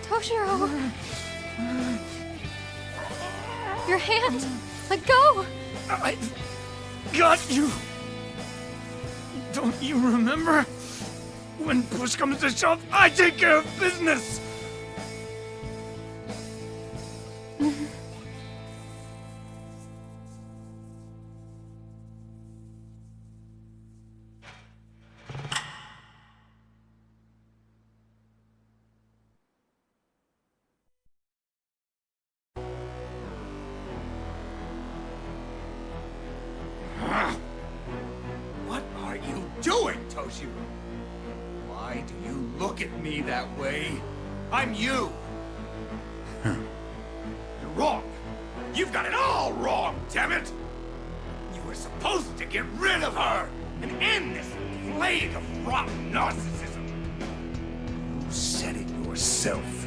Toshiro! Your hand! Let go! I got you! Don't you remember? When push comes to shove, I take care of business! What are you doing, Toshiro? Why do you look at me that way? I'm you! You're wrong! You've got it all wrong, damn it! You were supposed to get rid of her and end this plague of rotten narcissism. You said it yourself.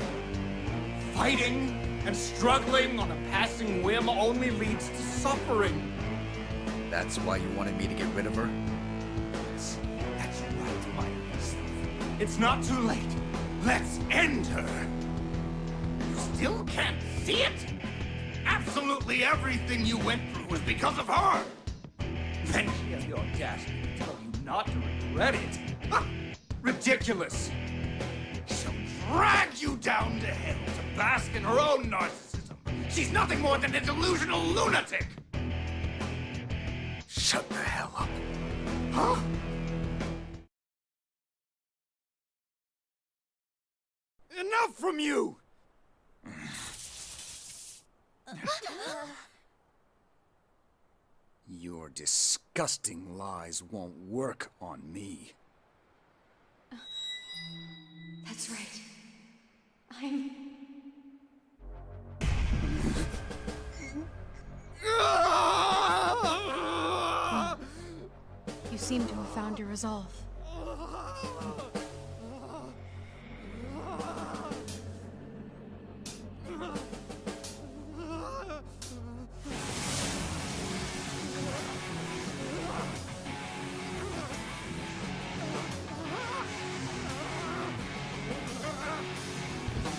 Fighting and struggling on a passing whim only leads to suffering. That's why you wanted me to get rid of her? That's right, my yourself. It's not too late. Let's end her. You still can't see it? Absolutely everything you went through was because of her. Then she has the audacity to tell you not to regret it. Ha! Ridiculous. She'll drag you down to hell to bask in her own narcissism. She's nothing more than a delusional lunatic. Shut the hell up. Huh? Enough from you! Your disgusting lies won't work on me. That's right. I'm... You seem to have found your resolve.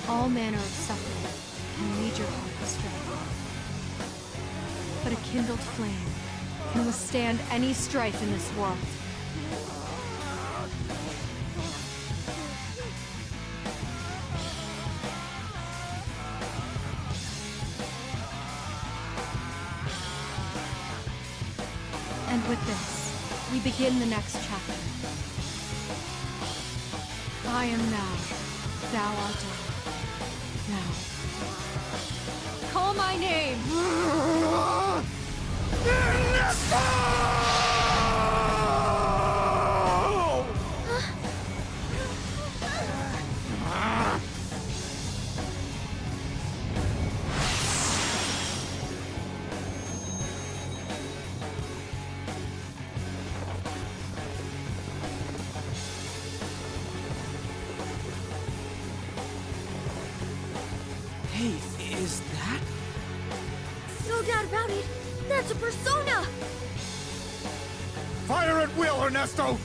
All manner of suffering can lead your heart astray. But a kindled flame can withstand any strife in this world. And with this, we begin the next chapter. I am now, thou art I. Now, call my name! Hey, is that? No doubt about it. That's a persona! Fire at will, Ernesto!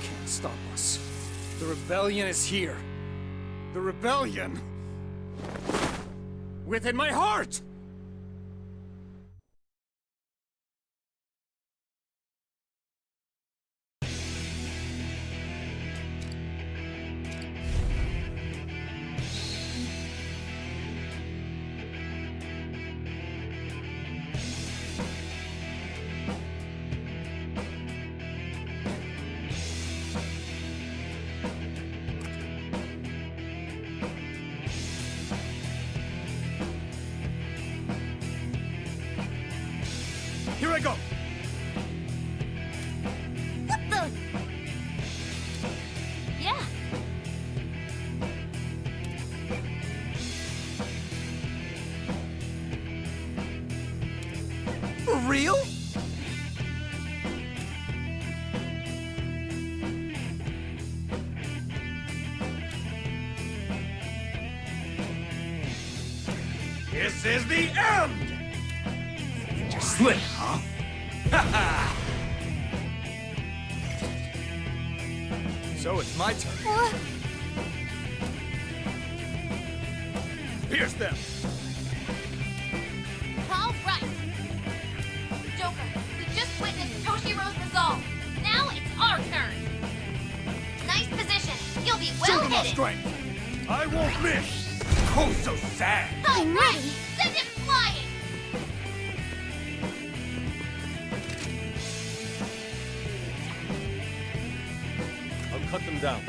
Can't stop us. The rebellion is here. The rebellion within my heart! go! What the? Yeah. For real? This is the end! Ninja slip, huh? Ha So it's my turn. Here's them! All right. Joker, we just witnessed Toshiro's resolve. Now it's our turn. Nice position. You'll be well Show them our hidden. strength! I won't miss! Oh, so sad! I'm ready. Send him flying. I'll cut them down.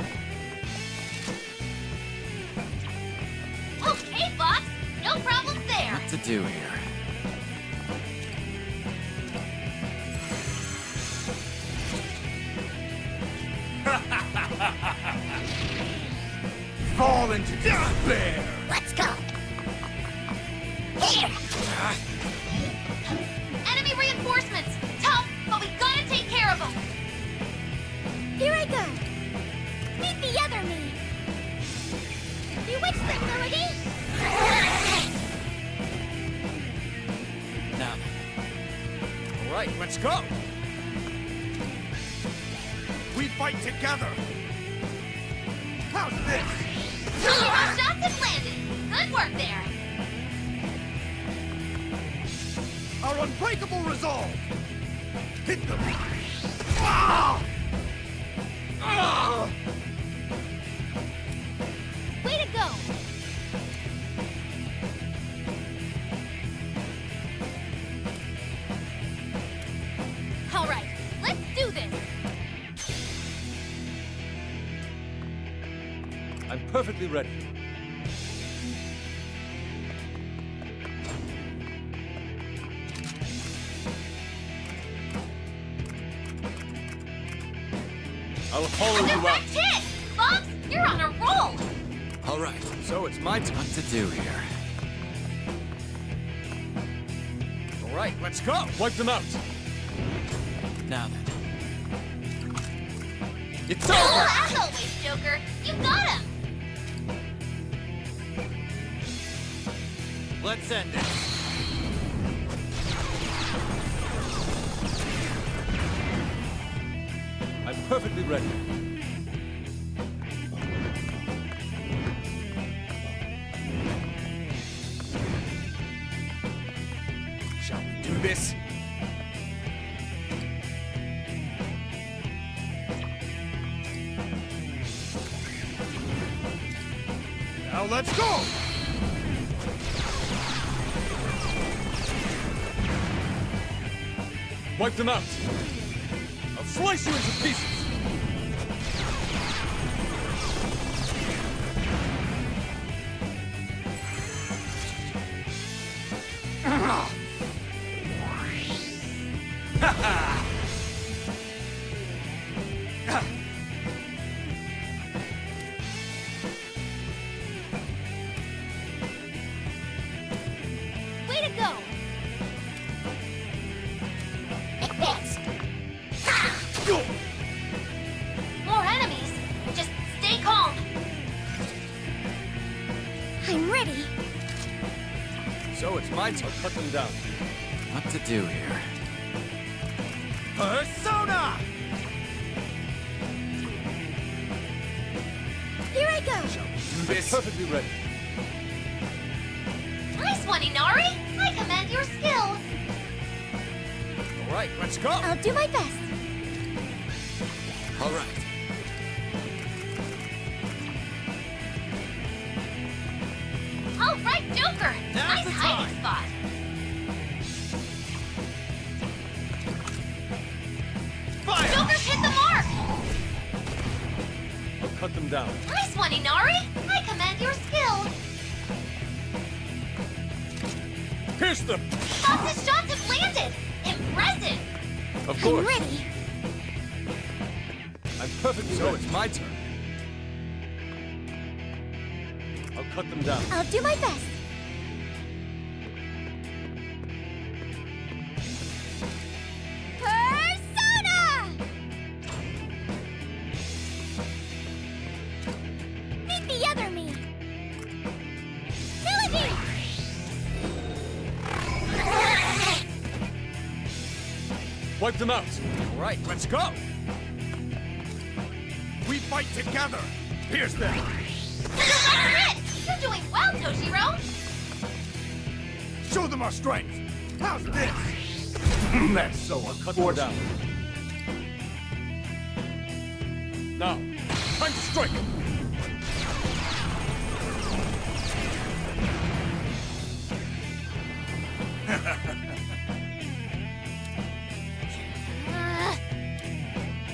Okay, boss. No problem there. What to do here? Fall into despair! Let's go. Here. Enemy reinforcements. Tough, but we gotta take care of them. Here I go. Meet the other me. Bewitch them, Melody. Now. All right, let's go. We fight together! How's this? Our shots have landed. Good work there. Our unbreakable resolve! Hit them! Ah! Ah! Way to go. All right, let's do this. I'm perfectly ready. I'll follow you out. That's it! Bobs, you're on a roll. All right, so it's my turn. What to do here? All right, let's go. Wipe them out. Now then. It's Oh, over. as always, Joker. You got him. Let's end this. I'm perfectly ready. Shall we do this? Now let's go! Wipe them out. I'll slice you into pieces. Way to go. More enemies. Just stay calm. I'm ready. So it's my turn. I'll cut them down. What to do here? Persona! Here I go. Do this. Perfectly ready. Nice one, Inari. I commend your skill. All right, let's go. I'll do my best. All right. All right, Joker. Now's Nice the hiding time. spot. Fire! Joker's hit the mark. I'll cut them down. Nice one, Inari. I commend your skill. Pierce them! Bob's shots have landed. Impressive. Of course. I'm ready. I'm perfectly So ready. it's my turn. I'll cut them down. I'll do my best. Persona! Meet the other me. Melody! Wipe them out. All right, let's go. We fight together. Here's them. You're doing well, Toshiro! Show them our strength. How's this? That's so Cut them down. Now, time to strike.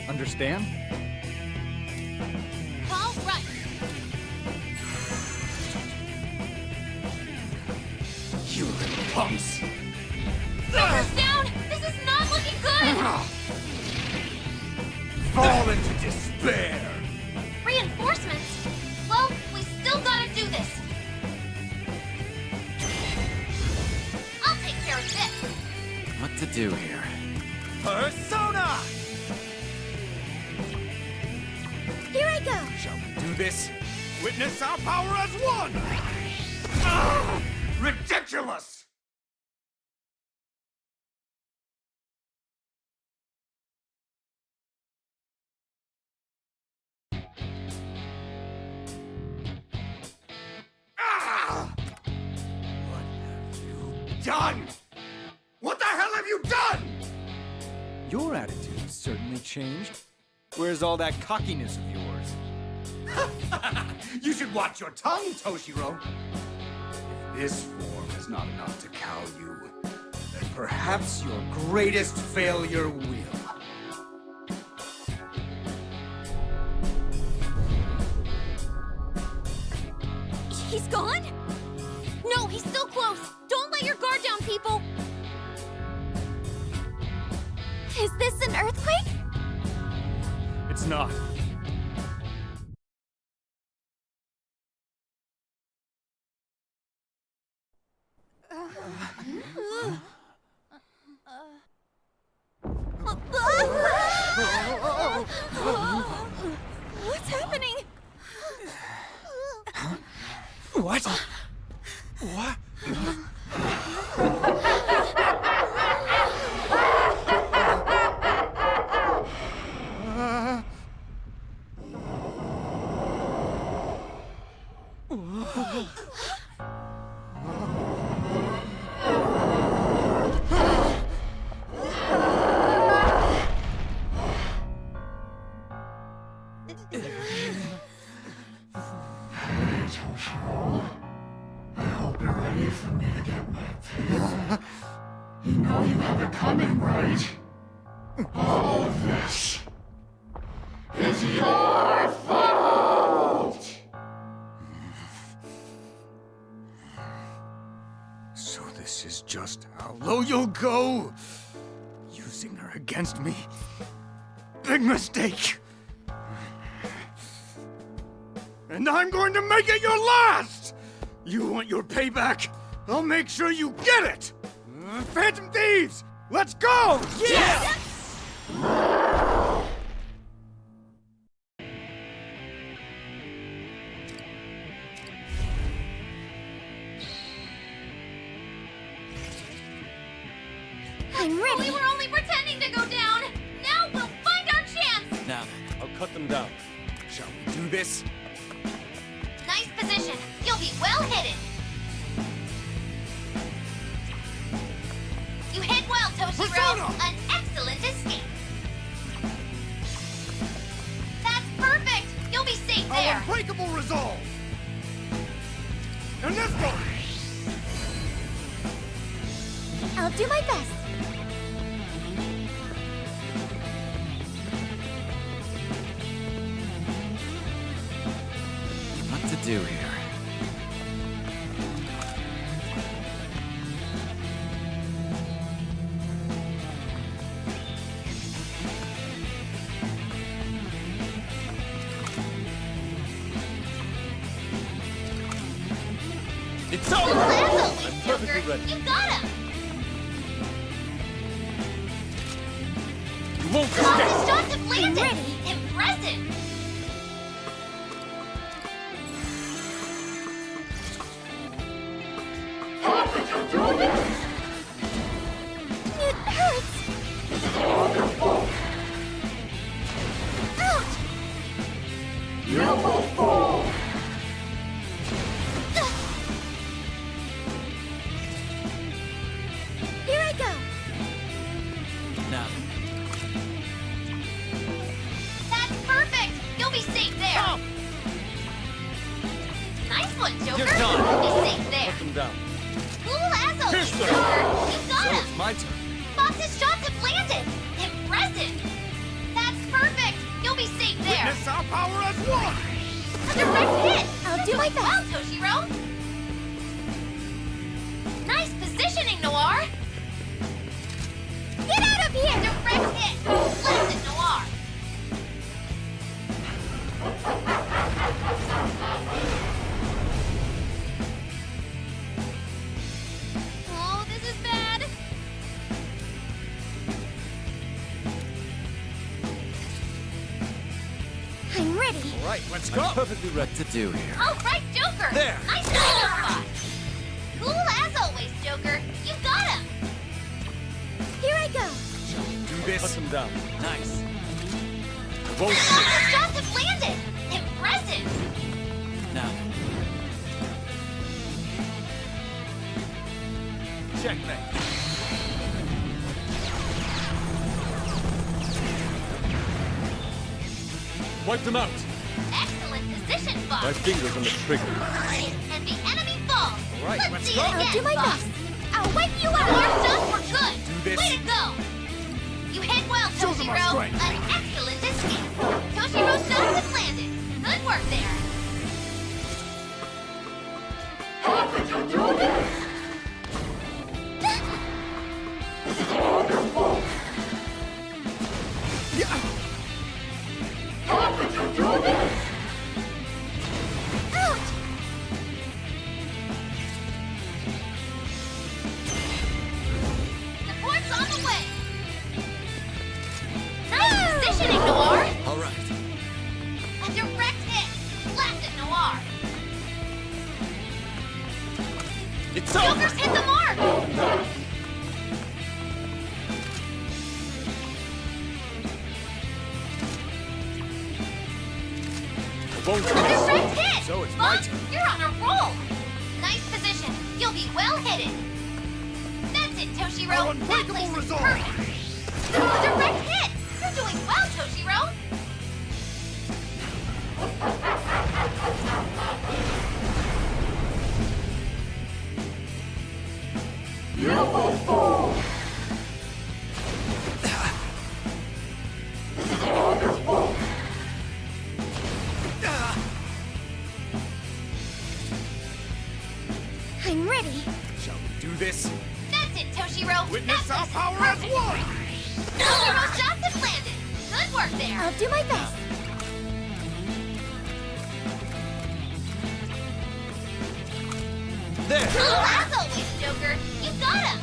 Understand? All right. You little punks. Breakers down! This is not looking good! Fall into despair. Reinforcements? Well, we still gotta do this. I'll take care of this. What to do here? Persona! Here I go. Shall we do this? Witness our power as one! Ridiculous! What have you done? What the hell have you done? Your attitude certainly changed. Where's all that cockiness of yours? You should watch your tongue, Toshiro. If this form is not enough to cow you, then perhaps your greatest failure will. He's gone? No, he's still close. Don't let your guard down, people. Is this an earthquake? It's not. What's happening? What? What? I hope you're ready for me to get my teeth. You know you have it coming, right? All of this is your fault! So this is just how low you'll go? Using her against me? Big mistake! And I'm going to make it your last! You want your payback? I'll make sure you get it! Phantom Thieves! Let's go! Yeah! I'm ready. We were only pretending to go down. Now we'll find our chance. Now then. I'll cut them down. Shall we do this? Nice position. You'll be well hidden. You hid well, Toshiro. Persona! An excellent escape. That's perfect. You'll be safe Our there. unbreakable resolve! And this one! I'll do my best. What to do here? It's Cool over! as always, Joker. perfectly ready. You got him! You won't Lots escape! of shots have landed! Impressive! It hurts! Ouch! You will fall! Here I go! Now That's perfect! You'll be safe there! Nice one, Joker! You're done. You'll be safe there! Put them down. Cool as always, Pierce them. Joker! You got So him! it's my turn. Fox's shots have landed! Impressive! That's perfect! You'll be safe there! Witness our power as one! A direct hit! I'll do my Well, best! Toshiro! Nice positioning, Noir! Get out of here! Direct hit! Blast it, Noir! Oh, this is bad! I'm ready! All right, let's go. I'm perfectly ready. what to do here? All right, Joker! There. Nice landing spot! Cool as always, Joker! You got him! Here I go! Do this. Put them down. Nice. I won't Lots miss. of shots have landed! Impressive! Now Checkmate. Wipe them out. Excellent position, Fox! My fingers on the trigger. And the enemy falls! All right, let's see go. it I'll again, do my Fox. best! I'll wipe you Your out! shots were good! Do this. Way to go! You hit well, Show them our Toshiro! strength. An excellent escape! Toshiro's shots have landed! Good work there! How could you do this? This is all your fault! How could you do this? Ouch! Support's on the way! Nice positioning, Noir! all right. A direct hit! Blast it, Noir! It's Joker's hit the mark! I won't A miss. direct hit! So it's my Fox, turn. you're on a roll! Nice position. You'll be well hidden. That's it, Toshiro. Our That unbreakable place is resolve. perfect. A direct hit! You're doing well, Toshiro. You will fall! This is all your fault! I'm ready! Shall we do this? That's it, Toshiro. Witness That our place is power as perfect. one! Toshiro's shots have landed. Good work there. I'll do my best! There. Cool as always, Joker. You got him.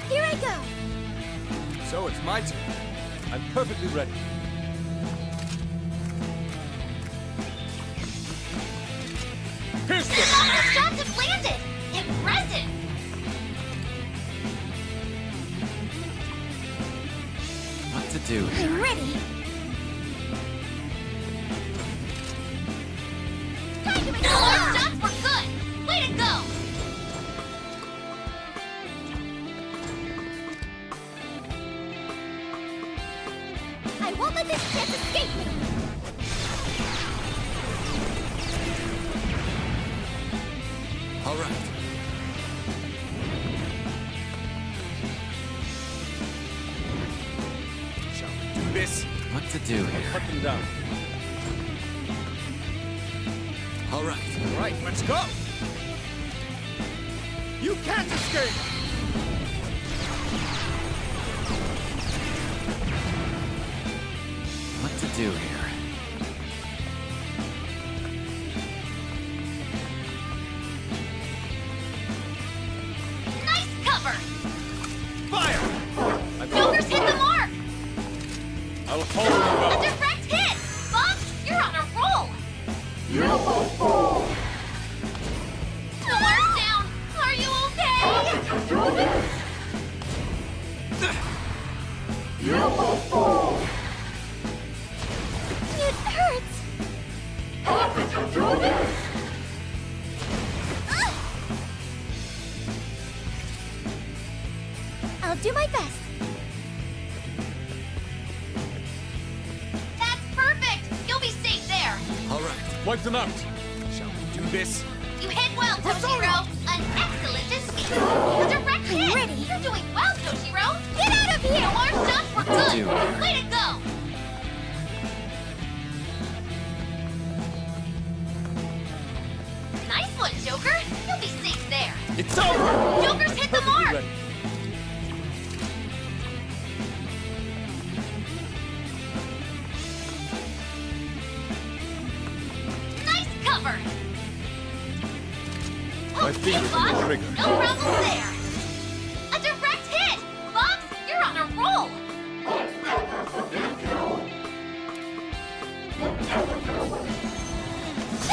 Here I go! So it's my turn. I'm perfectly ready. Pierce them. Lots of shots have landed. Impressive. What to do here? I'm ready! Time to make a Your mark! shots were good. Way to go. I won't let this chance escape me! All right. Shall we do this? What to do here? Put them down. All right. All right, let's go. You can't escape! What to do here? cover! Fire! Joker's hit the mark! I'll follow you A out. direct hit! Bumps, you're on a roll! Noir's down! Are you okay? It hurts! I'll do my best. That's perfect! You'll be safe there! All right. Wipe them out. Shall we do this? You hit well, Toshiro! An excellent escape! A direct hit! ready. You're doing well, Toshiro! Get out of here! Noir's shots were What to good! do here? Way to go! Nice one, Joker! You'll be safe there! It's over. Joker's hit the mark! Ready. Nice cover! My Okay, fingers on the Fox, trigger. no problem there! A direct hit! Fox, you're on a roll!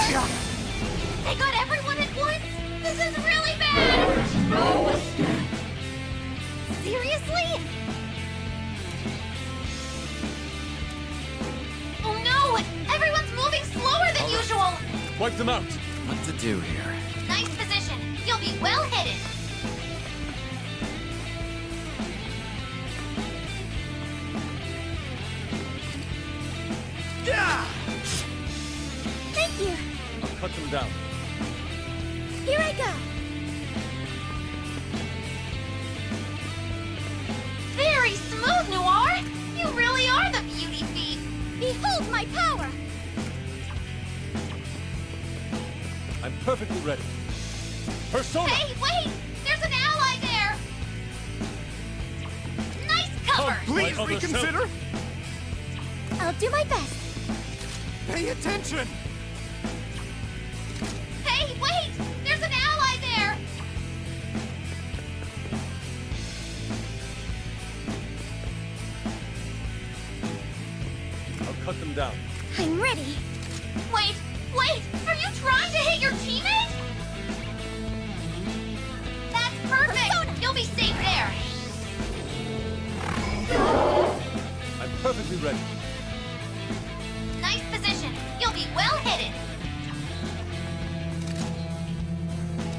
They got everyone at once? This is really bad! Seriously? Oh no! Everyone's moving slower than usual! Wipe them out. What to do here? Nice position. You'll be well hidden. Yeah! Thank you. I'll cut them down. Here I go. Very smooth, Noir! You really are the beauty thief! Behold my power. I'm perfectly ready. Persona! Hey, wait! There's an ally there! Nice cover! Please My other reconsider! I'll do my best. Pay attention! Hey, wait! There's an ally there! I'll cut them down. I'm ready. Wait! Are you trying to hit your teammate? That's perfect! You'll be safe there! I'm perfectly ready. Nice position. You'll be well hidden.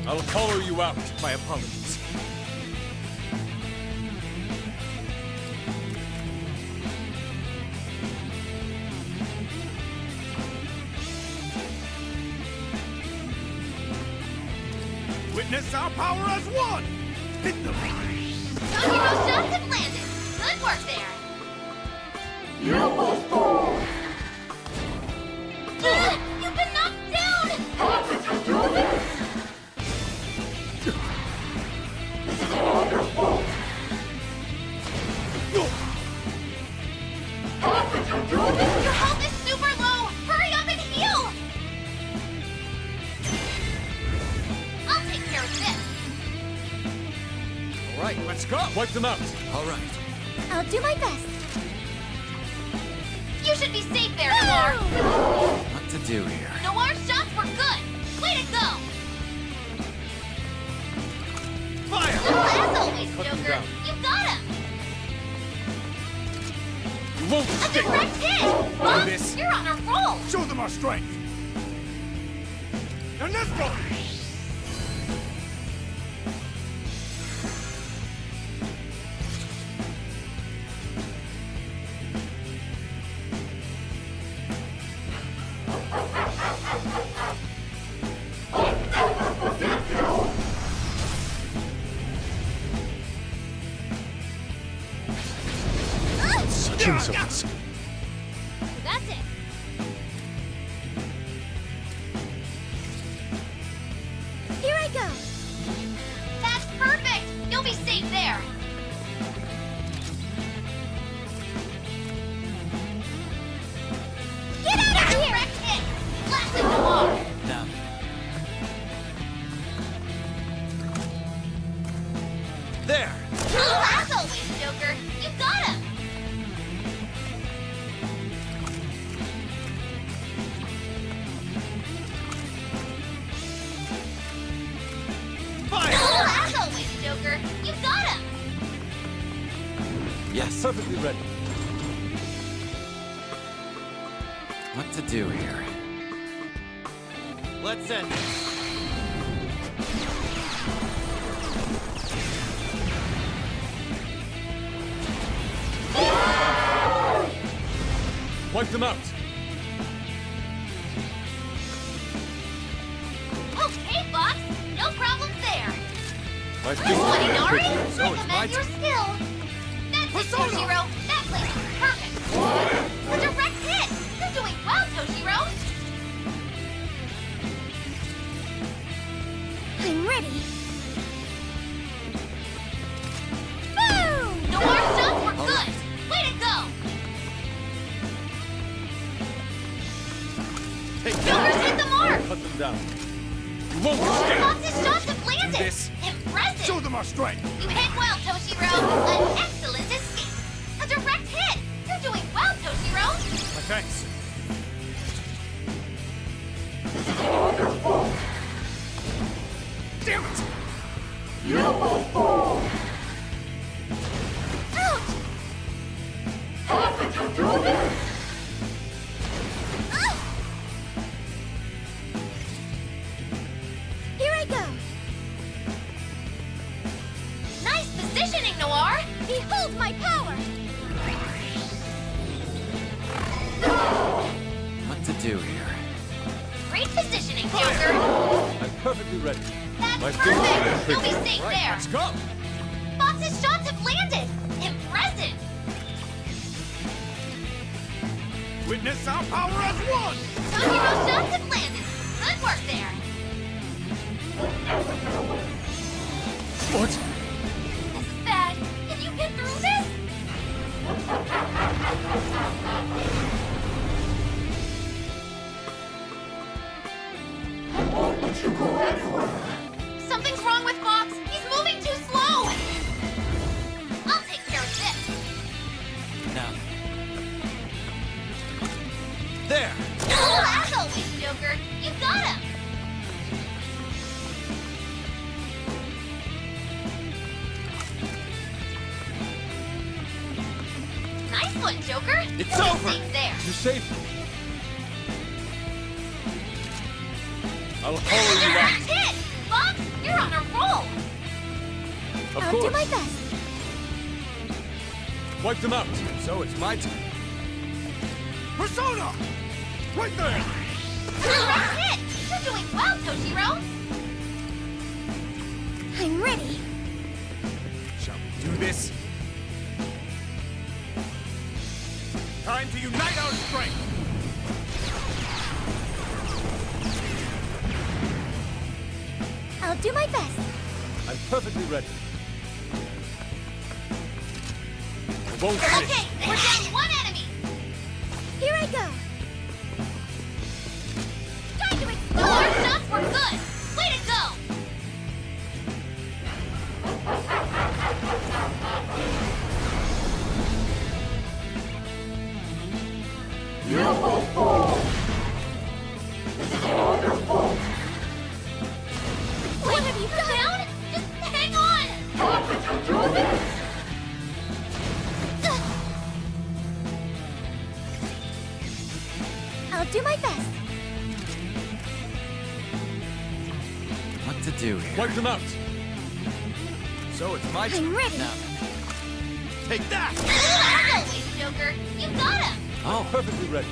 I'll color you out. My apologies. Witness our power as one! Hit them! Toshiro's shots have landed. Good work there. You've been knocked down! Your health is super low! Hurry up and heal! I'll take care of this. All right, let's go! Wipe them out. All right. I'll do my best. You should be safe there, Noir. What to do here? Noir's shots were good. Way to go! Fire! Well, as always, Cut them Joker, down. you got him. You won't A stick. direct hit! Bob, this. you're on a roll! Show them our strength! Now let's go! Such insolence. That's it. Here I go. That's perfect. You'll be safe there. Get out of here! Direct hit. Blast him, Noir. Now. Yes. Perfectly ready. What to do here? Let's end it. Wipe them out. Okay, Fox. No problems there. My Nice one, Inari. So I it's commend my your skill. That's it, Toshiro. That place is perfect. A direct hit. You're doing well, Toshiro. I'm ready. Boom! Noir's shots were good. Way to go. Joker's hit the mark. Cut them down. You won't escape. Fox's shots have landed. This. Impressive. Show them our strength. You hit well, Toshiro. An excellent escape. A direct hit. You're doing well, Toshiro. My thanks. Damn it! Here I go. Nice positioning, Noir. Behold my power. What to do here? Great positioning, Joker. I'm perfectly ready. That's My perfect. You'll be safe Right, there. let's go. Fox's shots have landed. Impressive. Witness our power as one! Toshiro's shots have landed. Good work there. What? This is bad. Can you get through this? Something's wrong with Fox. He's moving too slow. I'll take care of this. Now. There! Oh, as always, Joker. You got him. Nice one, Joker. It's You'll be over. safe there. You saved me. I'll hollow you Direct out. hit! Fox, you're on a roll. Of I'll course. do my best. Wipe them out. So it's my turn. Persona! Right there! Direct hit! You're doing well, Toshiro. I'm ready. Shall we do this? Time to unite our strength! I'll do my best. I'm perfectly ready. I won't miss. Okay, we're down one enemy. Here I go. Time to explode. Our shots were good. Way to go. What have you done? Just hang on. I'll do my best. What to do here? Wipe them out. So it's my turn. I'm ready. Now. Take that! As always, Joker. You got him. Oh, Perfectly ready.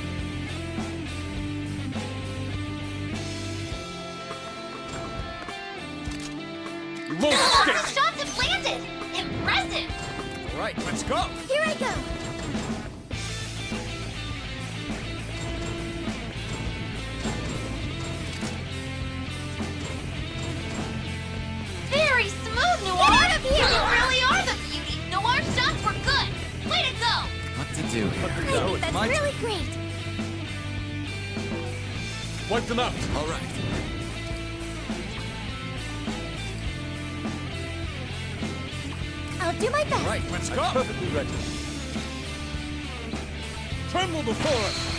You won't escape. Fox's shots have landed. Impressive. All right, let's go! Here I go. Very smooth, Noir. Get out of here. You really are the beauty. Noir's shots were good. Way to go. what to do here? I think that's my really great. Wipe them out. All right. I'll do my best. All right, let's I'm go! perfectly ready. Tremble before us.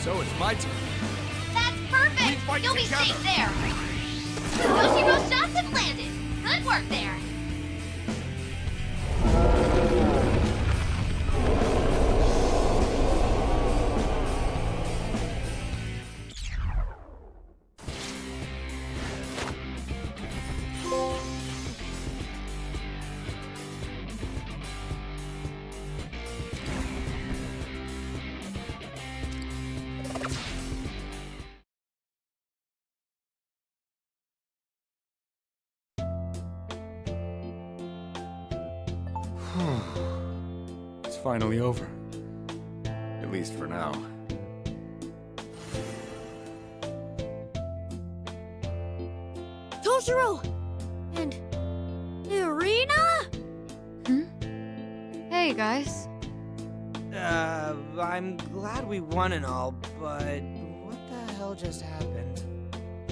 So it's my turn. That's We perfect. fight You'll be together. safe there. 'Cause Yoshiro's shots have landed. Good work there. finally over. At least for now. Toshiro! And Irina? Hey, guys. I'm glad we won and all, but what the hell just happened?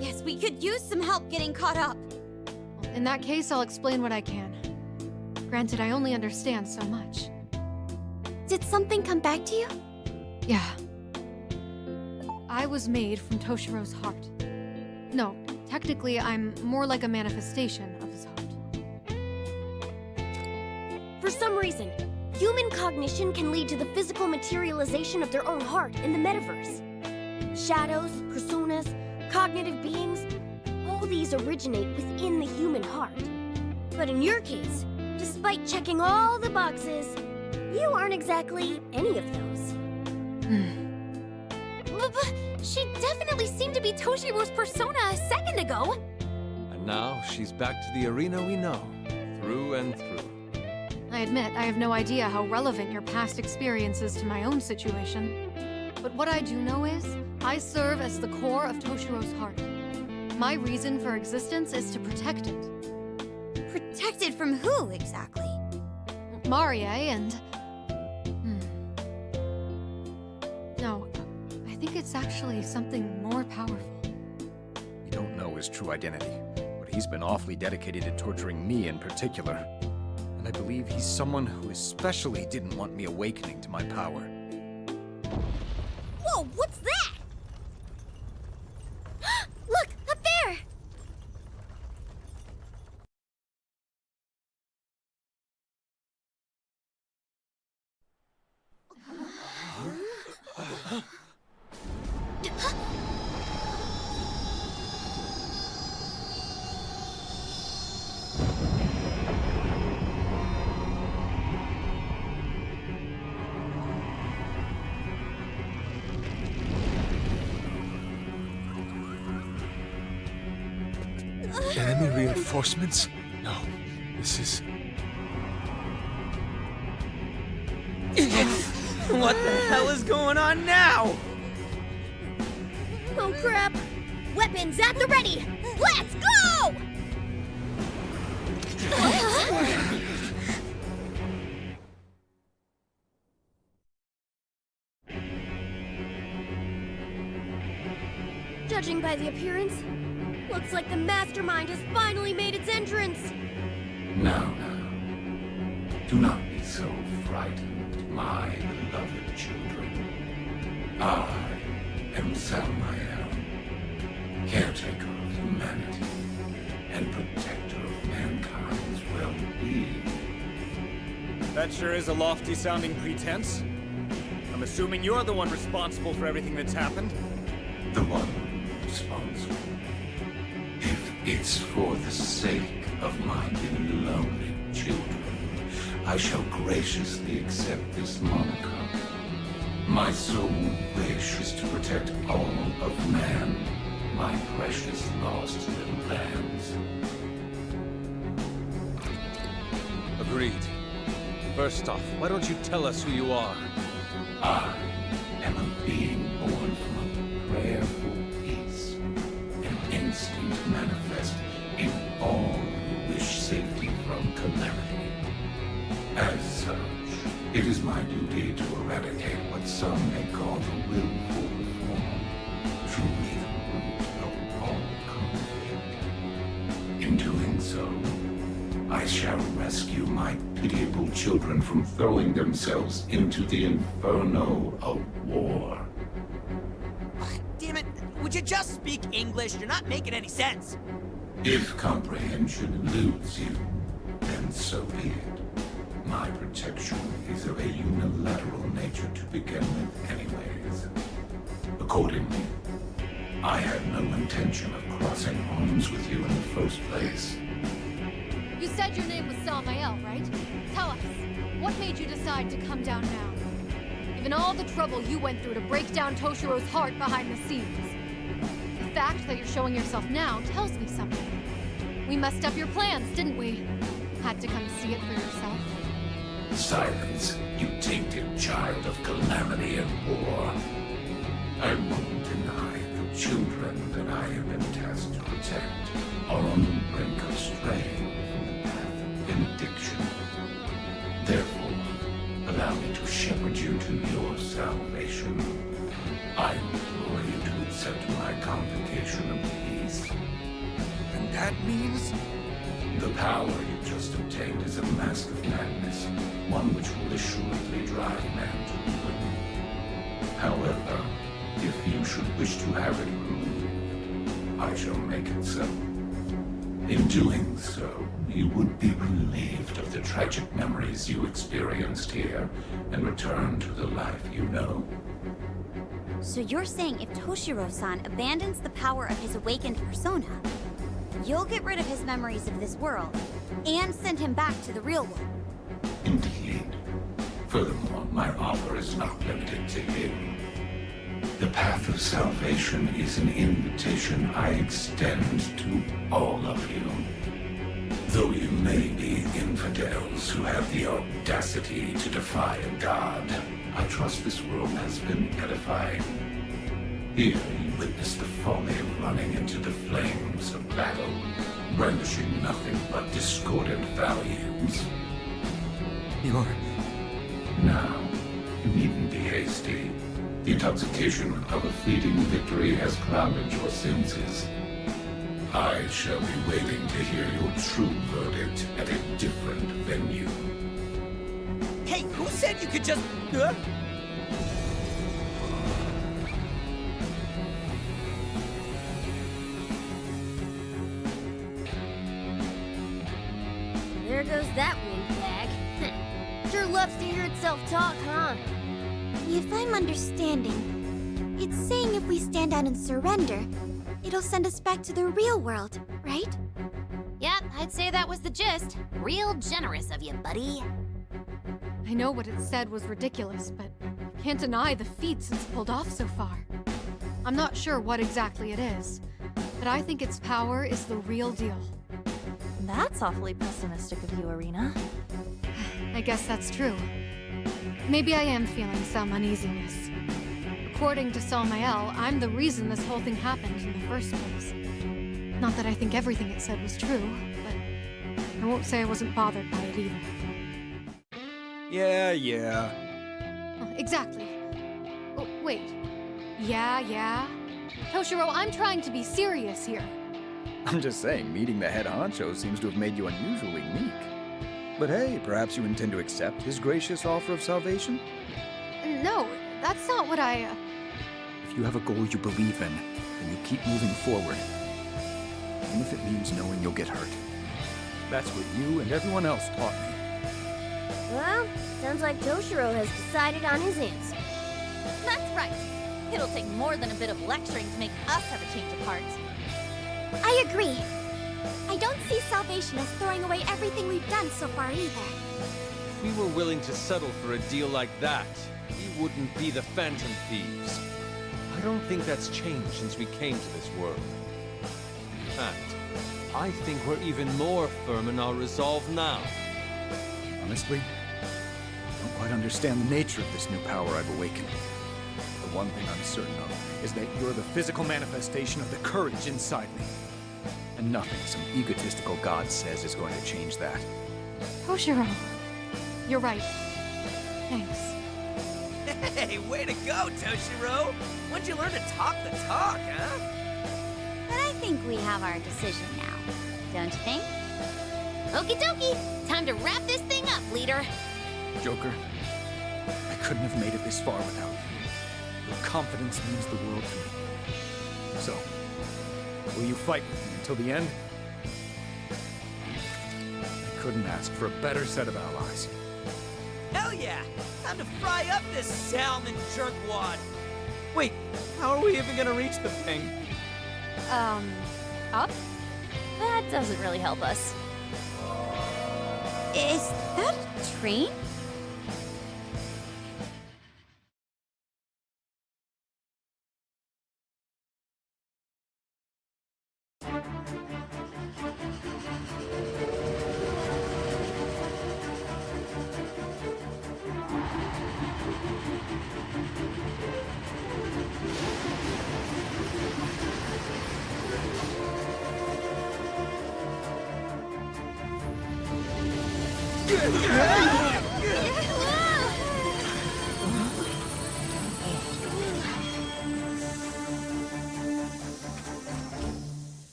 Yes, we could use some help getting caught up. In that case, I'll explain what I can. Granted, I only understand so much. Did something come back to you? Yeah. I was made from Toshiro's heart. No, technically, I'm more like a manifestation of his heart. For some reason, human cognition can lead to the physical materialization of their own heart in the metaverse. Shadows, personas, cognitive beings, all these originate within the human heart. But in your case, despite checking all the boxes, you aren't exactly any of those. But she definitely seemed to be Toshiro's persona a second ago. And now she's back to the arena we know, through and through. I admit I have no idea how relevant your past experience is to my own situation. But what I do know is, I serve as the core of Toshiro's heart. My reason for existence is to protect it. Protected from who, exactly? Marie and... No, I think it's actually something more powerful. We don't know his true identity, but he's been awfully dedicated to torturing me in particular. And I believe he's someone who especially didn't want me awakening to my power. Whoa, what's that? Look, up there! Enemy reinforcements? No, this is... What the hell is going on now? Oh crap! Weapons at the ready! Let's go! Judging by the appearance, looks like the mastermind has finally made its entrance. Now, do not be so frightened, my beloved children. I am Samael, caretaker of humanity and protector of mankind's well-being. That sure is a lofty-sounding pretense. I'm assuming you're the one responsible for everything that's happened. The one responsible. If it's for the sake of my beloved children, I shall graciously accept this moniker. My sole wish is to protect all of man, my precious lost little lambs. Agreed. First off, why don't you tell us who you are? I am a being born from a prayerful peace, an instinct manifest in all who wish safety from calamity. As such, it is my duty to eradicate what some may call the willful reform, truly the root of all conflict. In doing so, I shall rescue my pitiable children from throwing themselves into the inferno of war. Damn it, would you just speak English? You're not making any sense. If comprehension eludes you, then so be it. My protection is of a unilateral nature to begin with anyways. Accordingly, I had no intention of crossing arms with you in the first place. You said your name was Samael, right? Tell us, what made you decide to come down now? Given all the trouble you went through to break down Toshiro's heart behind the scenes. The fact that you're showing yourself now tells me something. We messed up your plans, didn't we? Had to come see it for yourself. Silence, you tainted child of calamity and war. I won't deny the children that I have been tasked to protect are on the brink of straying from the path of benediction. Therefore, allow me to shepherd you to your salvation. I implore you to accept my convocation of peace. And that means? The power you just obtained is a mask of madness, one which will assuredly drive man to ruin. However, if you should wish to have it removed, I shall make it so. In doing so, you would be relieved of the tragic memories you experienced here and return to the life you know. So you're saying if Toshiro-san abandons the power of his awakened persona, you'll get rid of his memories of this world and send him back to the real one? Indeed. Furthermore, my offer is not limited to him. The path of salvation is an invitation I extend to all of you. Though you may be infidels who have the audacity to defy a god, I trust this world has been edified. Here you witness the folly of running into the flames of battle, brandishing nothing but discordant values. Now, you needn't be hasty. The intoxication of a fleeting victory has clouded your senses. I shall be waiting to hear your true verdict at a different venue. Hey, who said you could just... There goes that windbag. Sure loves to hear itself talk, huh? If I'm understanding, it's saying if we stand down and surrender, it'll send us back to the real world, right? Yep, I'd say that was the gist. Real generous of you, buddy. I know what it said was ridiculous, but I can't deny the feats it's pulled off so far. I'm not sure what exactly it is, but I think its power is the real deal. That's awfully pessimistic of you, Arena. I guess that's true. Maybe I am feeling some uneasiness. According to Salmael, I'm the reason this whole thing happened in the first place. Not that I think everything it said was true, but I won't say I wasn't bothered by it either. Yeah. Exactly. Oh, wait. Yeah. Toshiro, I'm trying to be serious here. I'm just saying, meeting the head honcho seems to have made you unusually meek. But hey, perhaps you intend to accept his gracious offer of salvation? No, that's not what I... If you have a goal you believe in, then you keep moving forward. Even if it means knowing you'll get hurt. That's what you and everyone else taught me. Well, sounds like Toshiro has decided on his answer. That's right. It'll take more than a bit of lecturing to make us have a change of heart. I agree. I don't see salvation as throwing away everything we've done so far either. If we were willing to settle for a deal like that, we wouldn't be the Phantom Thieves. I don't think that's changed since we came to this world. In fact, I think we're even more firm in our resolve now. Honestly, I don't quite understand the nature of this new power I've awakened. The one thing I'm certain of is that you're the physical manifestation of the courage inside me. And nothing some egotistical god says is going to change that. Toshiro, you're right. Thanks. Hey, way to go, Toshiro! When'd you learn to talk the talk, huh? But I think we have our decision now, don't you think? Okie dokie! Time to wrap this thing up, leader! Joker, I couldn't have made it this far without you. Your confidence means the world to me. So, will you fight with me until the end? I couldn't ask for a better set of allies. Hell yeah! Time to fry up this salmon jerkwad! Wait, how are we even gonna reach the thing? Up? That doesn't really help us. Is that a train?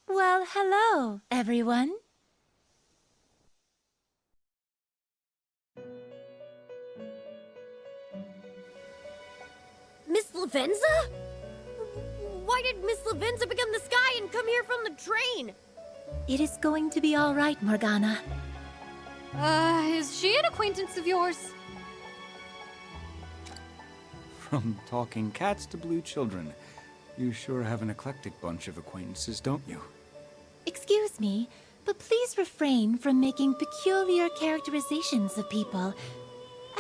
Well, hello, everyone. Miss Lavenza? Why did Miss Lavenza become the sky and come here from the train? It is going to be all right, Morgana. Is she an acquaintance of yours? From talking cats to blue children, you sure have an eclectic bunch of acquaintances, don't you? Excuse me, but please refrain from making peculiar characterizations of people.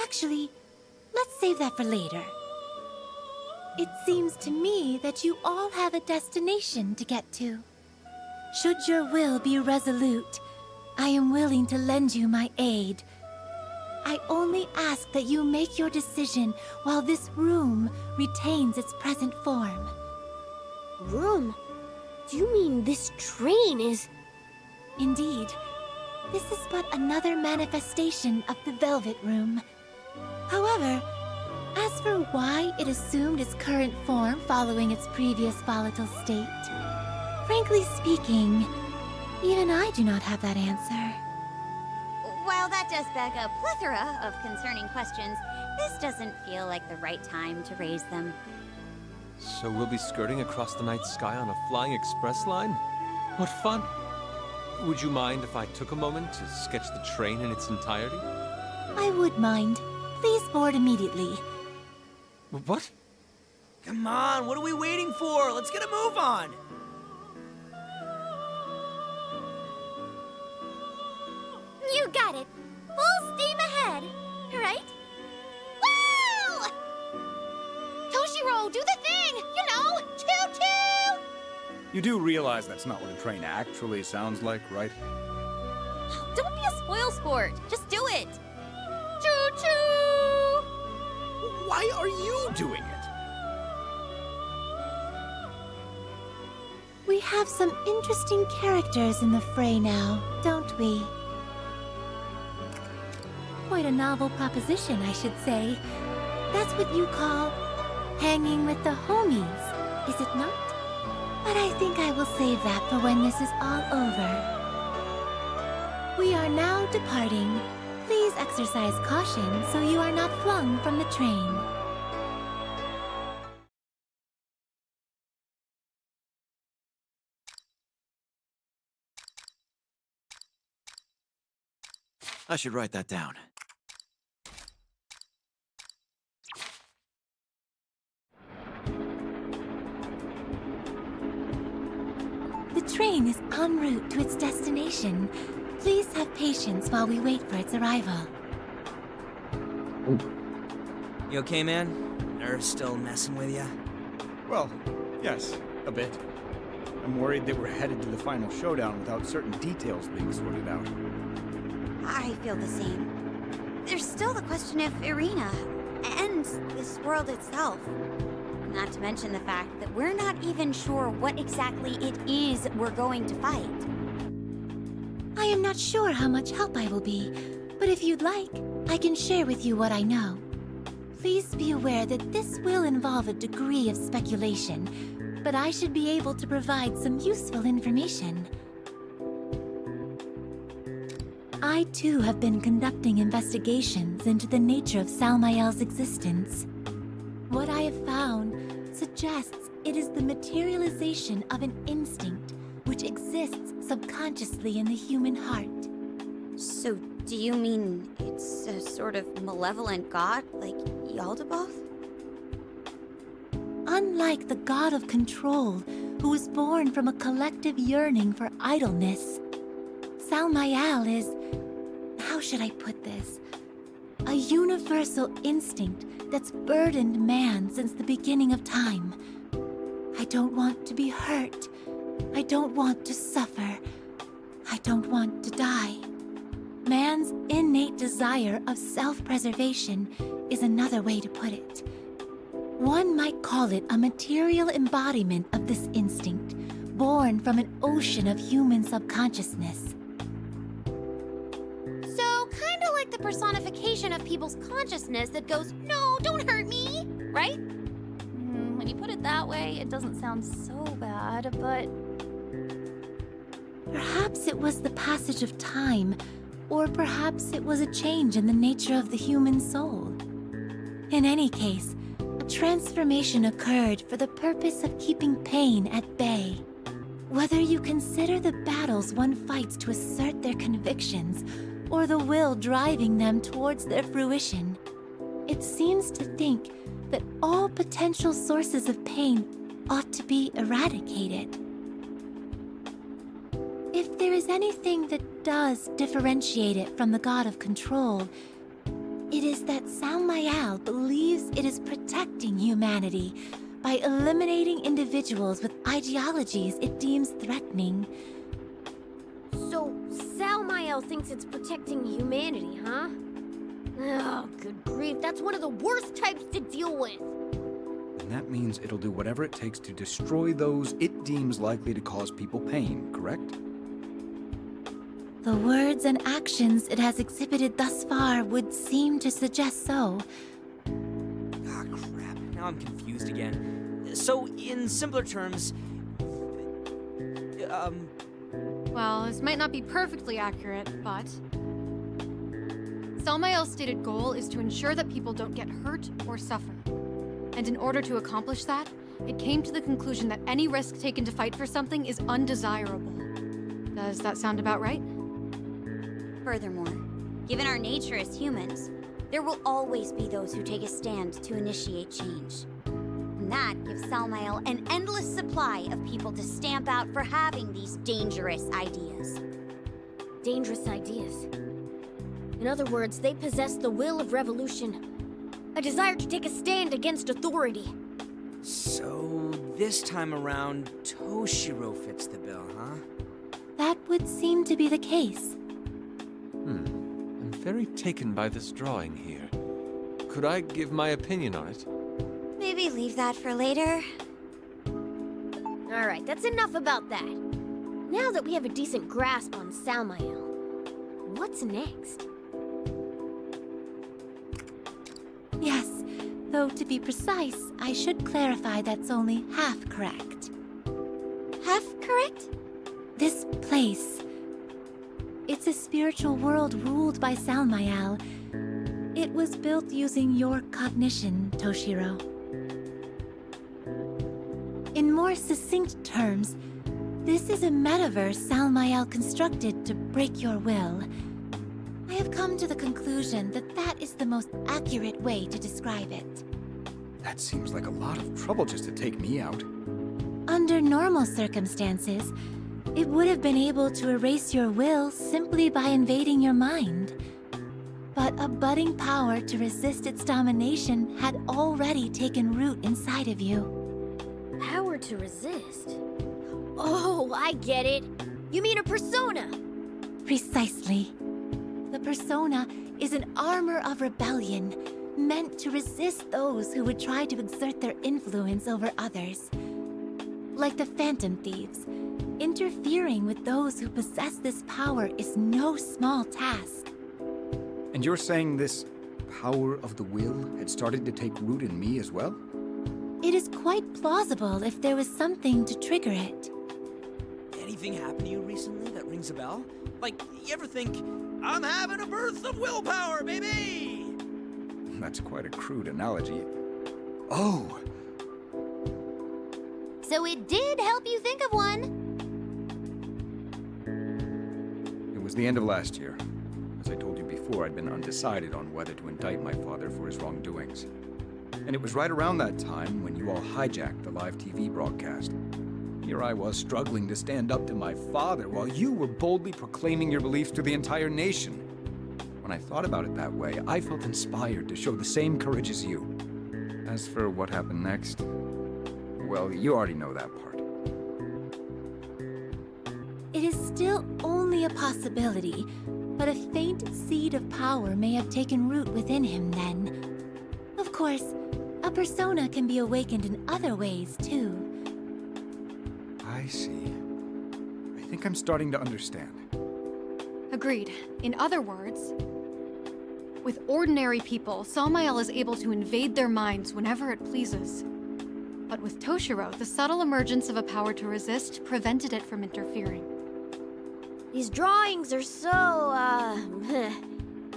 Actually, let's save that for later. It seems to me that you all have a destination to get to. Should your will be resolute, I am willing to lend you my aid. I only ask that you make your decision while this room retains its present form. Room? Do you mean this train is... Indeed. This is but another manifestation of the Velvet Room. However, as for why it assumed its current form following its previous volatile state, frankly speaking, even I do not have that answer. While that does beg a plethora of concerning questions, this doesn't feel like the right time to raise them. So we'll be skirting across the night sky on a flying express line? What fun! Would you mind if I took a moment to sketch the train in its entirety? I would mind. Please board immediately. What? Come on, what are we waiting for? Let's get a move on! You got it. Full steam ahead, right? Woo! Toshiro, do the thing! You know, choo-choo! You do realize that's not what a train actually sounds like, right? Don't be a spoil sport. Just do it. Choo-choo! Why are you doing it? We have some interesting characters in the fray now, don't we? Quite a novel proposition, I should say. That's what you call hanging with the homies, is it not? But I think I will save that for when this is all over. We are now departing. Please exercise caution so you are not flung from the train. I should write that down. The train is en route to its destination. Please have patience while we wait for its arrival. You okay, man? Nerves still messing with you? Well, yes, a bit. I'm worried that we're headed to the final showdown without certain details being sorted out. I feel the same. There's still the question of Irina, and this world itself. Not to mention the fact that we're not even sure what exactly it is we're going to fight. I am not sure how much help I will be, but if you'd like, I can share with you what I know. Please be aware that this will involve a degree of speculation, but I should be able to provide some useful information. I too have been conducting investigations into the nature of Salmael's existence. What I have found suggests it is the materialization of an instinct which exists subconsciously in the human heart. So, do you mean it's a sort of malevolent god, like Yaldabaoth? Unlike the god of control, who was born from a collective yearning for idleness, Salmael is, how should I put this? A universal instinct that's burdened man since the beginning of time. I don't want to be hurt. I don't want to suffer. I don't want to die. Man's innate desire of self-preservation is another way to put it. One might call it a material embodiment of this instinct, born from an ocean of human subconsciousness. So, kind of like the personification of people's consciousness that goes, "No, don't hurt me," right? When you put it that way, it doesn't sound so bad, but... Perhaps it was the passage of time, or perhaps it was a change in the nature of the human soul. In any case, a transformation occurred for the purpose of keeping pain at bay. Whether you consider the battles one fights to assert their convictions, or the will driving them towards their fruition, it seems to think that all potential sources of pain ought to be eradicated. If there is anything that does differentiate it from the god of control, it is that Salmayal believes it is protecting humanity by eliminating individuals with ideologies it deems threatening. So, Salmayal thinks it's protecting humanity, huh? Oh, good grief, that's one of the worst types to deal with. And that means it'll do whatever it takes to destroy those it deems likely to cause people pain, correct? The words and actions it has exhibited thus far would seem to suggest so. Ah, crap. Now I'm confused again. So, in simpler terms, Well, this might not be perfectly accurate, but... Salmayel's stated goal is to ensure that people don't get hurt or suffer. And in order to accomplish that, it came to the conclusion that any risk taken to fight for something is undesirable. Does that sound about right? Furthermore, given our nature as humans, there will always be those who take a stand to initiate change. And that gives Salmayel an endless supply of people to stamp out for having these dangerous ideas. Dangerous ideas. In other words, they possess the will of revolution, a desire to take a stand against authority. so this time around, Toshiro fits the bill, huh? That would seem to be the case. I'm very taken by this drawing here. Could I give my opinion on it? Maybe leave that for later. Alright, that's enough about that. Now that we have a decent grasp on Salmayel, what's next? Yes, though to be precise, I should clarify that's only half correct. Half correct? This place. It's a spiritual world ruled by Salmayel. It was built using your cognition, Toshiro. In more succinct terms, this is a metaverse Salmayel constructed to break your will. I have come to the conclusion that that is the most accurate way to describe it. That seems like a lot of trouble just to take me out. Under normal circumstances, it would have been able to erase your will simply by invading your mind. But a budding power to resist its domination had already taken root inside of you. Power to resist? Oh, I get it. You mean a persona? Precisely. The persona is an armor of rebellion, meant to resist those who would try to exert their influence over others. Like the Phantom Thieves, interfering with those who possess this power is no small task. And you're saying this power of the will had started to take root in me as well? It is quite plausible if there was something to trigger it. Anything happened to you recently that rings a bell? Like, you ever think, I'm having a burst of willpower, baby? That's quite a crude analogy. Oh! So it did help you think of one. It was the end of last year. As I told you before, I'd been undecided on whether to indict my father for his wrongdoings. And it was right around that time when you all hijacked the live TV broadcast. Here I was struggling to stand up to my father while you were boldly proclaiming your beliefs to the entire nation. When I thought about it that way, I felt inspired to show the same courage as you. As for what happened next, well, you already know that part. It is still only a possibility, but a faint seed of power may have taken root within him then. Of course, A persona can be awakened in other ways, too. I see. I think I'm starting to understand. Agreed. In other words, with ordinary people, Samael is able to invade their minds whenever it pleases. But with Toshiro, the subtle emergence of a power to resist prevented it from interfering. These drawings are so,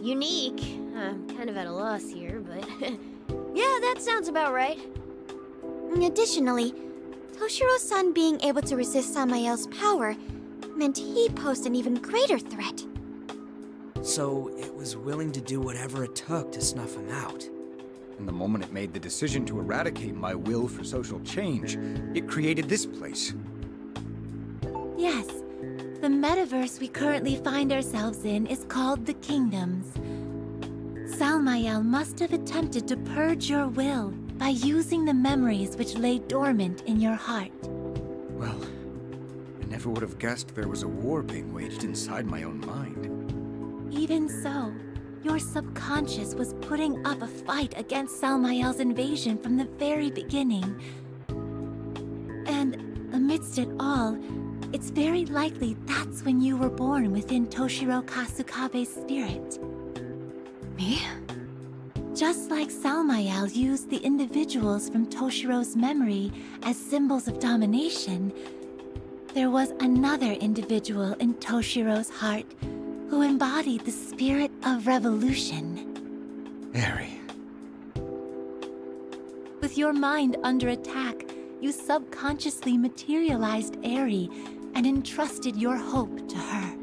unique. I'm kind of at a loss here, but yeah, that sounds about right. Additionally, Toshiro-san being able to resist Samael's power meant he posed an even greater threat. So it was willing to do whatever it took to snuff him out. And the moment it made the decision to eradicate my will for social change, it created this place. Yes, the metaverse we currently find ourselves in is called the Kingdoms. Samael must have attempted to purge your will by using the memories which lay dormant in your heart. Well, I never would have guessed there was a war being waged inside my own mind. Even so, your subconscious was putting up a fight against Samael's invasion from the very beginning. And amidst it all, it's very likely that's when you were born within Toshiro Kasukabe's spirit. Me? Just like Samael used the individuals from Toshiro's memory as symbols of domination, there was another individual in Toshiro's heart who embodied the spirit of revolution. Eri. With your mind under attack, you subconsciously materialized Eri and entrusted your hope to her.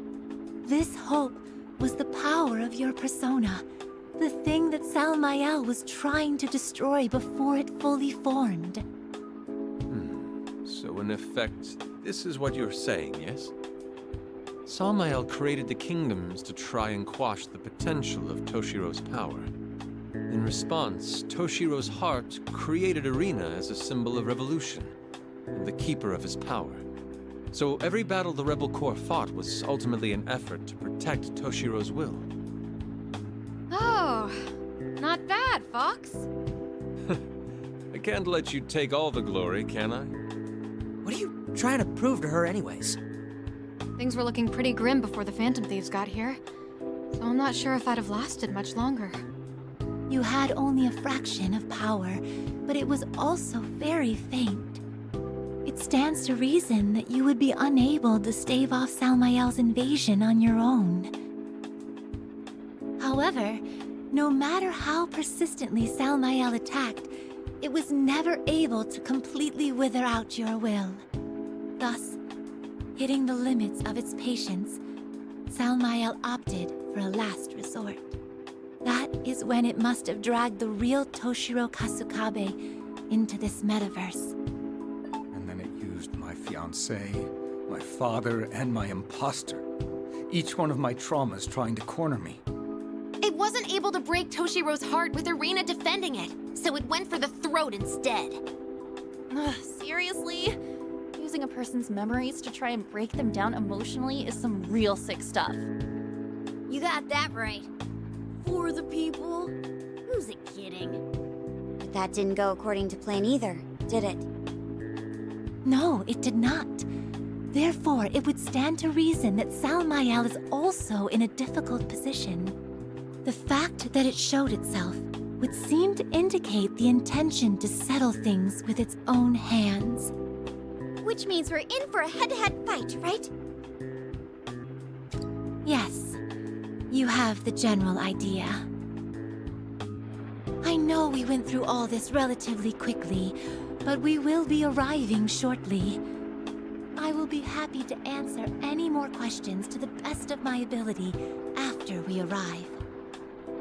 This hope was the power of your persona, the thing that Samael was trying to destroy before it fully formed. So in effect, this is what you're saying, yes? Samael created the kingdoms to try and quash the potential of Toshiro's power. In response, Toshiro's heart created Arena as a symbol of revolution, and the keeper of his power. So every battle the Rebel Corps fought was ultimately an effort to protect Toshiro's will. Oh, not bad, Fox. I can't let you take all the glory, can I? What are you trying to prove to her anyways? Things were looking pretty grim before the Phantom Thieves got here, so I'm not sure if I'd have lasted much longer. You had only a fraction of power, but it was also very faint. It stands to reason that you would be unable to stave off Samael's invasion on your own. However, no matter how persistently Samael attacked, it was never able to completely wither out your will. Thus, hitting the limits of its patience, Samael opted for a last resort. That is when it must have dragged the real Toshiro Kasukabe into this metaverse. And then it used my fiancé, my father, and my imposter. Each one of my traumas trying to corner me. It wasn't able to break Toshiro's heart with Arena defending it, so it went for the throat instead. Ugh, seriously? Using a person's memories to try and break them down emotionally is some real sick stuff. You got that right. For the people? Who's it kidding? But that didn't go according to plan either, did it? No, it did not. Therefore, it would stand to reason that Samael is also in a difficult position. The fact that it showed itself would seem to indicate the intention to settle things with its own hands. Which means we're in for a head-to-head fight, right? Yes, you have the general idea. I know we went through all this relatively quickly, but we will be arriving shortly. I will be happy to answer any more questions to the best of my ability after we arrive.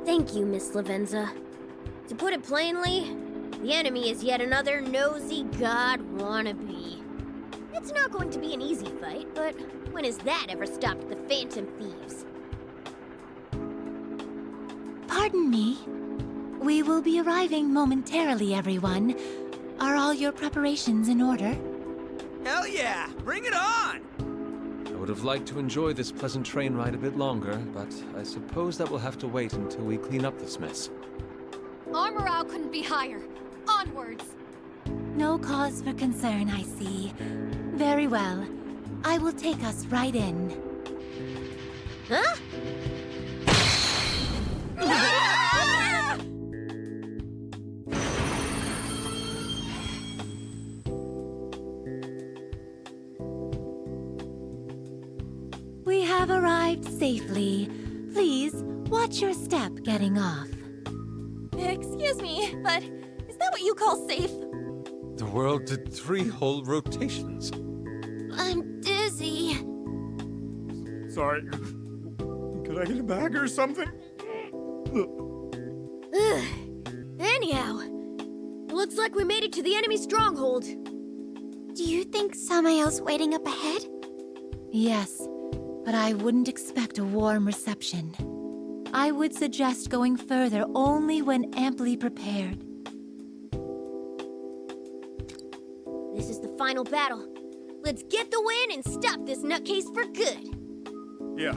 Thank you, Miss Lavenza. To put it plainly, the enemy is yet another nosy god wannabe. It's not going to be an easy fight, but when has that ever stopped the Phantom Thieves? Pardon me. We will be arriving momentarily, everyone. Are all your preparations in order? Hell yeah! Bring it on! I would have liked to enjoy this pleasant train ride a bit longer, but I suppose that will have to wait until we clean up this mess. Our morale couldn't be higher. onwards. No cause for concern, I see. Very well. I will take us right in. Huh? We have arrived safely. Please, watch your step getting off. Excuse me, but is that what you call safe? The world did 3 whole rotations. I'm dizzy. Sorry. Could I get a bag or something? Ugh. Anyhow, it looks like we made it to the enemy stronghold. Do you think Samael's waiting up ahead? Yes, but I wouldn't expect a warm reception. I would suggest going further only when amply prepared. This is the final battle. Let's get the win and stop this nutcase for good. Yeah,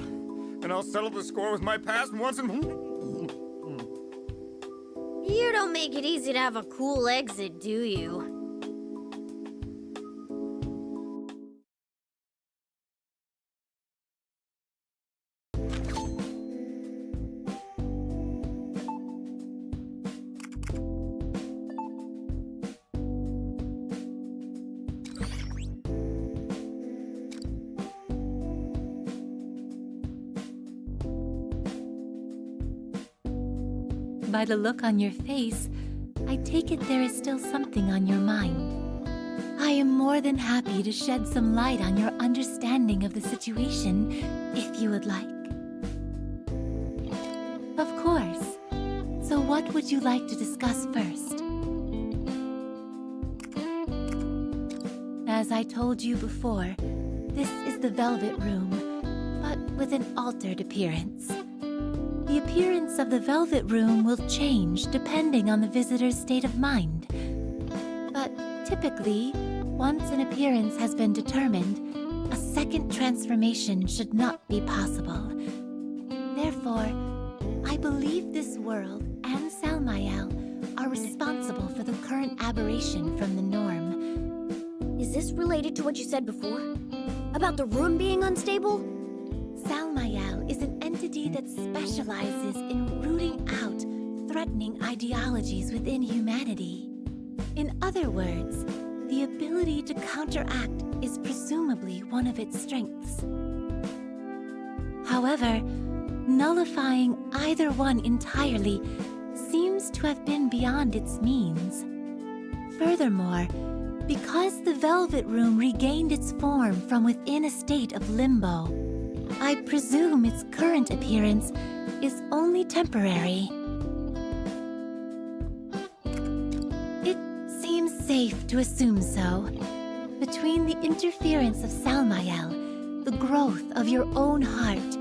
and I'll settle the score with my past once and... You don't make it easy to have a cool exit, do you? By the look on your face, I take it there is still something on your mind. I am more than happy to shed some light on your understanding of the situation, if you would like. Of course. So what would you like to discuss first? As I told you before, this is the Velvet Room, but with an altered appearance. The appearance of the Velvet Room will change depending on the visitor's state of mind. But typically, once an appearance has been determined, a second transformation should not be possible. Therefore, I believe this world and Salmael are responsible for the current aberration from the norm. Is this related to what you said before? About the room being unstable? Salmael is an entity that specializes in rooting out threatening ideologies within humanity. In other words, the ability to counteract is presumably one of its strengths. However, nullifying either one entirely seems to have been beyond its means. Furthermore, because the Velvet Room regained its form from within a state of limbo, I presume its current appearance is only temporary. It seems safe to assume so. Between the interference of Salmael, the growth of your own heart,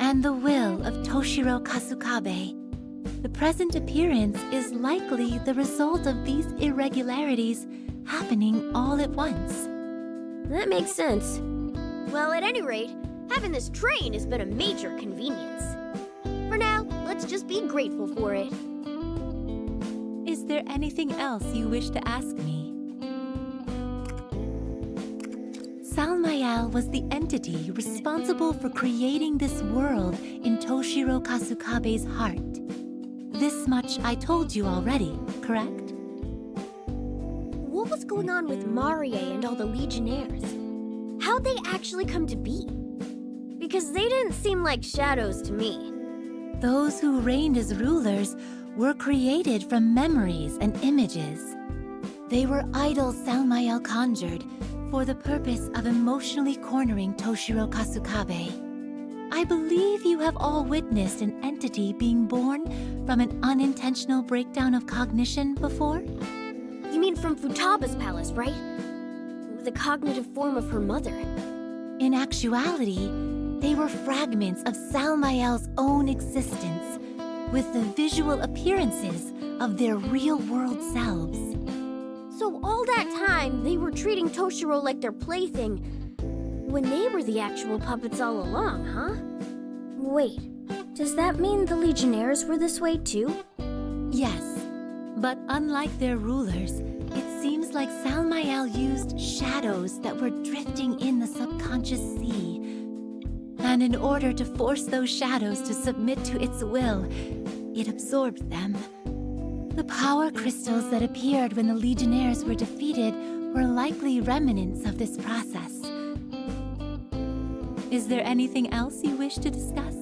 and the will of Toshiro Kasukabe, the present appearance is likely the result of these irregularities happening all at once. That makes sense. Well, at any rate, having this train has been a major convenience. For now, let's just be grateful for it. Is there anything else you wish to ask me? Salmael was the entity responsible for creating this world in Toshiro Kasukabe's heart. This much I told you already, correct? What was going on with Marie and all the Legionnaires? How'd they actually come to be? Because they didn't seem like shadows to me. Those who reigned as rulers were created from memories and images. They were idols Salmael conjured for the purpose of emotionally cornering Toshiro Kasukabe. I believe you have all witnessed an entity being born from an unintentional breakdown of cognition before? You mean from Futaba's palace, right? The cognitive form of her mother. In actuality, they were fragments of Salmael's own existence, with the visual appearances of their real-world selves. So all that time, they were treating Toshiro like their plaything, when they were the actual puppets all along, huh? Wait, does that mean the Legionnaires were this way too? Yes. But unlike their rulers, it seems like Salmael used shadows that were drifting in the subconscious sea. And in order to force those shadows to submit to its will, it absorbed them. The power crystals that appeared when the Legionnaires were defeated were likely remnants of this process. Is there anything else you wish to discuss?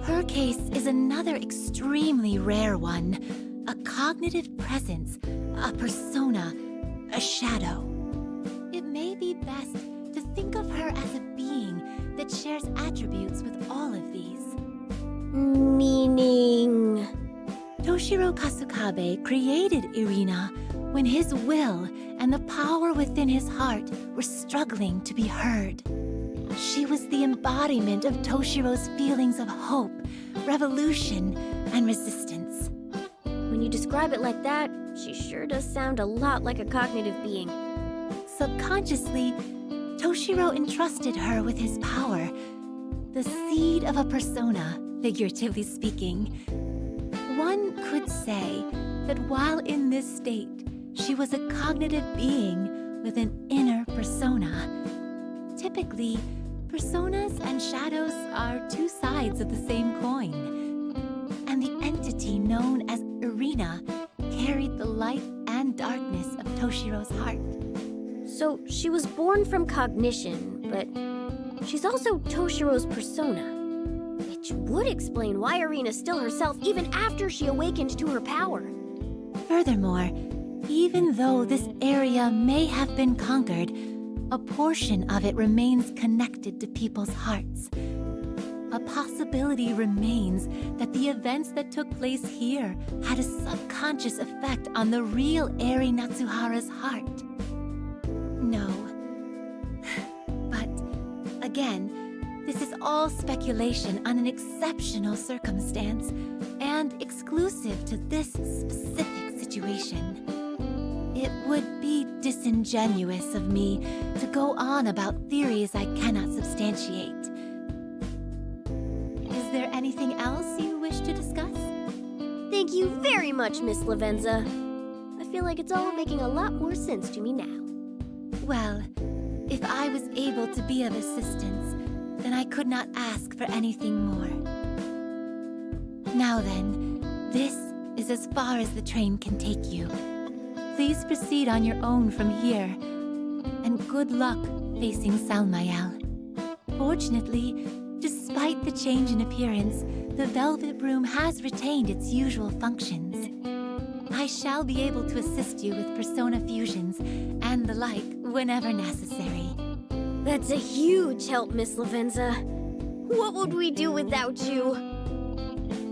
Her case is another extremely rare one. A cognitive presence, a persona, a shadow. It may be best to think of her as a being that shares attributes with all of these. Meaning? Toshiro Kasukabe created Irina when his will and the power within his heart were struggling to be heard. She was the embodiment of Toshiro's feelings of hope, revolution, and resistance. When you describe it like that, she sure does sound a lot like a cognitive being. Subconsciously, Toshiro entrusted her with his power, the seed of a persona, figuratively speaking. One could say that while in this state, she was a cognitive being with an inner persona. Typically, personas and shadows are two sides of the same coin. And the entity known as Irina carried the light and darkness of Toshiro's heart. So she was born from cognition, but she's also Toshiro's persona. Which would explain why Irina's still herself even after she awakened to her power. Furthermore, even though this area may have been conquered, a portion of it remains connected to people's hearts. A possibility remains that the events that took place here had a subconscious effect on the real Eri Natsuhara's heart. No. But, again, this is all speculation on an exceptional circumstance and exclusive to this specific situation. It would be disingenuous of me to go on about theories I cannot substantiate. Is there anything else you wish to discuss? Thank you very much, Miss Lavenza. I feel like it's all making a lot more sense to me now. Well, if I was able to be of assistance, then I could not ask for anything more. Now then, this is as far as the train can take you. Please proceed on your own from here, and good luck facing Salmael. Fortunately, despite the change in appearance, the Velvet Room has retained its usual functions. I shall be able to assist you with persona fusions and the like whenever necessary. That's a huge help, Miss Lavenza. What would we do without you?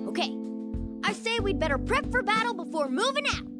Okay, I say we'd better prep for battle before moving out.